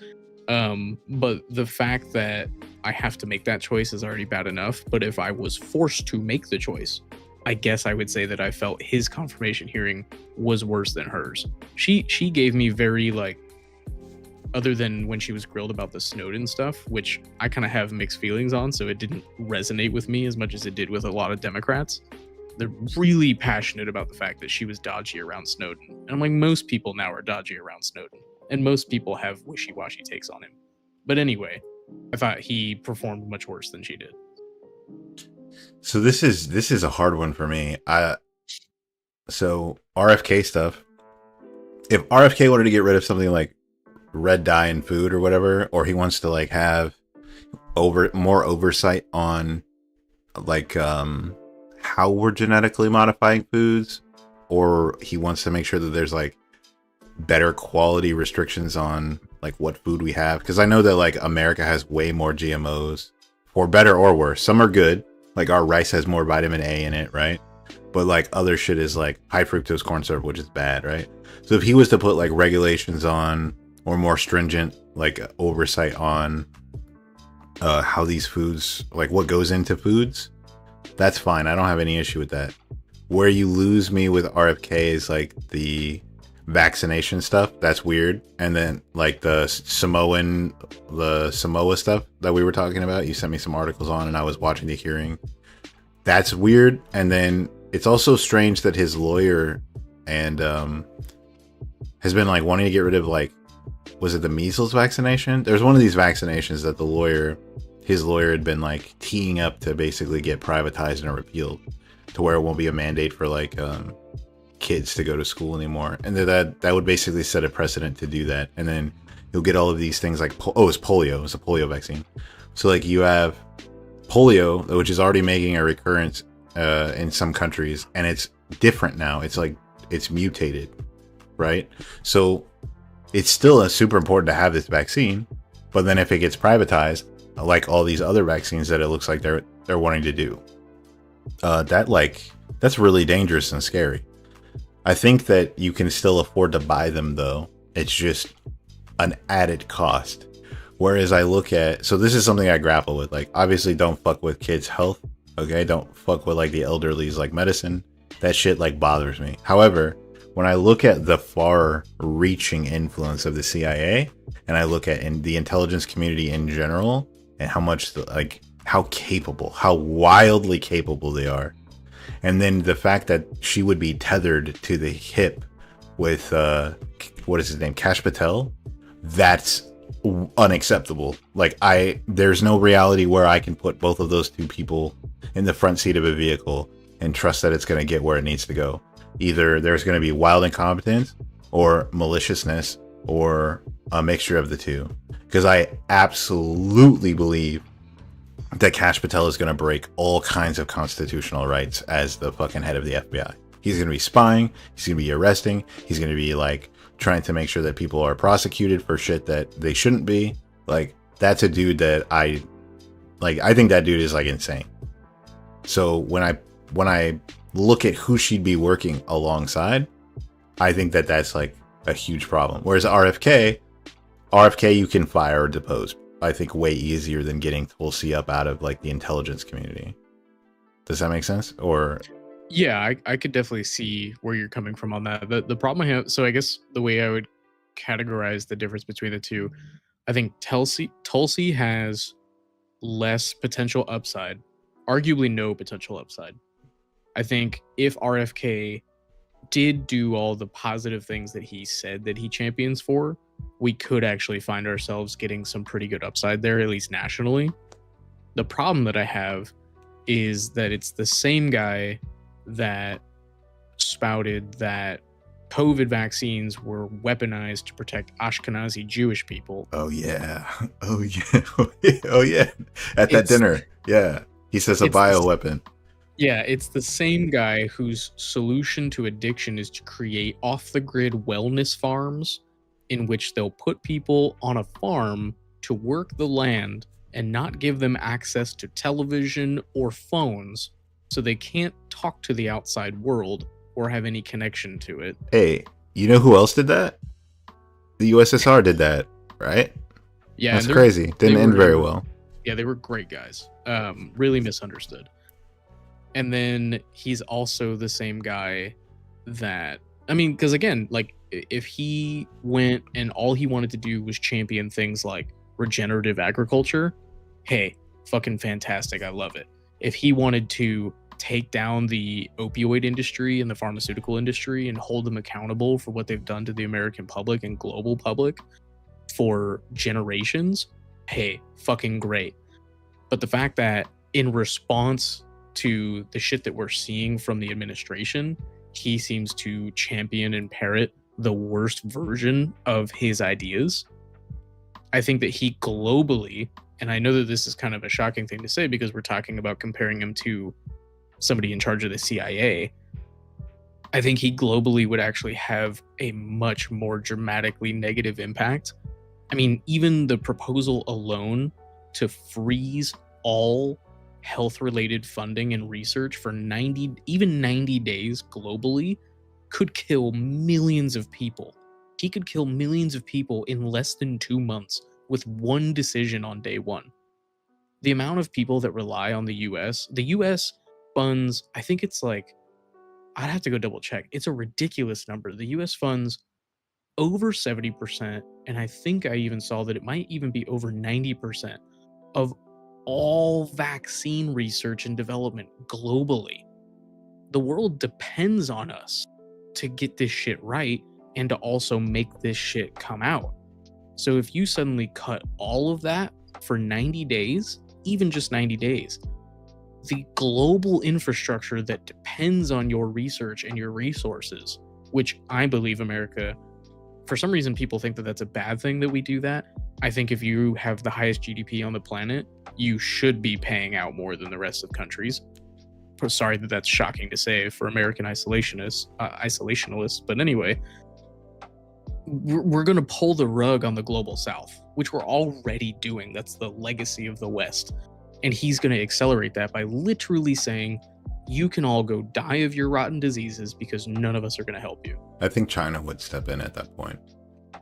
But the fact that I have to make that choice is already bad enough. But if I was forced to make the choice, I guess I would say that I felt his confirmation hearing was worse than hers. She gave me very like, other than when she was grilled about the Snowden stuff, which I kind of have mixed feelings on, so it didn't resonate with me as much as it did with a lot of Democrats. They're really passionate about the fact that she was dodgy around Snowden. And I'm like, most people now are dodgy around Snowden. And most people have wishy-washy takes on him. But anyway, I thought he performed much worse than she did. So this is a hard one for me. So RFK stuff. If RFK wanted to get rid of something like red dye in food or whatever, or he wants to like have more oversight on like how we're genetically modifying foods, or he wants to make sure that there's like better quality restrictions on like what food we have, because I know that like America has way more GMOs for better or worse. Some are good, like our rice has more vitamin A in it, right? But like other shit is like high fructose corn syrup, which is bad, right? So if he was to put like regulations on, or more stringent like oversight on how these foods, like what goes into foods, that's fine. I don't have any issue with that. Where you lose me with RFK is like the vaccination stuff. That's weird. And then like the Samoa stuff that we were talking about, you sent me some articles on and I was watching the hearing. That's weird. And then it's also strange that his lawyer and has been like wanting to get rid of, like, was it the measles vaccination? There's one of these vaccinations that his lawyer had been like teeing up to basically get privatized and repealed, to where it won't be a mandate for like kids to go to school anymore. And that would basically set a precedent to do that. And then you'll get all of these things like, it's polio. It's a polio vaccine. So like you have polio, which is already making a recurrence in some countries, and it's different now. It's like, it's mutated, right? So it's still super important to have this vaccine, but then if it gets privatized, like all these other vaccines that it looks like they're wanting to do, that's really dangerous and scary. I think that you can still afford to buy them though. It's just an added cost. Whereas I look at, so this is something I grapple with, like obviously don't fuck with kids' health. Okay. Don't fuck with like the elderly's like medicine. That shit like bothers me. However, when I look at the far-reaching influence of the CIA, and I look at in the intelligence community in general, and how much how wildly capable they are, and then the fact that she would be tethered to the hip with what is his name, Kash Patel, that's unacceptable. Like there's no reality where I can put both of those two people in the front seat of a vehicle and trust that it's going to get where it needs to go. Either there's going to be wild incompetence or maliciousness or a mixture of the two. Because I absolutely believe that Kash Patel is going to break all kinds of constitutional rights as the fucking head of the FBI. He's going to be spying. He's going to be arresting. He's going to be like trying to make sure that people are prosecuted for shit that they shouldn't be. Like, that's a dude that I think that dude is like insane. So when I look at who she'd be working alongside, I think that that's like a huge problem. Whereas RFK you can fire or depose, I think, way easier than getting Tulsi up out of like the intelligence community. Does that make sense? Or yeah, I could definitely see where you're coming from on that. The problem I have, so I guess the way I would categorize the difference between the two, I think Tulsi has less potential upside, arguably no potential upside. I think if RFK did do all the positive things that he said that he champions for, we could actually find ourselves getting some pretty good upside there, at least nationally. The problem that I have is that it's the same guy that spouted that COVID vaccines were weaponized to protect Ashkenazi Jewish people. Oh yeah. Oh yeah. At that dinner. Yeah. He says a bioweapon. Yeah, it's the same guy whose solution to addiction is to create off-the-grid wellness farms in which they'll put people on a farm to work the land and not give them access to television or phones, so they can't talk to the outside world or have any connection to it. Hey, you know who else did that? The USSR did that, right? Yeah, that's crazy. Didn't end very well. Yeah, they were great guys. Really misunderstood. And then he's also the same guy that, I mean, because again, like if he went and all he wanted to do was champion things like regenerative agriculture, hey, fucking fantastic. I love it. If he wanted to take down the opioid industry and the pharmaceutical industry and hold them accountable for what they've done to the American public and global public for generations, hey, fucking great. But the fact that in response to the shit that we're seeing from the administration, he seems to champion and parrot the worst version of his ideas. I think that he globally, and I know that this is kind of a shocking thing to say because we're talking about comparing him to somebody in charge of the CIA, I think he globally would actually have a much more dramatically negative impact. I mean, even the proposal alone to freeze all health-related funding and research for 90 days globally could kill millions of people. He could kill millions of people in less than 2 months with one decision on day one. The amount of people that rely on the US funds, I think it's like, I'd have to go double check. It's a ridiculous number. The US funds over 70%, and I think I even saw that it might even be over 90% of all vaccine research and development globally. The world depends on us to get this shit right and to also make this shit come out. So if you suddenly cut all of that for 90 days, even just 90 days, the global infrastructure that depends on your research and your resources, which I believe America, for some reason people think that that's a bad thing that we do that. I think if you have the highest GDP on the planet, you should be paying out more than the rest of countries. Sorry that that's shocking to say for American isolationists, but anyway, we're going to pull the rug on the global south, which we're already doing. That's the legacy of the West. And he's going to accelerate that by literally saying, you can all go die of your rotten diseases because none of us are going to help you. I think China would step in at that point.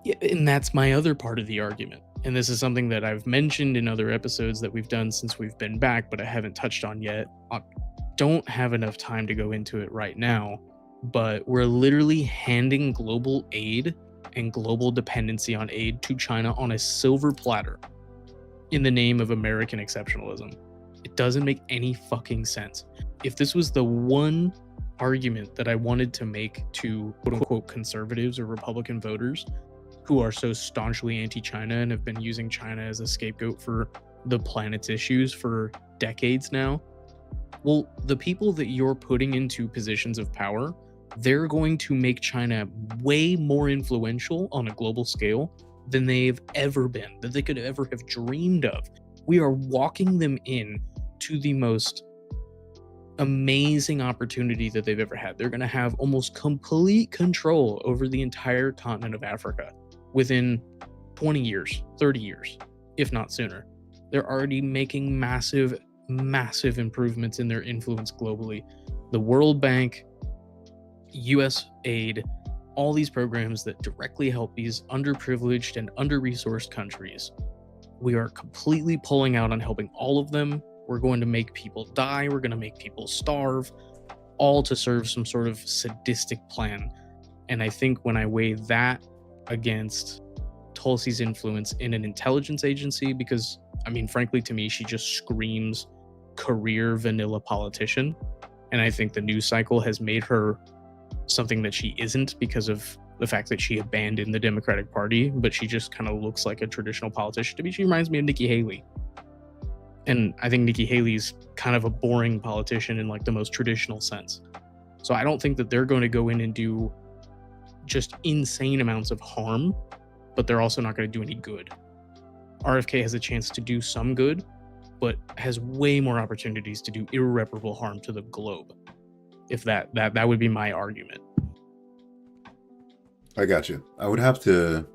Yeah, and that's my other part of the argument. And this is something that I've mentioned in other episodes that we've done since we've been back, but I haven't touched on yet. I don't have enough time to go into it right now, but we're literally handing global aid and global dependency on aid to China on a silver platter in the name of American exceptionalism. It doesn't make any fucking sense. If this was the one argument that I wanted to make to quote-unquote conservatives or Republican voters who are so staunchly anti-China and have been using China as a scapegoat for the planet's issues for decades now, well, the people that you're putting into positions of power, they're going to make China way more influential on a global scale than they've ever been, that they could ever have dreamed of. We are walking them in to the most amazing opportunity that they've ever had. They're going to have almost complete control over the entire continent of Africa within 20 years, 30 years, if not sooner. They're already making massive improvements in their influence globally. The World Bank, USAID, all these programs that directly help these underprivileged and under-resourced countries. We are completely pulling out on helping all of them. We're going to make people die. We're going to make people starve, all to serve some sort of sadistic plan. And I think when I weigh that against Tulsi's influence in an intelligence agency, because, I mean, frankly, to me, she just screams career vanilla politician. And I think the news cycle has made her something that she isn't because of the fact that she abandoned the Democratic Party, but she just kind of looks like a traditional politician to me. She reminds me of Nikki Haley. And I think Nikki Haley's kind of a boring politician in like the most traditional sense. So I don't think that they're going to go in and do just insane amounts of harm, but they're also not going to do any good. RFK has a chance to do some good, but has way more opportunities to do irreparable harm to the globe. If that would be my argument. I got you. I would have to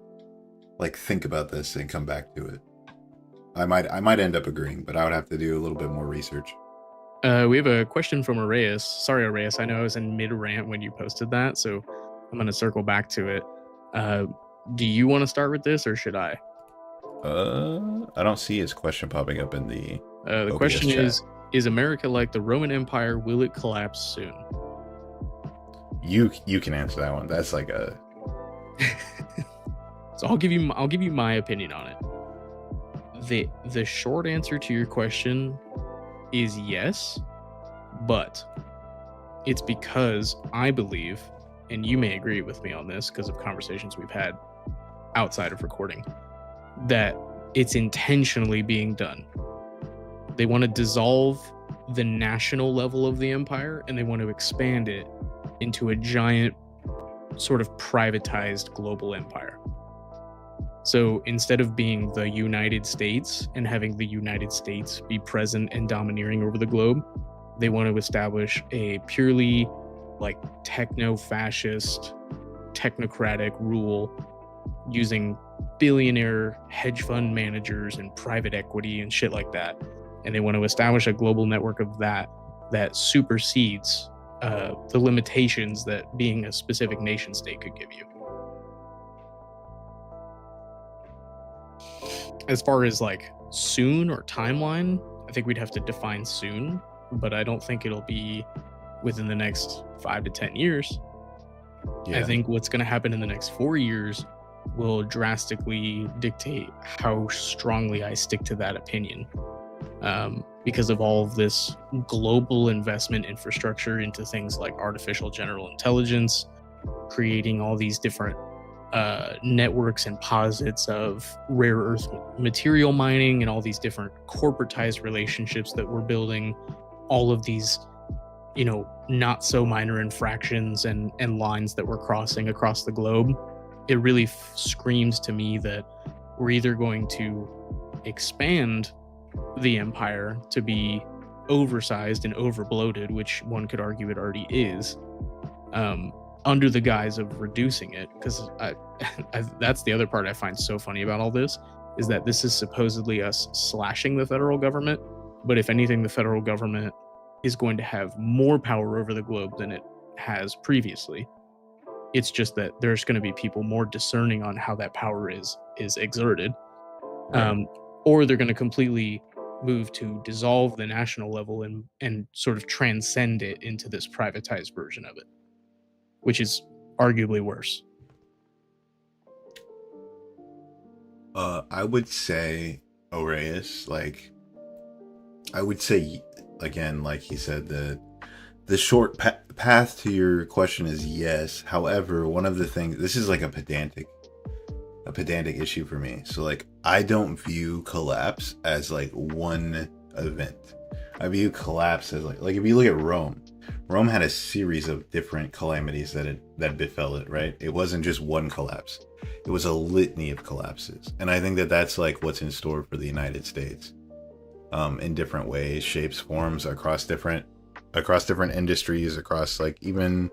like think about this and come back to it. I might end up agreeing, but I would have to do a little bit more research. We have a question from Arias. Sorry, Arias. I know I was in mid-rant when you posted that, so I'm going to circle back to it. Do you want to start with this, or should I? I don't see his question popping up in the the question chat. Is America like the Roman Empire? Will it collapse soon? You can answer that one. That's like a... So I'll give you my opinion on it. The short answer to your question is yes, but it's because I believe, and you may agree with me on this because of conversations we've had outside of recording, that it's intentionally being done. They want to dissolve the national level of the empire and they want to expand it into a giant sort of privatized global empire. So instead of being the United States and having the United States be present and domineering over the globe, they want to establish a purely like techno-fascist, technocratic rule using billionaire hedge fund managers and private equity and shit like that and they want to establish a global network of that supersedes the limitations that being a specific nation state could give you. As far as like soon or timeline, I think we'd have to define soon, but I don't think it'll be within the next 5 to 10 years. Yeah. I think what's going to happen in the next 4 years will drastically dictate how strongly I stick to that opinion, because of all of this global investment infrastructure into things like artificial general intelligence, creating all these different networks and posits of rare earth material mining, and all these different corporatized relationships that we're building, all of these, you know, not so minor infractions and lines that we're crossing across the globe. It really screams to me that we're either going to expand the empire to be oversized and overbloated, which one could argue it already is, under the guise of reducing it. Because that's the other part I find so funny about all this, is that this is supposedly us slashing the federal government, but if anything, the federal government is going to have more power over the globe than it has previously. It's just that there's going to be people more discerning on how that power is exerted. Right. Or they're going to completely move to dissolve the national level and sort of transcend it into this privatized version of it, which is arguably worse. I would say, Oreyes, like, I would say, again, like he said, the short path to your question is yes. However, one of the things, this is like a pedantic issue for me. So like, I don't view collapse as like one event. I view collapse as like if you look at Rome had a series of different calamities that befell it, right? It wasn't just one collapse. It was a litany of collapses. And I think that that's like what's in store for the United States, in different ways, shapes, forms, across different industries, across like even,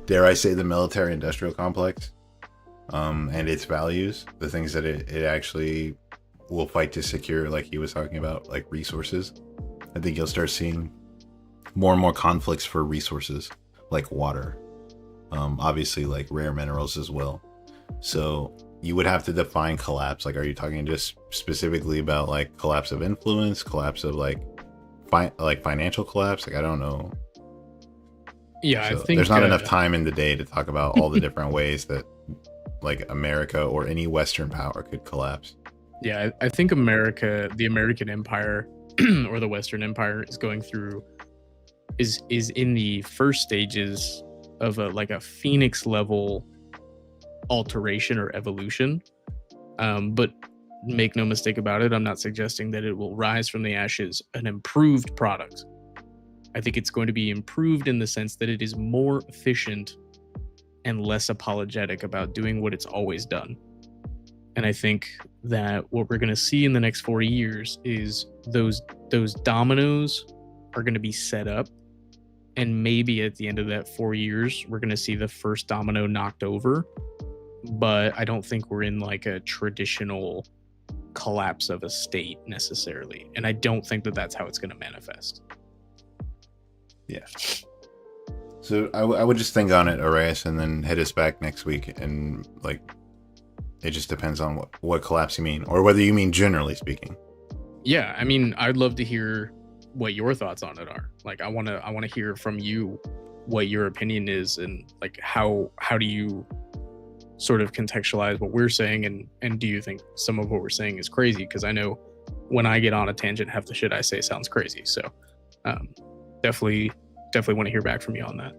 dare I say, the military industrial complex, and its values, the things that it actually will fight to secure, like he was talking about, like resources. I think you'll start seeing more and more conflicts for resources like water, obviously like rare minerals as well. So you would have to define collapse. Like, are you talking just specifically about like collapse of influence, collapse of like financial collapse? Like, I don't know. Yeah, so I think there's not enough time in the day to talk about all the different ways that like America or any Western power could collapse. Yeah, I think the American empire or the Western empire is going through is in the first stages of a phoenix level alteration or evolution. But make no mistake about it, I'm not suggesting that it will rise from the ashes an improved product. I think it's going to be improved in the sense that it is more efficient and less apologetic about doing what it's always done. And I think that what we're going to see in the next 4 years is those dominoes are going to be set up. And maybe at the end of that 4 years, we're going to see the first domino knocked over. But I don't think we're in like a traditional collapse of a state necessarily. And I don't think that that's how it's going to manifest. Yeah. So I would just think on it, Oreyes, and then hit us back next week. And like, it just depends on what collapse you mean, or whether you mean generally speaking. Yeah, I mean, I'd love to hear what your thoughts on it are. Like, I want to hear from you what your opinion is, and like how do you sort of contextualize what we're saying, and do you think some of what we're saying is crazy? Because I know when I get on a tangent, half the shit I say sounds crazy. So definitely want to hear back from you on that.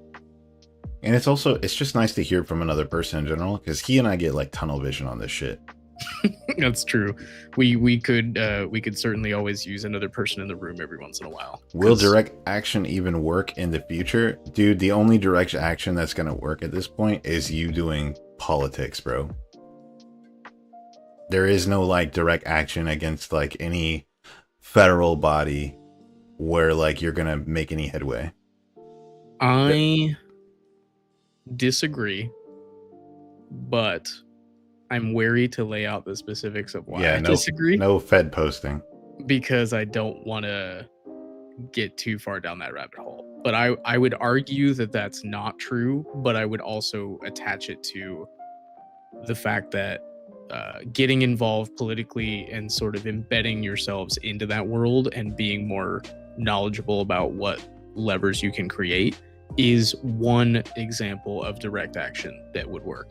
And it's just nice to hear from another person in general, because he and I get like tunnel vision on this shit. That's true. We could certainly always use another person in the room every once in a while. Will direct action even work in the future? Dude, the only direct action that's going to work at this point is you doing politics, bro. There is no like direct action against like any federal body where like you're going to make any headway. I disagree, but I'm wary to lay out the specifics of why I disagree. No Fed posting. because I don't want to get too far down that rabbit hole. But I would argue that that's not true, but I would also attach it to the fact that getting involved politically and sort of embedding yourselves into that world and being more knowledgeable about what levers you can create is one example of direct action that would work.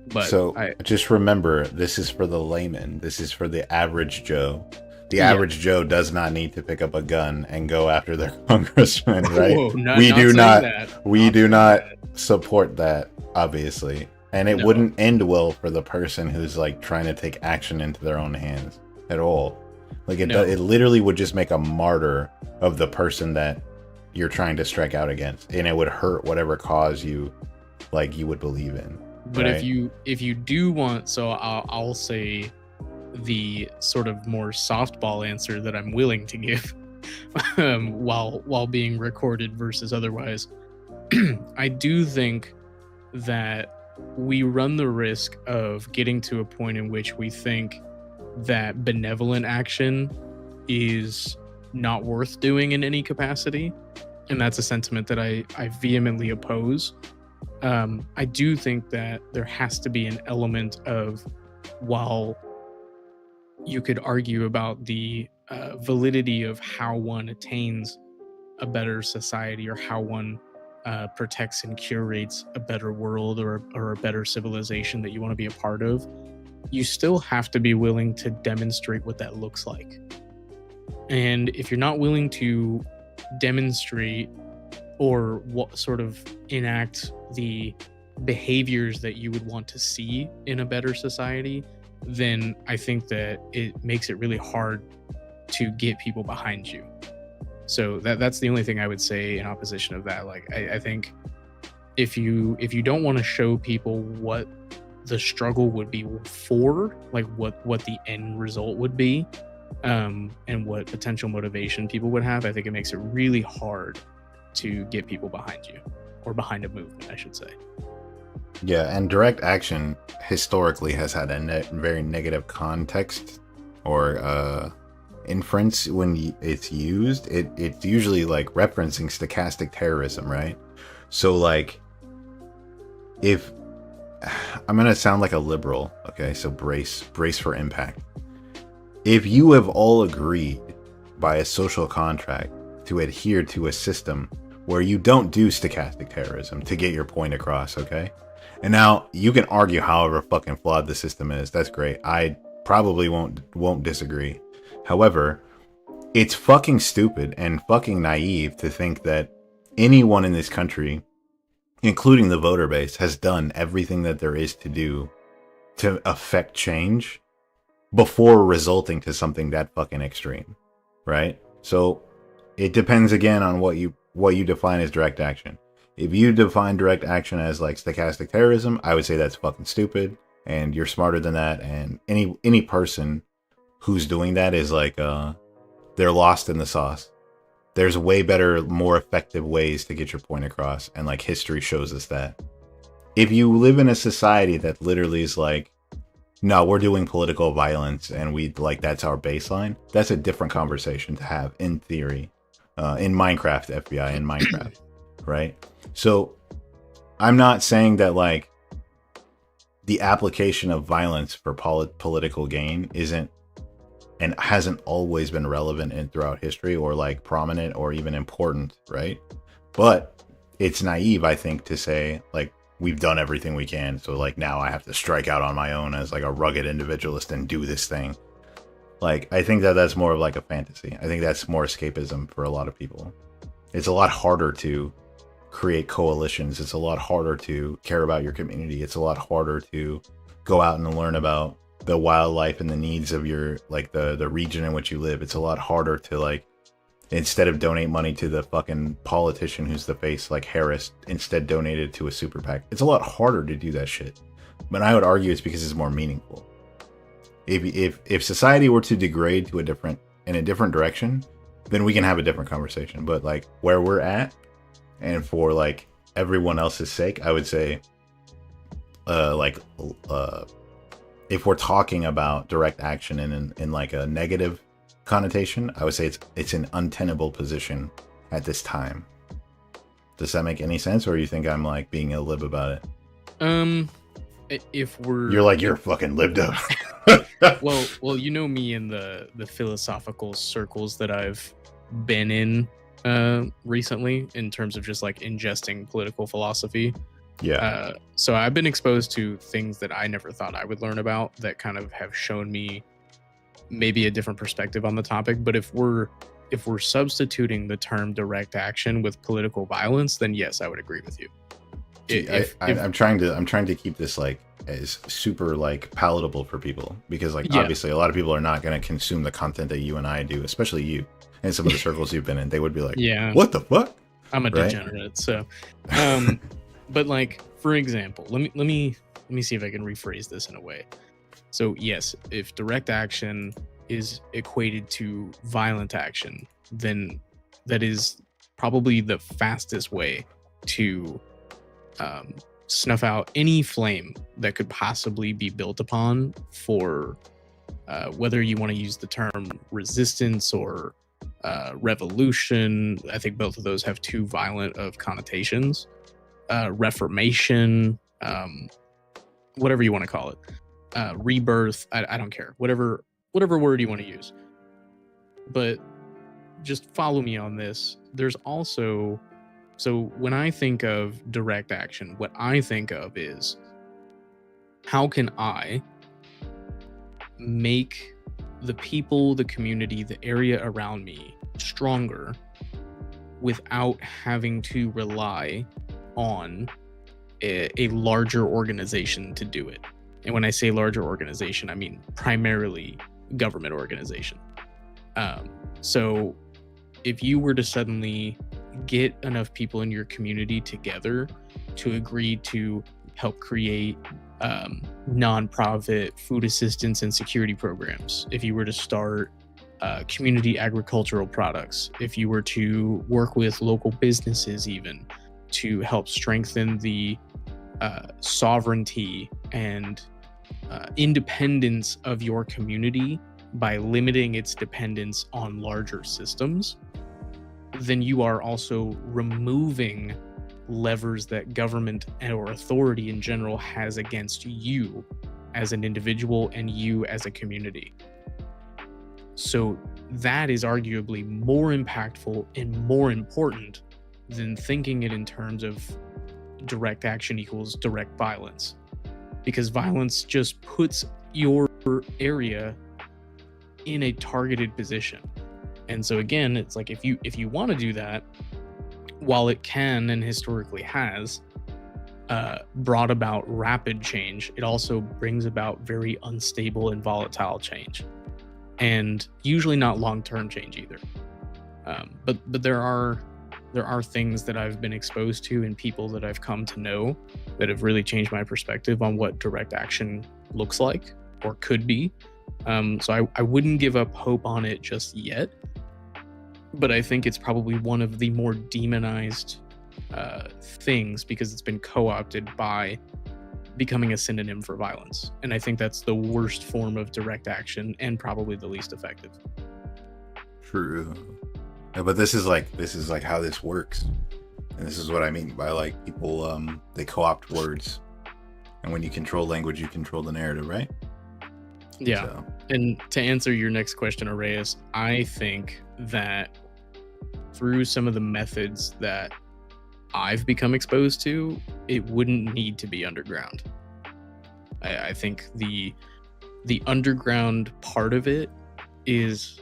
But so just remember, this is for the layman. This is for the average Joe. The Yeah. average Joe does not need to pick up a gun and go after their congressman, right? Whoa, we do not. that. We Not do saying not that. support that, obviously, and it No. wouldn't end well for the person who's like trying to take action into their own hands at all. Like it, No. it literally would just make a martyr of the person that you're trying to strike out against, and it would hurt whatever cause you would believe in. But right? if you do want, so I'll say the sort of more softball answer that I'm willing to give, while being recorded versus otherwise. I do think that we run the risk of getting to a point in which we think that benevolent action is not worth doing in any capacity, and that's a sentiment that I vehemently oppose. I do think that there has to be an element of, while you could argue about the validity of how one attains a better society, or how one protects and curates a better world, or a better civilization that you want to be a part of, you still have to be willing to demonstrate what that looks like. And if you're not willing to demonstrate or what sort of enact the behaviors that you would want to see in a better society, then I think that it makes it really hard to get people behind you. So that's the only thing I would say in opposition of that. Like I think if you don't want to show people what the struggle would be for, like what the end result would be, and what potential motivation people would have, I think it makes it really hard to get people behind you, or behind a movement, I should say. Yeah, and direct action historically has had a very negative context or inference when it's used. It's usually like referencing stochastic terrorism, right? So like, if I'm gonna sound like a liberal, okay, so brace for impact. If you have all agreed by a social contract to adhere to a system where you don't do stochastic terrorism to get your point across, okay? And now you can argue however fucking flawed the system is. That's great. I probably won't disagree. However, it's fucking stupid and fucking naive to think that anyone in this country, including the voter base, has done everything that there is to do to affect change before resulting to something that fucking extreme, right? So it depends again on what you define as direct action. If you define direct action as like stochastic terrorism, I would say that's fucking stupid, and you're smarter than that. And any person who's doing that is like they're lost in the sauce. There's way better, more effective ways to get your point across, and like history shows us that. If you live in a society that literally is like, no, we're doing political violence and we like that's our baseline, that's a different conversation to have in theory. In Minecraft, FBI in Minecraft, right? So I'm not saying that like the application of violence for political gain isn't and hasn't always been relevant throughout history, or like prominent or even important, right? But it's naive, I think, to say like we've done everything we can, so like now I have to strike out on my own as like a rugged individualist and do this thing. Like, I think that that's more of like a fantasy. I think that's more escapism for a lot of people. It's a lot harder to create coalitions. It's a lot harder to care about your community. It's a lot harder to go out and learn about the wildlife and the needs of your, like the region in which you live. It's a lot harder to like, instead of donate money to the fucking politician who's the face like Harris, instead donate it to a super PAC. It's a lot harder to do that shit. But I would argue it's because it's more meaningful. If society were to degrade to a different direction, then we can have a different conversation. But like where we're at, and for like everyone else's sake, I would say, if we're talking about direct action in like a negative connotation, I would say it's an untenable position at this time. Does that make any sense, or you think I'm like being a lib about it? If we're You're fucking libbed up. well, you know me in the philosophical circles that I've been in recently, in terms of just like ingesting political philosophy. Yeah. So I've been exposed to things that I never thought I would learn about that kind of have shown me maybe a different perspective on the topic. But if we're substituting the term direct action with political violence, then yes, I would agree with you. I'm trying to keep this like as super like palatable for people, because like obviously a lot of people are not going to consume the content that you and I do, especially you and some of the circles you've been in. They would be like, what the fuck? I'm a degenerate. So, but like, for example, let me see if I can rephrase this in a way. So yes, if direct action is equated to violent action, then that is probably the fastest way to snuff out any flame that could possibly be built upon for whether you want to use the term resistance or revolution. I think both of those have too violent of connotations. Reformation, whatever you want to call it. Rebirth, I don't care. Whatever word you want to use. But just follow me on this. There's also, so when I think of direct action, what I think of is, how can I make the people, the community, the area around me stronger without having to rely on a larger organization to do it? And when I say larger organization, I mean primarily government organization. So if you were to suddenly get enough people in your community together to agree to help create nonprofit food assistance and security programs, if you were to start community agricultural products, if you were to work with local businesses even to help strengthen the sovereignty and independence of your community by limiting its dependence on larger systems, then you are also removing levers that government or authority in general has against you as an individual and you as a community. So that is arguably more impactful and more important than thinking it in terms of direct action equals direct violence, because violence just puts your area in a targeted position. And so again, it's like, if you want to do that, while it can and historically has brought about rapid change, it also brings about very unstable and volatile change, and usually not long-term change either. But there are things that I've been exposed to and people that I've come to know that have really changed my perspective on what direct action looks like or could be. So I wouldn't give up hope on it just yet, but I think it's probably one of the more demonized things, because it's been co-opted by becoming a synonym for violence. And I think that's the worst form of direct action and probably the least effective. True. Yeah, but this is like how this works. And this is what I mean by like people they co-opt words. And when you control language, you control the narrative, right? Yeah. So. And to answer your next question, Arrayas, I think that through some of the methods that I've become exposed to, it wouldn't need to be underground. I think the underground part of it is,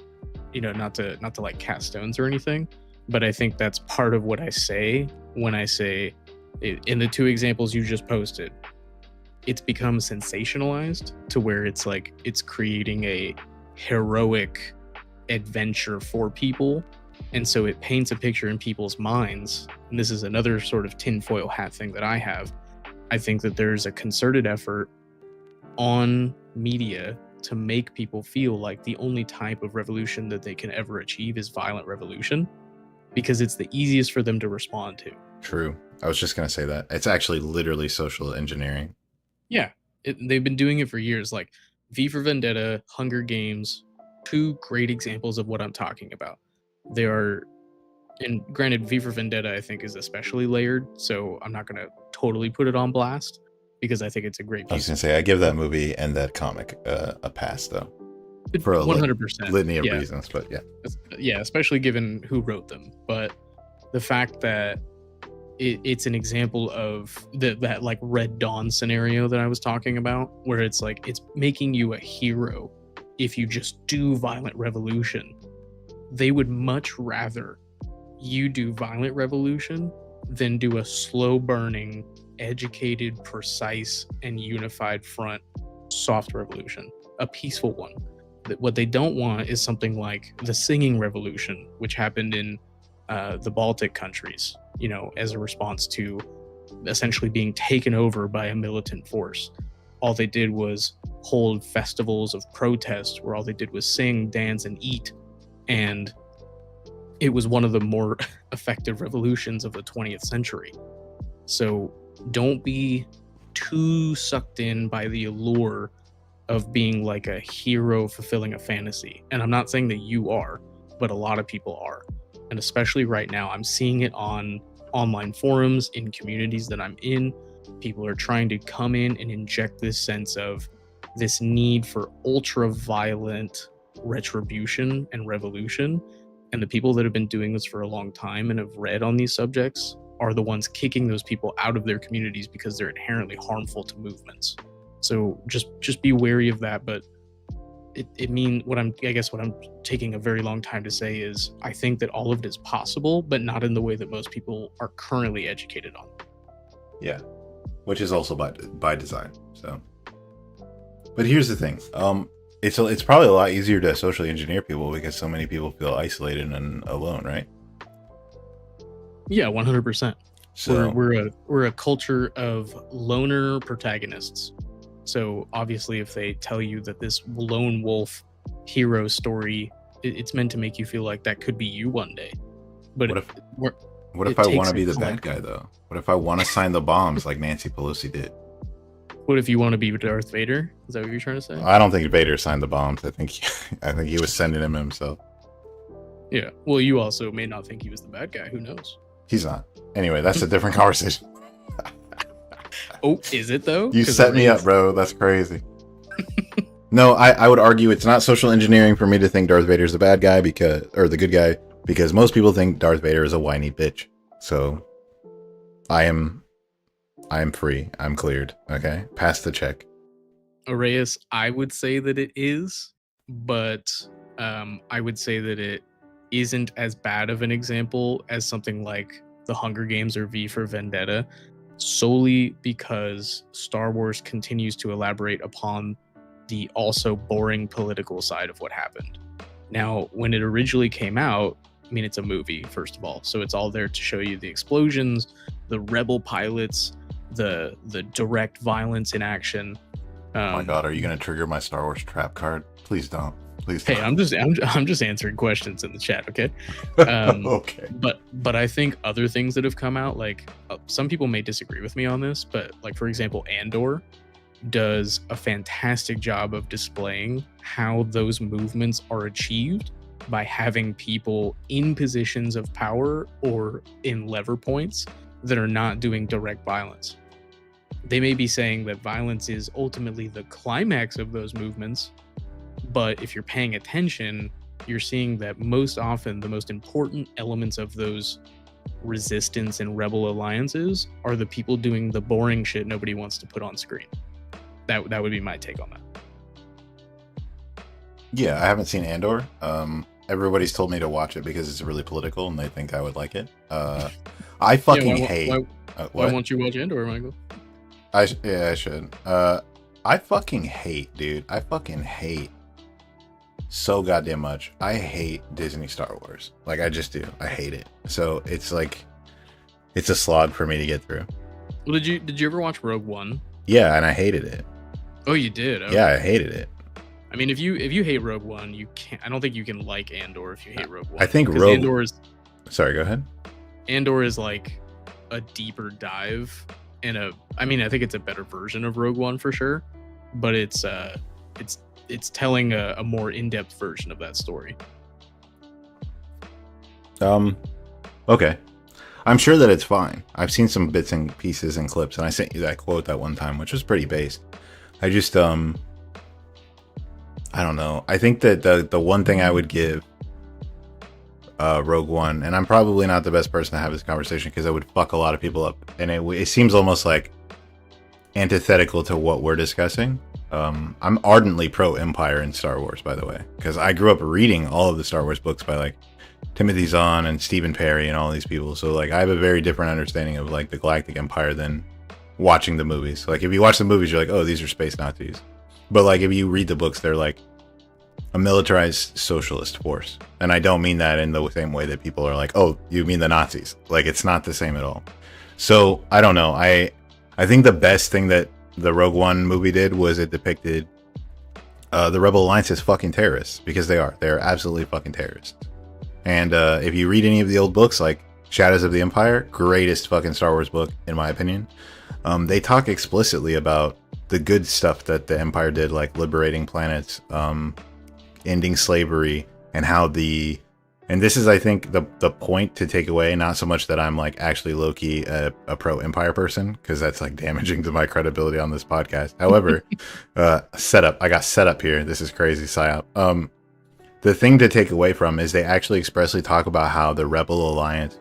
not to like cast stones or anything, but I think that's part of what I say when I say in the two examples you just posted, it's become sensationalized to where it's like it's creating a heroic adventure for people. And so it paints a picture in people's minds. And this is another sort of tinfoil hat thing that I have. I think that there's a concerted effort on media to make people feel like the only type of revolution that they can ever achieve is violent revolution, because it's the easiest for them to respond to. True. I was just going to say that. It's actually literally social engineering. Yeah. They've been doing it for years, like V for Vendetta, Hunger Games, two great examples of what I'm talking about. They are, and granted, V for Vendetta I think is especially layered, so I'm not gonna totally put it on blast because I think it's a great I was piece. gonna say I give that movie and that comic a pass though, for a 100%. litany of Yeah. reasons. But yeah, Yeah, especially given who wrote them. But the fact that it's an example of that like Red Dawn scenario that I was talking about, where it's like it's making you a hero if you just do violent revolution. They would much rather you do violent revolution than do a slow burning, educated, precise, and unified front soft revolution, a peaceful one. What they don't want is something like the singing revolution, which happened in the Baltic countries, you know, as a response to essentially being taken over by a militant force. All they did was hold festivals of protest where all they did was sing, dance, and eat. And it was one of the more effective revolutions of the 20th century. So don't be too sucked in by the allure of being like a hero fulfilling a fantasy. And I'm not saying that you are, but a lot of people are. And especially right now, I'm seeing it on online forums, in communities that I'm in. People are trying to come in and inject this sense of this need for ultra violent retribution and revolution. And the people that have been doing this for a long time and have read on these subjects are the ones kicking those people out of their communities because they're inherently harmful to movements. So just be wary of that. But what I'm taking a very long time to say is I think that all of it is possible, but not in the way that most people are currently educated on. yeah, which is also by design. So, but here's the thing. It's probably a lot easier to socially engineer people because so many people feel isolated and alone, right? Yeah, 100%. So We're a culture of loner protagonists. So obviously, if they tell you that this lone wolf hero story, it's meant to make you feel like that could be you one day. But what if I want to be the bad guy though? What if I want to sign the bombs like Nancy Pelosi did? What if you want to be Darth Vader? Is that what you're trying to say? I don't think Vader signed the bombs. I think he was sending them himself. Yeah. Well, you also may not think he was the bad guy. Who knows? He's not. Anyway, that's a different conversation. Oh, is it though? You set me up, bro. That's crazy. No, I would argue it's not social engineering for me to think Darth Vader is the bad guy or the good guy, because most people think Darth Vader is a whiny bitch. So I am free. I'm cleared. Okay. Pass the check. Arraius, I would say that it is, but I would say that it isn't as bad of an example as something like The Hunger Games or V for Vendetta, solely because Star Wars continues to elaborate upon the also boring political side of what happened. Now, when it originally came out, I mean, it's a movie, first of all, so it's all there to show you the explosions, the rebel pilots, the direct violence in action. Oh my god, are you gonna trigger my Star Wars trap card? Please don't. Please Hey, don't. I'm just answering questions in the chat, okay? Okay. But I think other things that have come out, like some people may disagree with me on this, but like for example, Andor does a fantastic job of displaying how those movements are achieved by having people in positions of power or in lever points that are not doing direct violence. They may be saying that violence is ultimately the climax of those movements, but if you're paying attention, you're seeing that most often the most important elements of those resistance and rebel alliances are the people doing the boring shit nobody wants to put on screen. That would be my take on that. Yeah, I haven't seen Andor. Everybody's told me to watch it because it's really political and they think I would like it. I fucking hate. Why won't you watch Andor, Michael? I should. I fucking hate, dude. I fucking hate so goddamn much. I hate Disney Star Wars. Like, I just do. I hate it. So it's like, it's a slog for me to get through. Well, did you ever watch Rogue One? Yeah, and I hated it. Oh, you did? Okay. Yeah, I hated it. I mean, if you hate Rogue One, you can't. I don't think you can like Andor if you hate Rogue One. I think Andor is. Sorry, go ahead. Andor is like a deeper dive and I think it's a better version of Rogue One for sure, but it's it's telling a more in-depth version of that story. Okay. I'm sure that it's fine. I've seen some bits and pieces and clips, and I sent you that quote that one time, which was pretty based. I just, I don't know. I think that the one thing I would give Rogue One, and I'm probably not the best person to have this conversation because I would fuck a lot of people up, and it seems almost like antithetical to what we're discussing. I'm ardently pro Empire in Star Wars, by the way, because I grew up reading all of the Star Wars books by like Timothy Zahn and Stephen Perry and all these people. So like I have a very different understanding of like the Galactic Empire than watching the movies. Like if you watch the movies, you're like, oh, these are space Nazis. But like if you read the books, they're like a militarized socialist force. And I don't mean that in the same way that people are like, oh, you mean the Nazis. Like it's not the same at all. So I don't know. I think the best thing that the Rogue One movie did was it depicted the Rebel Alliance as fucking terrorists, because they are. They're absolutely fucking terrorists. And if you read any of the old books, like Shadows of the Empire, greatest fucking Star Wars book, in my opinion, they talk explicitly about the good stuff that the Empire did, like liberating planets, ending slavery, and how and this is, I think, the point to take away, not so much that I'm like actually low-key a pro-Empire person, because that's like damaging to my credibility on this podcast. However, I got set up here. This is crazy, psyop. The thing to take away from is they actually expressly talk about how the Rebel Alliance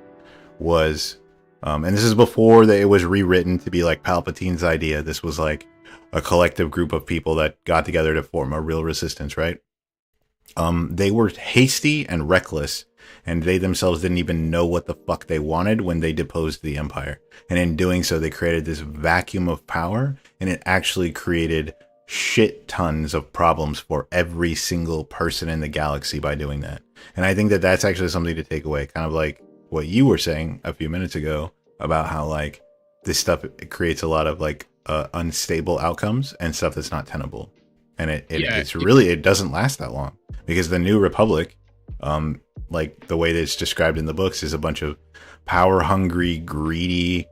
was, and this is before it was rewritten to be like Palpatine's idea. This was like a collective group of people that got together to form a real resistance, right? They were hasty and reckless, and they themselves didn't even know what the fuck they wanted when they deposed the Empire. And in doing so, they created this vacuum of power, and it actually created shit tons of problems for every single person in the galaxy by doing that. And I think that that's actually something to take away, kind of like what you were saying a few minutes ago about how like this stuff, it creates a lot of like unstable outcomes and stuff that's not tenable. And it doesn't last that long, because the New Republic, like the way that it's described in the books, is a bunch of power hungry, greedy,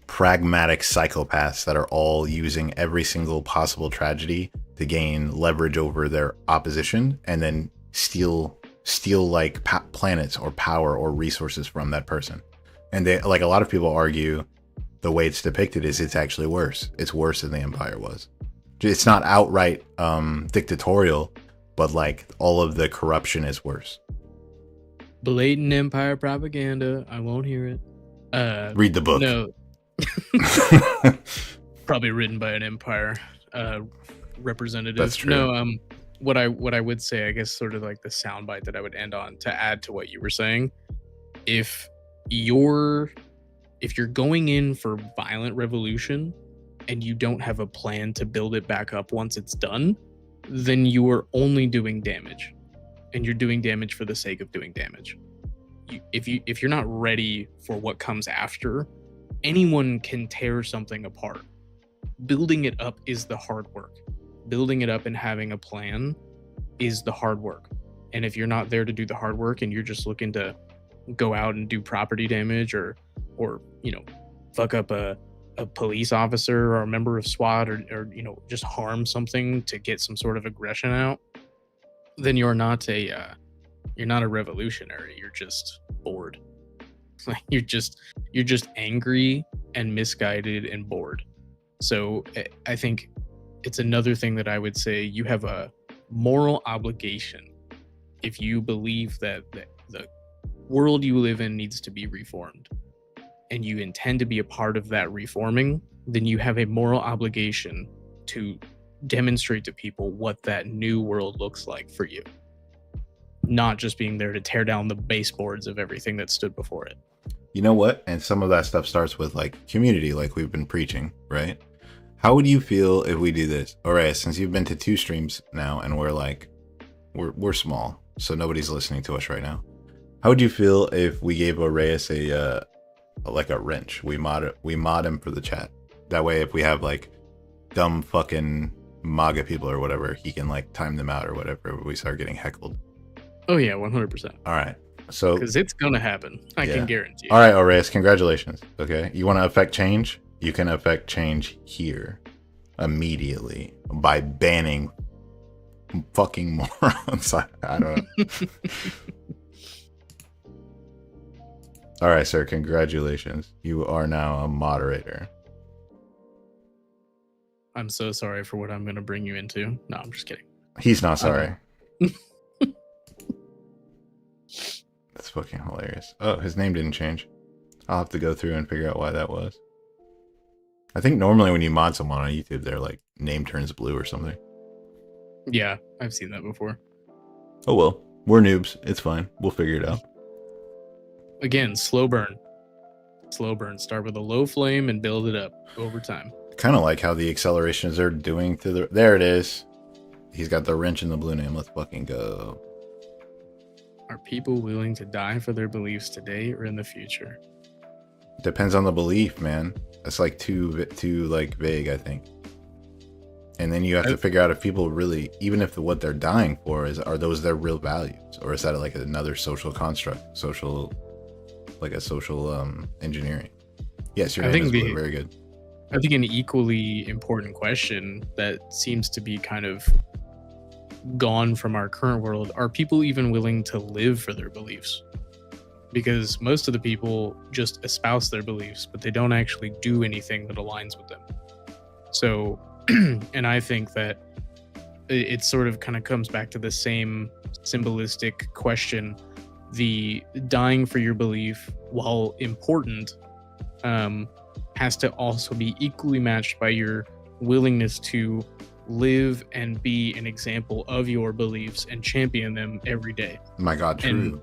pragmatic psychopaths that are all using every single possible tragedy to gain leverage over their opposition, and then steal like planets or power or resources from that person. And they, like, a lot of people argue the way it's depicted is it's actually worse. It's worse than the Empire was. It's not outright dictatorial, but like all of the corruption is worse. Blatant Empire propaganda. I won't hear it. Read the book. No. Probably written by an Empire representative. That's true. No, what I would say, I guess, sort of like the soundbite that I would end on to add to what you were saying, if you're going in for violent revolution and you don't have a plan to build it back up once it's done, then you are only doing damage, and you're doing damage for the sake of doing damage. If you're not ready for what comes after, anyone can tear something apart. Building it up is the hard work. Building it up and having a plan is the hard work. And if you're not there to do the hard work and you're just looking to go out and do property damage or fuck up a police officer or a member of SWAT or just harm something to get some sort of aggression out, then you're not a revolutionary. You're just bored. Like you're just angry and misguided and bored. So I think it's another thing that I would say you have a moral obligation, if you believe that the world you live in needs to be reformed and you intend to be a part of that reforming, then you have a moral obligation to demonstrate to people what that new world looks like for you, not just being there to tear down the baseboards of everything that stood before it. You know what? And some of that stuff starts with like community, like we've been preaching, right? How would you feel if we do this? All right, since you've been to 2 streams now and we're small, so nobody's listening to us right now. How would you feel if we gave Oreus a wrench? We mod him for the chat. That way, if we have like dumb fucking MAGA people or whatever, he can like time them out or whatever if we start getting heckled. Oh yeah, 100%. All right. So because it's gonna happen, I can guarantee you. All right, Oreus, congratulations. Okay, you want to affect change? You can affect change here. immediately by banning fucking morons. I don't know. All right, sir. Congratulations. You are now a moderator. I'm so sorry for what I'm going to bring you into. No, I'm just kidding. He's not sorry. That's fucking hilarious. Oh, his name didn't change. I'll have to go through and figure out why that was. I think normally when you mod someone on YouTube, their like name turns blue or something. Yeah, I've seen that before. Oh well, we're noobs. It's fine. We'll figure it out. Again, slow burn. Slow burn. Start with a low flame and build it up over time. Kind of like how the accelerations are doing to the... There it is. He's got the wrench in the blue name. Let's fucking go. Are people willing to die for their beliefs today or in the future? Depends on the belief, man. That's like too like vague, I think. And then you have to figure out if people really, even if what they're dying for are those their real values, or is that like another social construct, like a social engineering? Yes, your name is blue. Very good. I think an equally important question that seems to be kind of gone from our current world: are people even willing to live for their beliefs? Because most of the people just espouse their beliefs, but they don't actually do anything that aligns with them. So, and I think that it sort of kind of comes back to the same symbolistic question. The dying for your belief, while important, has to also be equally matched by your willingness to live and be an example of your beliefs and champion them every day. My God, true.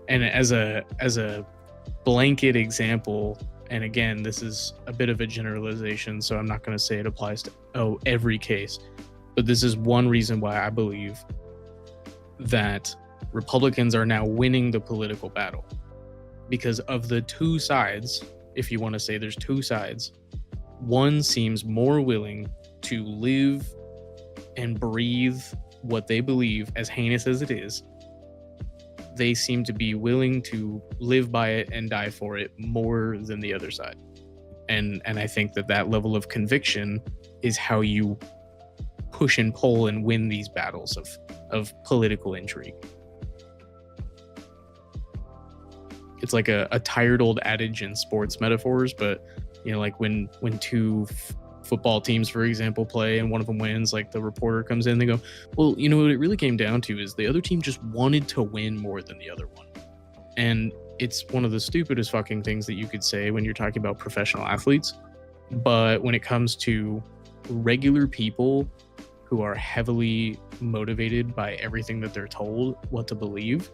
And as a blanket example, and again, this is a bit of a generalization, so I'm not going to say it applies to every case, but this is one reason why I believe that Republicans are now winning the political battle. Because of the two sides, if you want to say there's two sides, one seems more willing to live and breathe what they believe, as heinous as it is. They seem to be willing to live by it and die for it more than the other side. And I think that level of conviction is how you push and pull and win these battles of political intrigue. It's like a tired old adage in sports metaphors, but you know, like when two football teams, for example, play and one of them wins, like the reporter comes in, they go, well, you know what it really came down to is the other team just wanted to win more than the other one. And it's one of the stupidest fucking things that you could say when you're talking about professional athletes. But when it comes to regular people who are heavily motivated by everything that they're told what to believe,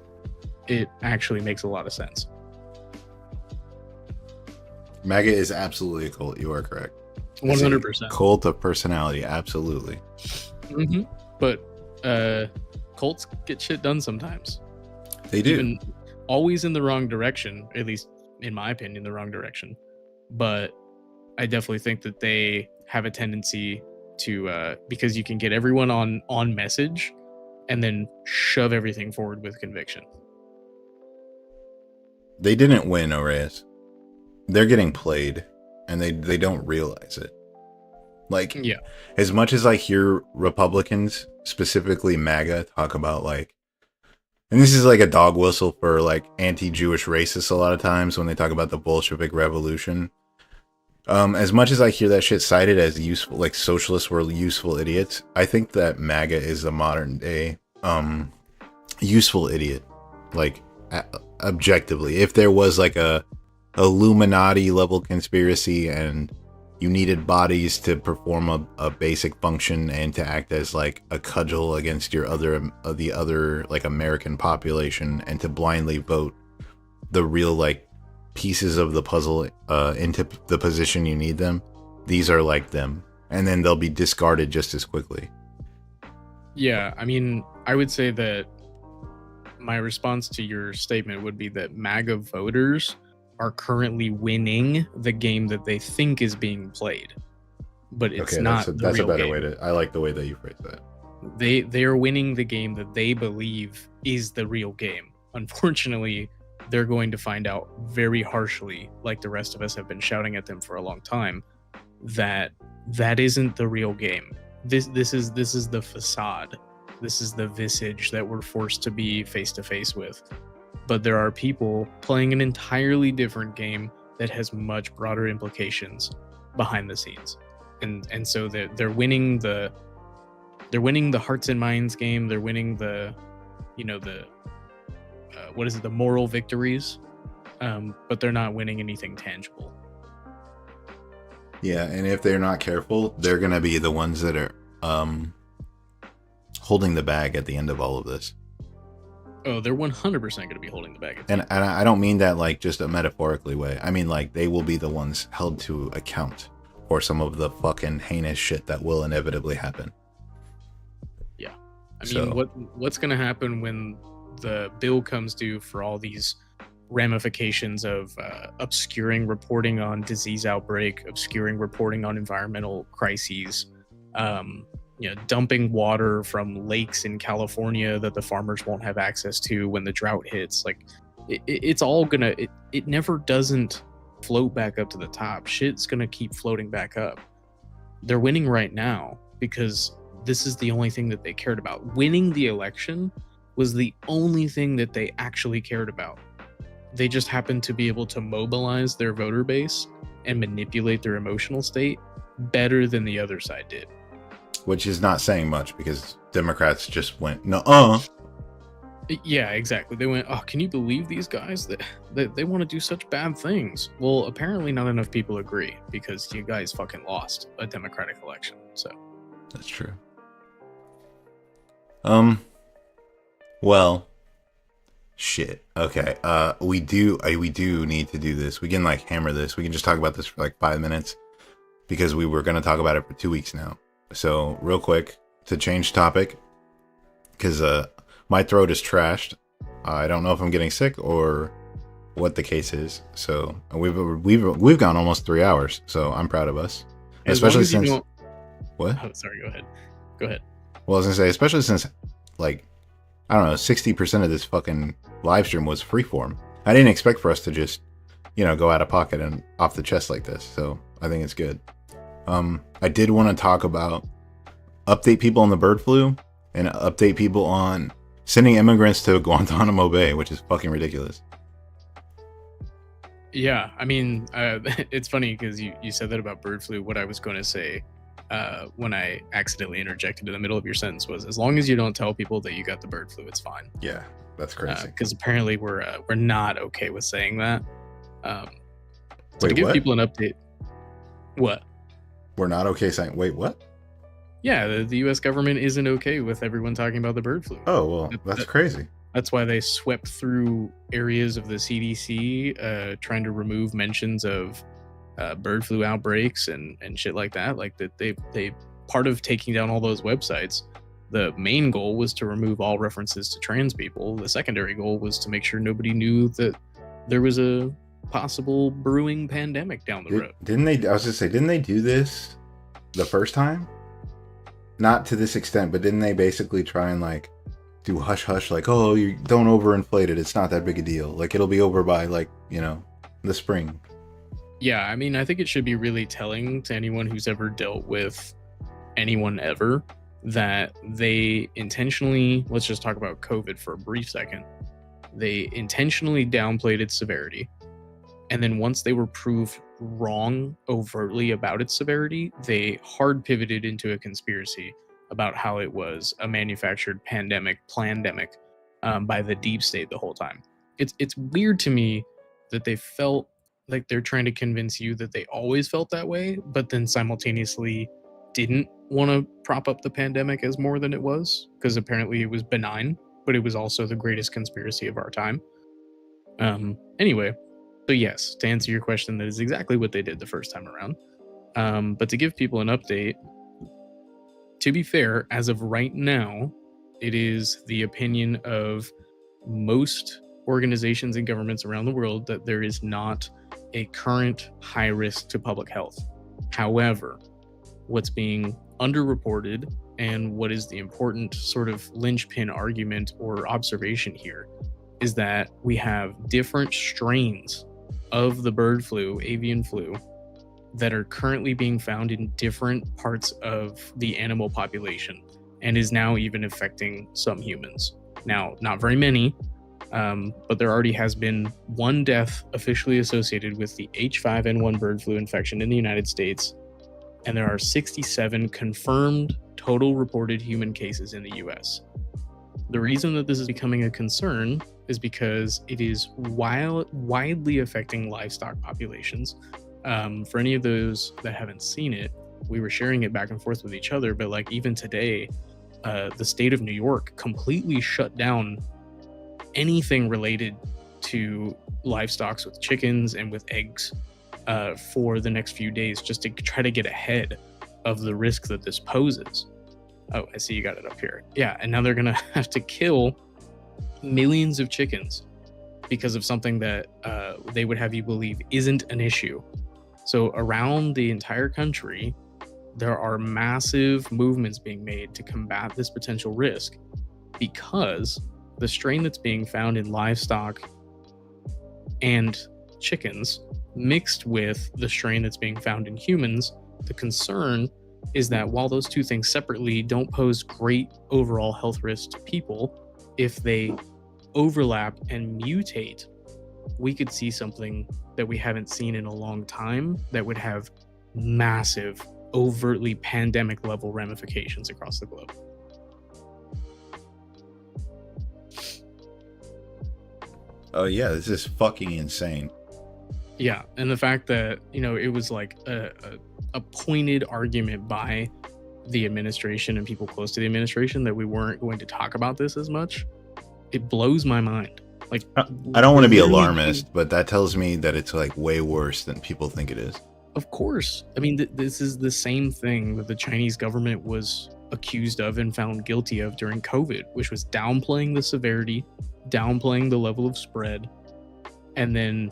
it actually makes a lot of sense. MAGA is absolutely a cult. You are correct. 100%. Cult of personality, absolutely. Mm-hmm. But cults get shit done sometimes. They do. Even always in the wrong direction, at least in my opinion, the wrong direction. But I definitely think that they have a tendency to, because you can get everyone on message and then shove everything forward with conviction. They didn't win, Orez. They're getting played. And they don't realize it. Like, yeah. As much as I hear Republicans, specifically MAGA, talk about like, and this is like a dog whistle for like anti-Jewish racists a lot of times when they talk about the Bolshevik Revolution. As much as I hear that shit cited as useful, like socialists were useful idiots, I think that MAGA is the modern day useful idiot. Like, objectively, if there was like a Illuminati level conspiracy and you needed bodies to perform a basic function and to act as like a cudgel against the other like American population and to blindly vote the real like pieces of the puzzle into the position you need them, these are like them, and then they'll be discarded just as quickly. Yeah, I mean, I would say that my response to your statement would be that MAGA voters are currently winning the game that they think is being played, but it's not. That's a better way to. I like the way that you phrase that. They are winning the game that they believe is the real game. Unfortunately, they're going to find out very harshly, like the rest of us have been shouting at them for a long time, that that isn't the real game. This is the facade. This is the visage that we're forced to be face to face with. But there are people playing an entirely different game that has much broader implications behind the scenes. And so they're winning the hearts and minds game. They're winning the the moral victories, but they're not winning anything tangible. Yeah, and if they're not careful, they're gonna be the ones that are holding the bag at the end of all of this. Oh, they're 100% going to be holding the bag. And I don't mean that like just a metaphorically way. I mean like they will be the ones held to account for some of the fucking heinous shit that will inevitably happen. Yeah. I mean, what's going to happen when the bill comes due for all these ramifications of obscuring reporting on disease outbreak, obscuring reporting on environmental crises, dumping water from lakes in California that the farmers won't have access to when the drought hits. Like it's all gonna, it never doesn't float back up to the top. Shit's gonna keep floating back up. They're winning right now because this is the only thing that they cared about. Winning the election was the only thing that they actually cared about. They just happened to be able to mobilize their voter base and manipulate their emotional state better than the other side did. Which is not saying much because Democrats just went, no. Yeah, exactly. They went, oh, can you believe these guys? That they want to do such bad things. Well, apparently not enough people agree because you guys fucking lost a Democratic election. So that's true. Well, shit. Okay. We do need to do this. We can like hammer this. We can just talk about this for like 5 minutes because we were going to talk about it for 2 weeks now. So real quick to change topic, because my throat is trashed. I don't know if I'm getting sick or what the case is. So we've gone almost 3 hours. So I'm proud of us, especially since. What? Oh, sorry. Go ahead. Well, I was gonna say, especially since like I don't know, 60% of this fucking live stream was freeform. I didn't expect for us to just go out of pocket and off the chest like this. So I think it's good. I did want to talk about update people on the bird flu and update people on sending immigrants to Guantanamo Bay, which is fucking ridiculous. Yeah, I mean, it's funny because you said that about bird flu. What I was going to say when I accidentally interjected in the middle of your sentence was, as long as you don't tell people that you got the bird flu, it's fine. Yeah, that's crazy. Because apparently we're not okay with saying that. So wait, to give what? people an update. What? We're not okay saying, wait, what? Yeah, the U.S. government isn't okay with everyone talking about the bird flu. Oh, well, that's crazy. That's why they swept through areas of the CDC trying to remove mentions of bird flu outbreaks and shit like that. Like that they part of taking down all those websites, the main goal was to remove all references to trans people. The secondary goal was to make sure nobody knew that there was a possible brewing pandemic down the road. Didn't they? I was just say, didn't they do this the first time? Not to this extent, but didn't they basically try and like do hush hush, like, oh, you don't overinflate it. It's not that big a deal. Like it'll be over by like the spring. Yeah, I mean, I think it should be really telling to anyone who's ever dealt with anyone ever that they intentionally, let's just talk about COVID for a brief second. They intentionally downplayed its severity. And then once they were proved wrong overtly about its severity, they hard pivoted into a conspiracy about how it was a manufactured plandemic by the deep state the whole time. It's weird to me that they felt like they're trying to convince you that they always felt that way, but then simultaneously didn't want to prop up the pandemic as more than it was, because apparently it was benign, but it was also the greatest conspiracy of our time. Anyway, so yes, to answer your question, that is exactly what they did the first time around. But to give people an update, to be fair, as of right now, it is the opinion of most organizations and governments around the world that there is not a current high risk to public health. However, what's being underreported and what is the important sort of linchpin argument or observation here is that we have different strains of the bird flu, avian flu, that are currently being found in different parts of the animal population and is now even affecting some humans. Now, not very many, but there already has been one death officially associated with the H5N1 bird flu infection in the United States, and there are 67 confirmed total reported human cases in the US. The reason that this is becoming a concern is because it is widely affecting livestock populations. For any of those that haven't seen it, we were sharing it back and forth with each other, but like even today, the state of New York completely shut down anything related to livestock with chickens and with eggs for the next few days, just to try to get ahead of the risk that this poses. Oh, I see you got it up here. Yeah, and now they're gonna have to kill millions of chickens because of something that they would have you believe isn't an issue. So around the entire country, there are massive movements being made to combat this potential risk, because the strain that's being found in livestock and chickens mixed with the strain that's being found in humans, the concern is that while those two things separately don't pose great overall health risks to people, if they overlap and mutate, we could see something that we haven't seen in a long time that would have massive, overtly pandemic level ramifications across the globe. Oh yeah, this is fucking insane. Yeah, and the fact that, you know, it was like a pointed argument by the administration and people close to the administration that we weren't going to talk about this as much, it blows my mind. Like, I don't want to be alarmist, but that tells me that it's like way worse than people think it is. Of course. I mean, this is the same thing that the Chinese government was accused of and found guilty of during COVID, which was downplaying the severity, downplaying the level of spread, and then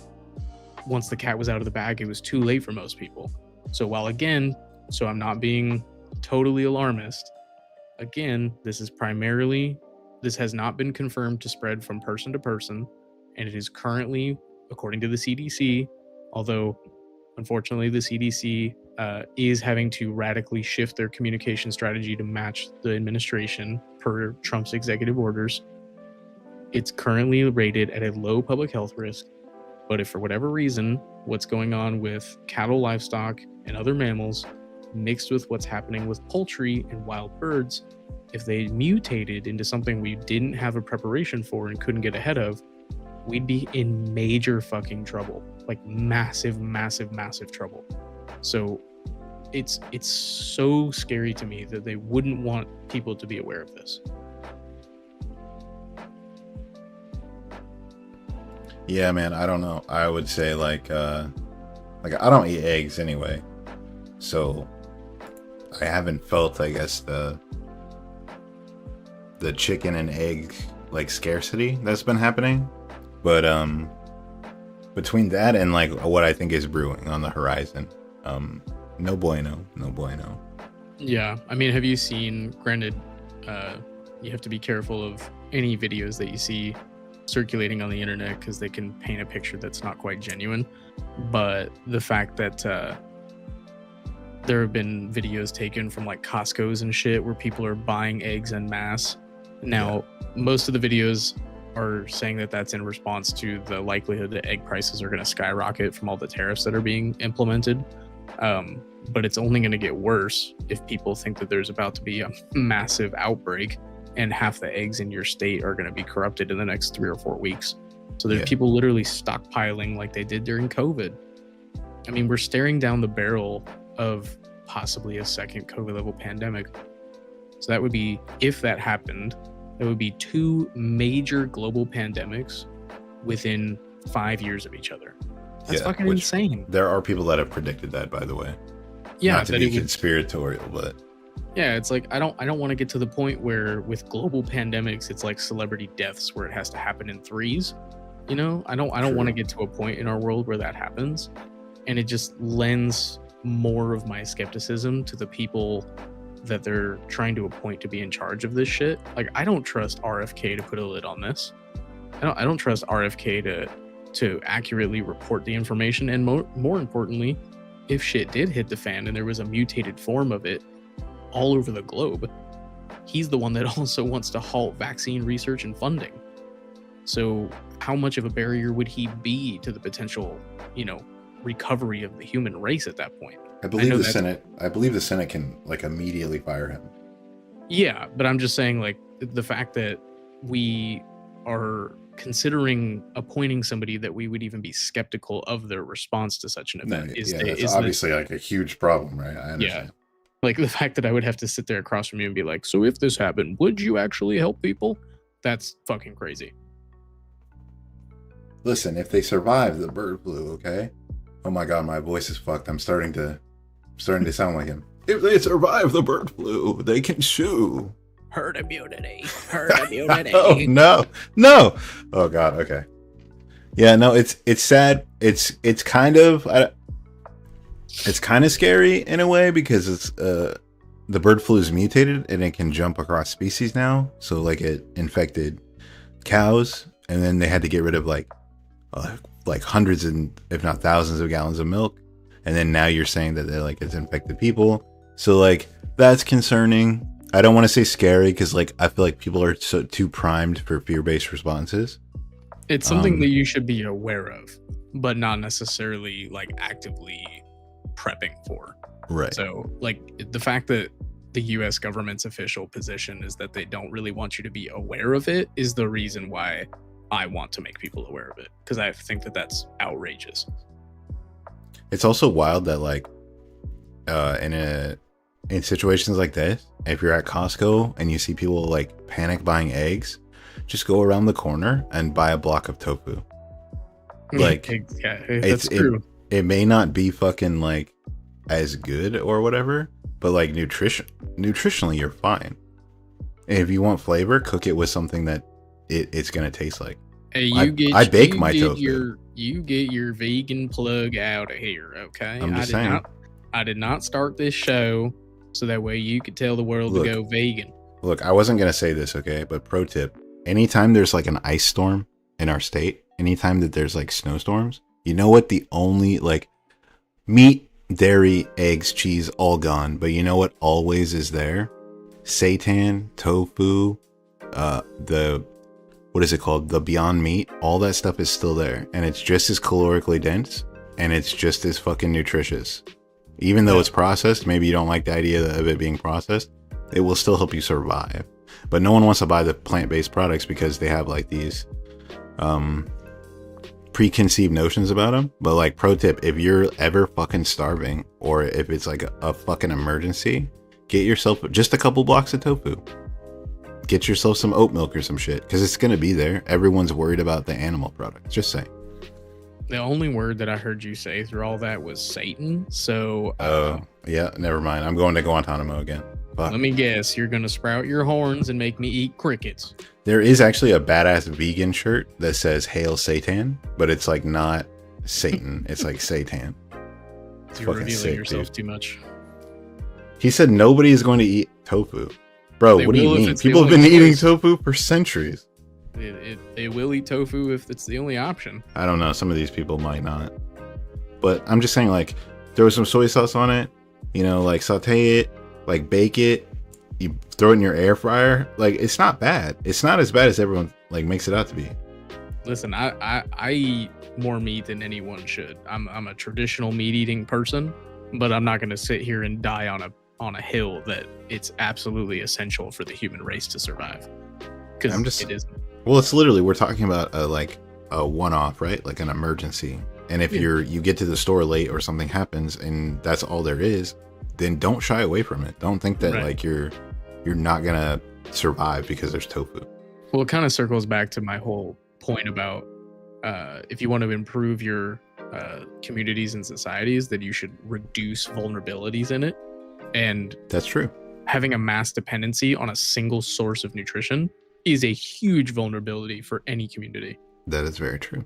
once the cat was out of the bag, it was too late for most people. So while again, so I'm not being totally alarmist, again, this has not been confirmed to spread from person to person, and it is currently, according to the CDC, although unfortunately the CDC is having to radically shift their communication strategy to match the administration per Trump's executive orders, it's currently rated at a low public health risk. But if for whatever reason, what's going on with cattle, livestock, and other mammals mixed with what's happening with poultry and wild birds, if they mutated into something we didn't have a preparation for and couldn't get ahead of, we'd be in major fucking trouble. Like massive, massive, massive trouble. So it's so scary to me that they wouldn't want people to be aware of this. Yeah, man, I don't know. I would say like I don't eat eggs anyway, so I haven't felt, I guess, the chicken and egg like scarcity that's been happening. But between that and like what I think is brewing on the horizon, no bueno. Yeah, I mean, have you seen? Granted, you have to be careful of any videos that you see circulating on the internet because they can paint a picture that's not quite genuine. But the fact that there have been videos taken from like Costco's and shit where people are buying eggs en masse. Now, most of the videos are saying that that's in response to the likelihood that egg prices are going to skyrocket from all the tariffs that are being implemented. But it's only going to get worse if people think that there's about to be a massive outbreak and half the eggs in your state are going to be corrupted in the next 3 or 4 weeks. So there's people literally stockpiling like they did during COVID. I mean, we're staring down the barrel of possibly a second COVID level pandemic. So that would be, if that happened, that would be 2 major global pandemics within 5 years of each other. That's fucking insane. There are people that have predicted that, by the way. Yeah, not to be conspiratorial, but yeah, it's like I don't want to get to the point where with global pandemics it's like celebrity deaths where it has to happen in threes. You know, I don't want to get to a point in our world where that happens, and it just lends more of my skepticism to the people that they're trying to appoint to be in charge of this shit. Like, I don't trust RFK to put a lid on this. I don't trust RFK to accurately report the information, and more importantly, if shit did hit the fan and there was a mutated form of it all over the globe, he's the one that also wants to halt vaccine research and funding. So how much of a barrier would he be to the potential, recovery of the human race at that point? I believe the Senate can like immediately fire him. Yeah, but I'm just saying, like, the fact that we are considering appointing somebody that we would even be skeptical of their response to such an event it's obviously like a huge problem, right? I understand. Yeah. Like the fact that I would have to sit there across from you and be like, so if this happened, would you actually help people? That's fucking crazy. Listen, if they survive the bird flu, okay? Oh my god, my voice is fucked. I'm starting to sound like him. If they survive the bird flu, they can sue. Herd immunity. Herd immunity. Oh no. Oh god, okay. Yeah, no, it's sad. It's kind of scary in a way because it's the bird flu is mutated and it can jump across species now. So like it infected cows, and then they had to get rid of like hundreds and if not thousands of gallons of milk, and then now you're saying that it's infected people. So like that's concerning. I don't want to say scary because like I feel like people are too primed for fear-based responses. It's something that you should be aware of, but not necessarily like actively prepping for. Right. So like the fact that the US government's official position is that they don't really want you to be aware of it is the reason why I want to make people aware of it, because I think that that's outrageous. It's also wild that like in situations like this, if you're at Costco and you see people like panic buying eggs, just go around the corner and buy a block of tofu. Like yeah, that's true. It may not be fucking like as good or whatever, but like nutritionally you're fine. And if you want flavor, cook it with something that it's gonna taste like. Hey, I bake my tofu. You get your vegan plug out of here, okay? I'm just saying. I did not start this show so that way you could tell the world to go vegan. Look, I wasn't gonna say this, okay? But pro tip: anytime there's like an ice storm in our state, anytime that there's like snowstorms, you know what? The only like meat, dairy, eggs, cheese, all gone. But you know what always is there? Seitan, tofu, what is it called? The Beyond Meat. All that stuff is still there, and it's just as calorically dense, and it's just as fucking nutritious. Even though it's processed, maybe you don't like the idea of it being processed, it will still help you survive. But no one wants to buy the plant-based products because they have like these preconceived notions about them. But like pro tip, if you're ever fucking starving, or if it's like a fucking emergency, get yourself just a couple blocks of tofu. Get yourself some oat milk or some shit, because it's gonna be there. Everyone's worried about the animal products. Just saying. The only word that I heard you say through all that was Satan. So yeah, never mind. I'm going to Guantanamo again. Fuck. Let me guess, you're gonna sprout your horns and make me eat crickets. There is actually a badass vegan shirt that says "Hail Satan," but it's like not Satan. It's like Satan. You're revealing yourself too much. He said nobody is going to eat tofu. Bro, what do you mean? People have been eating tofu for centuries. They will eat tofu if it's the only option. I don't know. Some of these people might not. But I'm just saying, like, throw some soy sauce on it, like saute it, like bake it, you throw it in your air fryer. Like, it's not bad. It's not as bad as everyone like makes it out to be. Listen, I eat more meat than anyone should. I'm a traditional meat eating person, but I'm not going to sit here and die on a hill that it's absolutely essential for the human race to survive. Because it isn't. Well, it's literally, we're talking about a one-off, right? Like an emergency. And if you get to the store late or something happens and that's all there is, then don't shy away from it. Don't think that like you're not gonna survive because there's tofu. Well, it kind of circles back to my whole point about if you want to improve your communities and societies, that you should reduce vulnerabilities in it. And that's true. Having a mass dependency on a single source of nutrition is a huge vulnerability for any community. That is very true.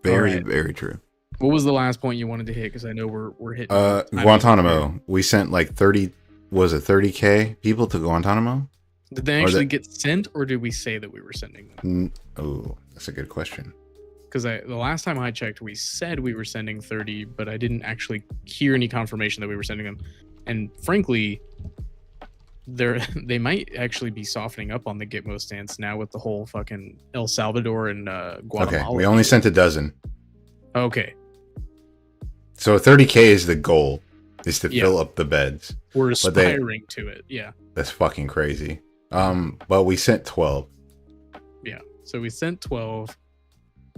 Very, very true. What was the last point you wanted to hit? Because I know we're hitting Guantanamo. We sent like 30K people to Guantanamo. Did they actually get sent, or did we say that we were sending them? Oh, that's a good question. because the last time I checked, we said we were sending 30, but I didn't actually hear any confirmation that we were sending them. And frankly, they might actually be softening up on the Gitmo stance now with the whole fucking El Salvador and Guatemala. Okay, we only sent a dozen. Okay. So 30K is the goal, is to fill up the beds. We're aspiring to it, yeah. That's fucking crazy. But we sent 12. Yeah, so we sent 12,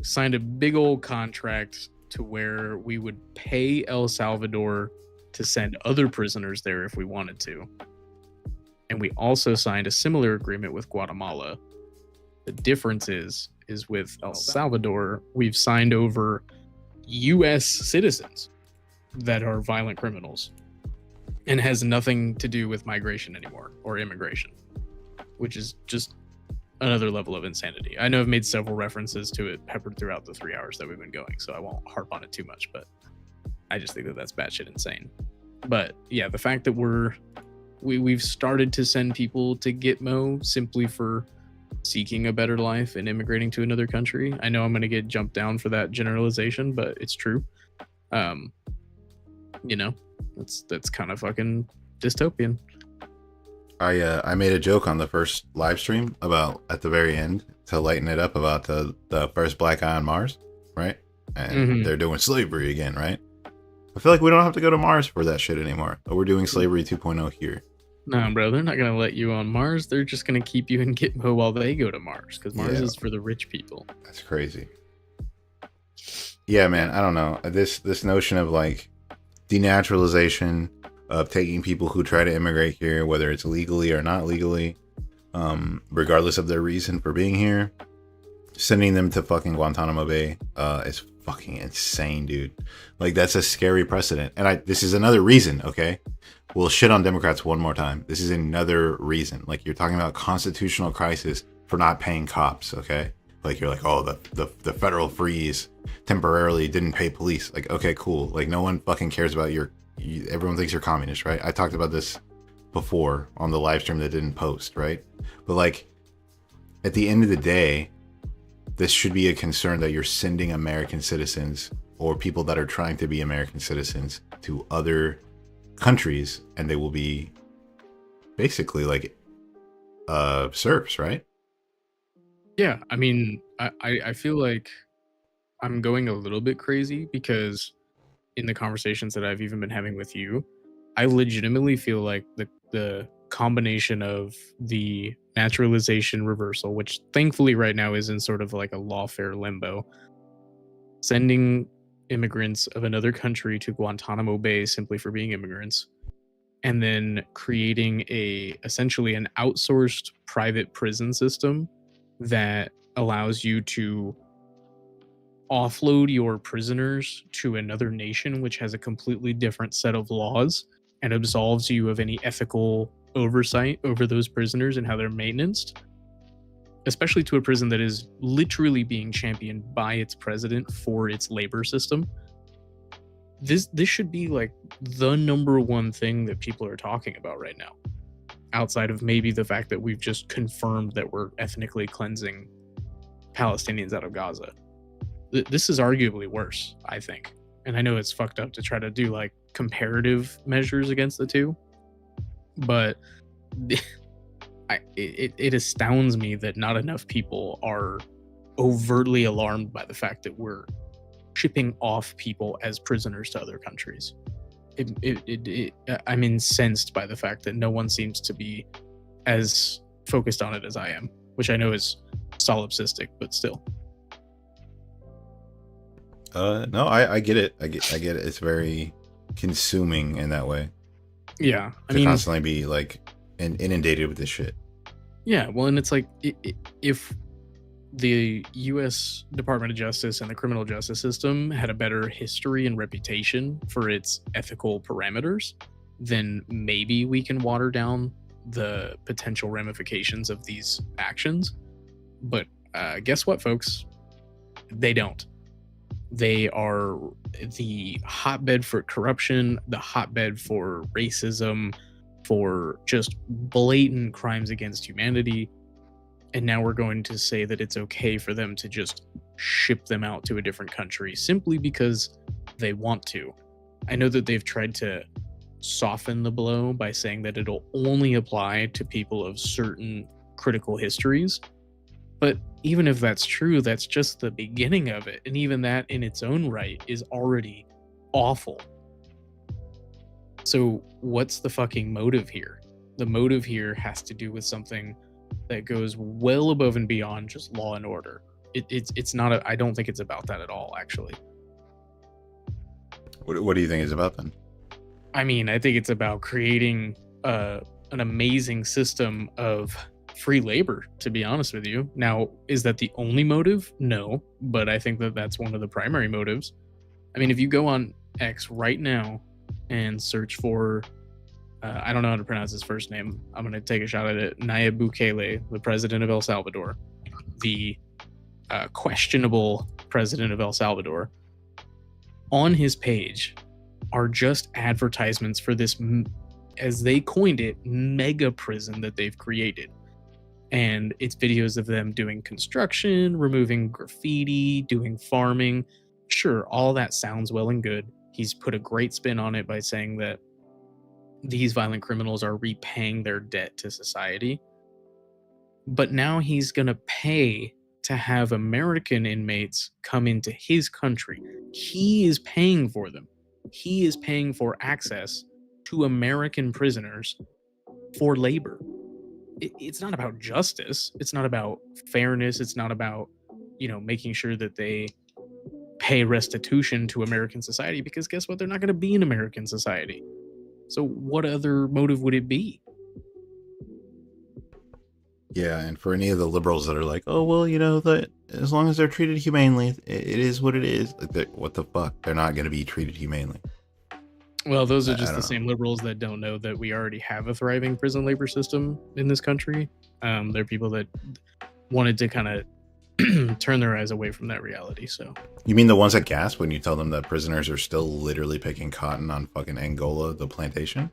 signed a big old contract to where we would pay El Salvador to send other prisoners there if we wanted to. And we also signed a similar agreement with Guatemala. The difference is with El Salvador, we've signed over US citizens that are violent criminals and has nothing to do with migration anymore or immigration, which is just another level of insanity. I know I've made several references to it peppered throughout the 3 hours that we've been going, so I won't harp on it too much, but I just think that that's batshit insane. But yeah, the fact that we've started to send people to Gitmo simply for seeking a better life and immigrating to another country. I know I'm going to get jumped down for that generalization, but it's true. That's kind of fucking dystopian. I made a joke on the first live stream about at the very end to lighten it up about the first black guy on Mars, right? And they're doing slavery again, right? I feel like we don't have to go to Mars for that shit anymore. We're doing slavery 2.0 here. No, bro, they're not going to let you on Mars. They're just going to keep you in Gitmo while they go to Mars, because Mars is for the rich people. That's crazy. Yeah, man, I don't know. This notion of like denaturalization, of taking people who try to immigrate here, whether it's legally or not legally, regardless of their reason for being here, sending them to fucking Guantanamo Bay is fucking insane, dude. Like, that's a scary precedent. And this is another reason, okay? We'll shit on Democrats one more time. This is another reason. Like, you're talking about constitutional crisis for not paying cops, okay? Like, you're like, oh, the federal freeze temporarily didn't pay police. Like, okay, cool. Like, no one fucking cares about everyone thinks you're communist, right? I talked about this before on the live stream that didn't post, right? But like, at the end of the day, this should be a concern that you're sending American citizens or people that are trying to be American citizens to other countries, and they will be basically like serfs, right? Yeah, I mean, I feel like I'm going a little bit crazy because in the conversations that I've even been having with you, I legitimately feel like the combination of the naturalization reversal, which thankfully right now is in sort of like a lawfare limbo, sending immigrants of another country to Guantanamo Bay simply for being immigrants, and then creating essentially an outsourced private prison system that allows you to offload your prisoners to another nation which has a completely different set of laws and absolves you of any ethical oversight over those prisoners and how they're maintained, especially to a prison that is literally being championed by its president for its labor system. This should be like the number one thing that people are talking about right now, outside of maybe the fact that we've just confirmed that we're ethnically cleansing Palestinians out of Gaza. This is arguably worse, I think. And I know it's fucked up to try to do like comparative measures against the two, but it astounds me that not enough people are overtly alarmed by the fact that we're shipping off people as prisoners to other countries. I'm incensed by the fact that no one seems to be as focused on it as I am, which I know is solipsistic, but still. No, I get it. I get it. It's very consuming in that way. Yeah, I mean, constantly be like inundated with this shit. Yeah, well, and it's like if the U.S. Department of Justice and the criminal justice system had a better history and reputation for its ethical parameters, then maybe we can water down the potential ramifications of these actions. But guess what, folks? They don't. They are the hotbed for corruption, the hotbed for racism, for just blatant crimes against humanity. And now we're going to say that it's okay for them to just ship them out to a different country simply because they want to. I know that they've tried to soften the blow by saying that it'll only apply to people of certain critical histories. But even if that's true, that's just the beginning of it. And even that in its own right is already awful. So what's the fucking motive here? The motive here has to do with something that goes well above and beyond just law and order. It's not I don't think it's about that at all, actually. What do you think it's about then? I mean, I think it's about creating an amazing system of free labor, to be honest with you. Now, is that the only motive? No, but I think that that's one of the primary motives. I mean, if you go on X right now and search for, I don't know how to pronounce his first name. I'm going to take a shot at it. Nayib Bukele, the president of El Salvador, the questionable president of El Salvador. On his page are just advertisements for this, as they coined it, mega prison that they've created. And it's videos of them doing construction, removing graffiti, doing farming. Sure, all that sounds well and good. He's put a great spin on it by saying that these violent criminals are repaying their debt to society. But now he's going to pay to have American inmates come into his country. He is paying for them. He is paying for access to American prisoners for labor. It's not about justice. It's not about fairness. It's not about, making sure that they pay restitution to American society, because guess what? They're not going to be in American society. So what other motive would it be? Yeah, and for any of the liberals that are like, oh, well, that as long as they're treated humanely, it is what it is. What the fuck? They're not going to be treated humanely. Well, those are just the same liberals that don't know that we already have a thriving prison labor system in this country. They're people that wanted to kind of turn their eyes away from that reality. So you mean the ones that gasp when you tell them that prisoners are still literally picking cotton on fucking Angola, the plantation?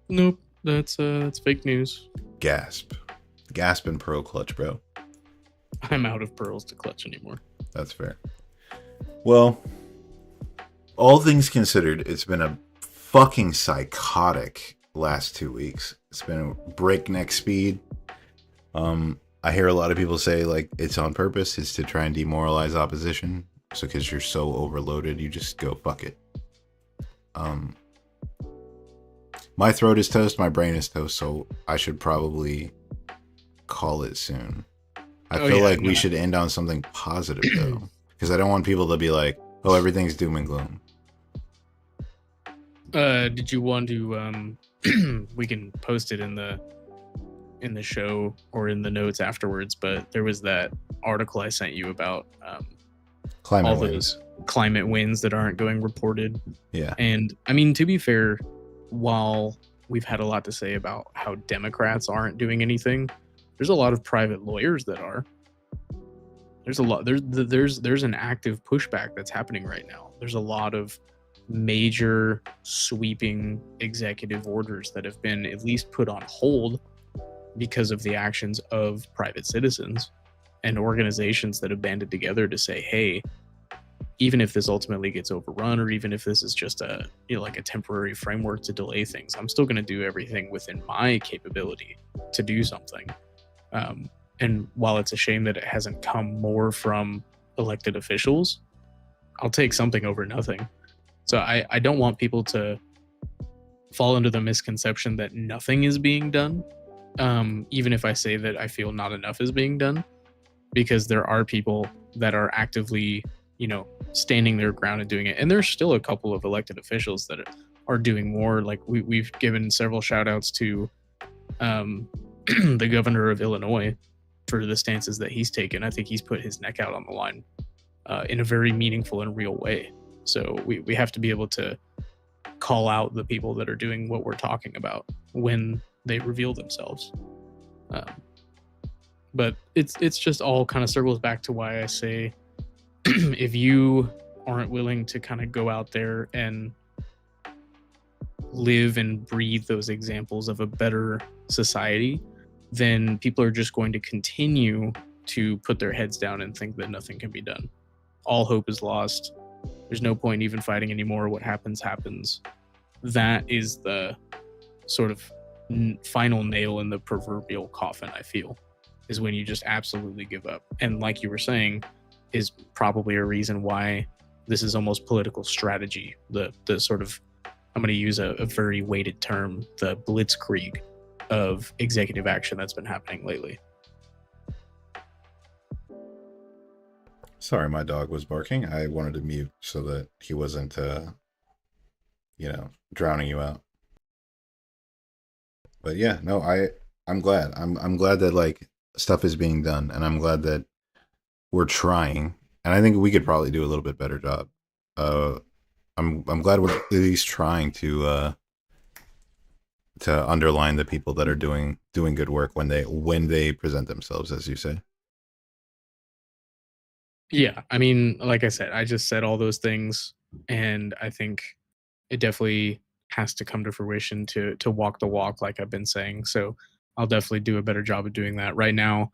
Nope, that's fake news. Gasp and pearl clutch, bro. I'm out of pearls to clutch anymore. That's fair. Well, all things considered, it's been a fucking psychotic last 2 weeks. It's been a breakneck speed. I hear a lot of people say like it's on purpose. It's to try and demoralize opposition. So because you're so overloaded, you just go fuck it. My throat is toast. My brain is toast. So I should probably call it soon. I feel like we should end on something positive though, because I don't want people to be like, oh, everything's doom and gloom. Did you want to we can post it in the show or in the notes afterwards, but there was that article I sent you about climate all wins. those climate wins that aren't going reported. Yeah. And I mean, to be fair, while we've had a lot to say about how Democrats aren't doing anything, there's a lot of private lawyers that are. There's an active pushback that's happening right now. There's a lot of major sweeping executive orders that have been at least put on hold because of the actions of private citizens and organizations that have banded together to say, hey, even if this ultimately gets overrun, or even if this is just a temporary framework to delay things, I'm still going to do everything within my capability to do something. And while it's a shame that it hasn't come more from elected officials, I'll take something over nothing. So I don't want people to fall into the misconception that nothing is being done, even if I say that I feel not enough is being done, because there are people that are actively, standing their ground and doing it. And there's still a couple of elected officials that are doing more. Like we've given several shout outs to the governor of Illinois for the stances that he's taken. I think he's put his neck out on the line in a very meaningful and real way. So we have to be able to call out the people that are doing what we're talking about when they reveal themselves. But it's just all kind of circles back to why I say if you aren't willing to kind of go out there and live and breathe those examples of a better society, then people are just going to continue to put their heads down and think that nothing can be done. all hope is lost. There's no point even fighting anymore. What happens, happens. That is the sort of final nail in the proverbial coffin, I feel, is when you just absolutely give up. And like you were saying, is probably a reason why this is almost political strategy. The sort of, I'm going to use a very weighted term, the blitzkrieg of executive action that's been happening lately. Sorry, my dog was barking. I wanted to mute so that he wasn't, drowning you out. But yeah, no, I'm glad. I'm glad that like stuff is being done, and I'm glad that we're trying. And I think we could probably do a little bit better job. I'm glad we're at least trying to underline the people that are doing good work when they present themselves, as you say. Yeah, I mean, like I said, I just said all those things, and I think it definitely has to come to fruition to walk the walk, like I've been saying. So I'll definitely do a better job of doing that. Right now,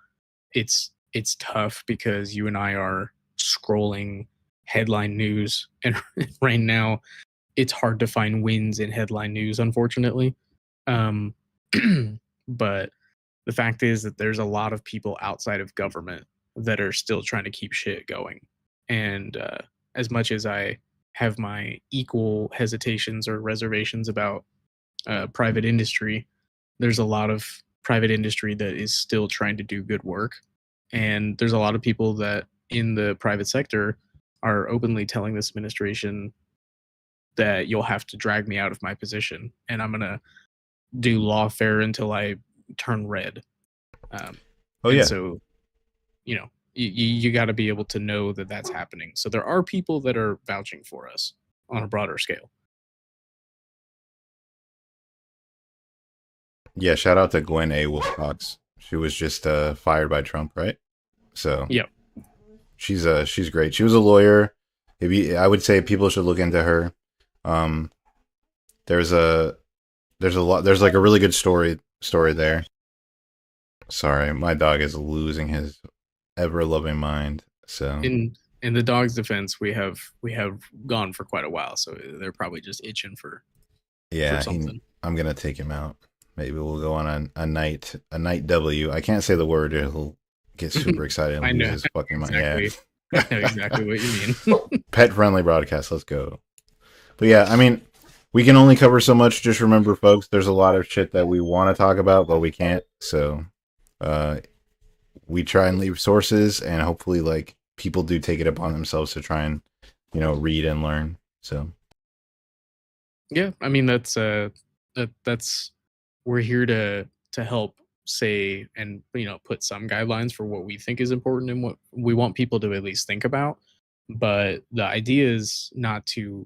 it's tough because you and I are scrolling headline news, and right now it's hard to find wins in headline news, unfortunately. Um, but the fact is that there's a lot of people outside of government that are still trying to keep shit going. And as much as I have my equal hesitations or reservations about private industry, there's a lot of private industry that is still trying to do good work. And there's a lot of people that in the private sector are openly telling this administration that you'll have to drag me out of my position, and I'm going to do lawfare until I turn red. Oh And yeah, so, you got to be able to know that that's happening. So there are people that are vouching for us on a broader scale. yeah. Shout out to Gwen A. Wilcox. She was just fired by Trump, right? So Yep. she's great. She was a lawyer. I would say people should look into her. Um, there's a lot. There's like a really good story there. Sorry, my dog is losing his ever loving mind. So In the dog's defense, we have gone for quite a while, so they're probably just itching for yeah, something. I'm gonna take him out. Maybe we'll go on a night W. I can't say the word. He'll get super excited I and lose know his fucking mind. exactly. Yeah. I know exactly what you mean. Pet friendly broadcast. Let's go. But yeah, I mean, we can only cover so much. Just remember, folks, there's a lot of shit that we want to talk about, but we can't. So, we try and leave sources, and hopefully, like people do take it upon themselves to try and read and learn. So, Yeah, I mean that's we're here to help say and put some guidelines for what we think is important and what we want people to at least think about. But the idea is not to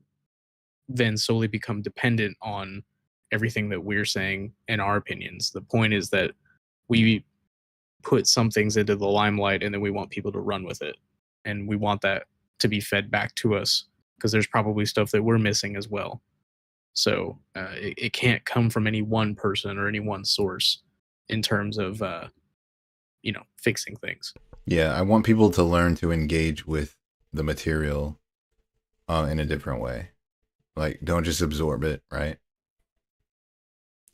then solely become dependent on everything that we're saying and our opinions. The point is that we put some things into the limelight and then we want people to run with it. And we want that to be fed back to us because there's probably stuff that we're missing as well. So it can't come from any one person or any one source in terms of fixing things. yeah, I want people to learn to engage with the material in a different way. Like, don't just absorb it, right?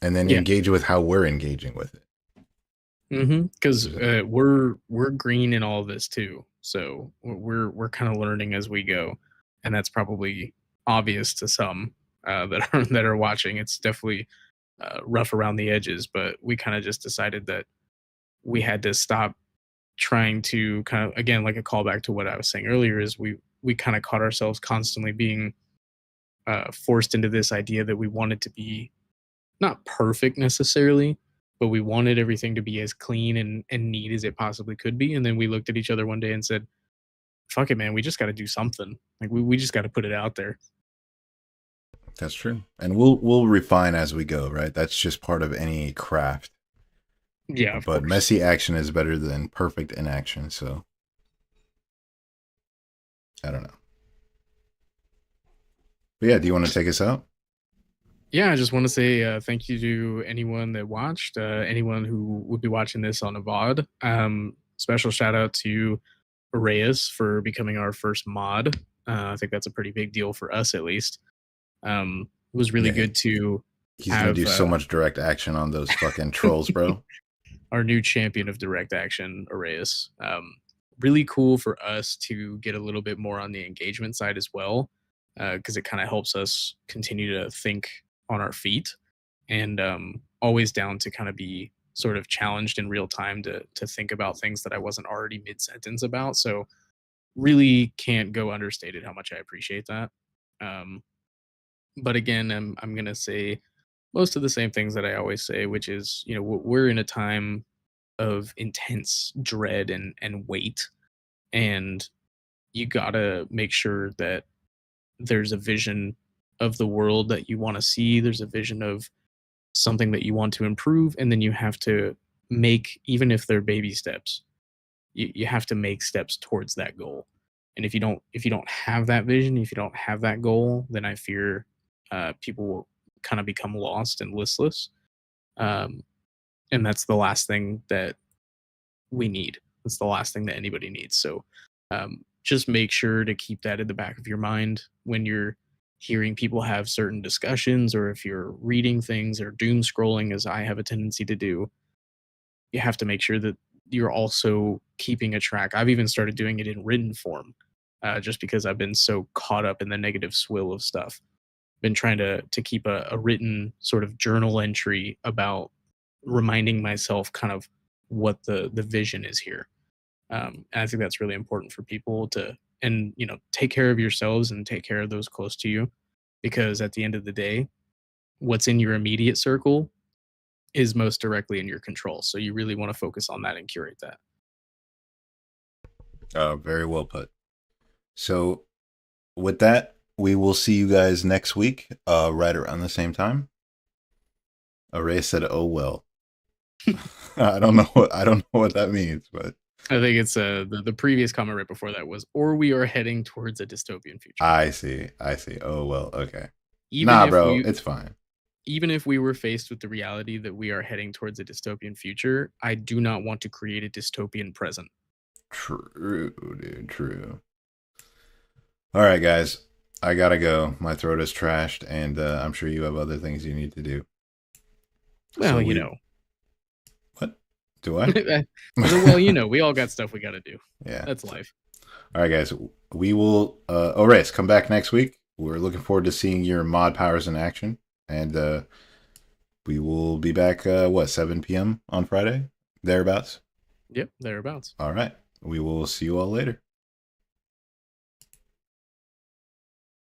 And then Yeah, engage with how we're engaging with it. because we're green in all this too. So we're kind of learning as we go, and that's probably obvious to some that are watching. It's definitely rough around the edges, but we kind of just decided that we had to stop trying to kind of, again, like a callback to what I was saying earlier, is we kind of caught ourselves constantly being forced into this idea that we wanted to be not perfect necessarily, but we wanted everything to be as clean and neat as it possibly could be. And then we looked at each other one day and said, fuck it, man, we just got to do something. Like we just got to put it out there. That's true. And we'll refine as we go, right? That's just part of any craft. Yeah, of But course. messy action is better than perfect inaction, so I don't know. But yeah, do you want to take us out? Yeah, I just want to say thank you to anyone that watched, anyone who would be watching this on a VOD. Special shout out to Arrayas for becoming our first mod. I think that's a pretty big deal for us, at least. It was really Yeah, good to he's gonna have do so much direct action on those fucking trolls, bro. our new champion of direct action, Arrayas. Really cool for us to get a little bit more on the engagement side as well, because it kind of helps us continue to think on our feet, and always down to kind of be sort of challenged in real time to think about things that I wasn't already mid sentence about. So really can't go understated how much I appreciate that. Um, but again, I'm gonna say most of the same things that I always say, which is, we're in a time of intense dread and weight, and you gotta make sure that there's a vision of the world that you want to see. There's a vision of something that you want to improve, and then you have to make, even if they're baby steps, you have to make steps towards that goal. And if you don't have that vision, if you don't have that goal, then I fear people will kind of become lost and listless. um, and that's the last thing that we need. That's the last thing that anybody needs. So just make sure to keep that in the back of your mind when you're hearing people have certain discussions, or if you're reading things or doom scrolling, as I have a tendency to do. You have to make sure that you're also keeping a track. I've even started doing it in written form, just because I've been so caught up in the negative swill of stuff. Been trying to keep a written sort of journal entry about reminding myself kind of what the vision is here. And I think that's really important for people to, and take care of yourselves and take care of those close to you, because at the end of the day, what's in your immediate circle is most directly in your control. So you really want to focus on that and curate that. Very well put. So with that, we will see you guys next week, right around the same time. Array said, "Oh well." I don't know what that means, but I think it's the previous comment right before that was, or we are heading towards a dystopian future. I see. Oh well, okay. Even Nah, if bro, it's fine. Even if we were faced with the reality that we are heading towards a dystopian future, I do not want to create a dystopian present. True, dude, true. All right, guys. I gotta go. My throat is trashed, and I'm sure you have other things you need to do. Well, What? Do I? Well, we all got stuff we got to do. Yeah. That's life. All right, guys. We will, Oris, come back next week. We're looking forward to seeing your mod powers in action. And we will be back, 7 p.m. on Friday? Thereabouts? Yep, thereabouts. All right. We will see you all later.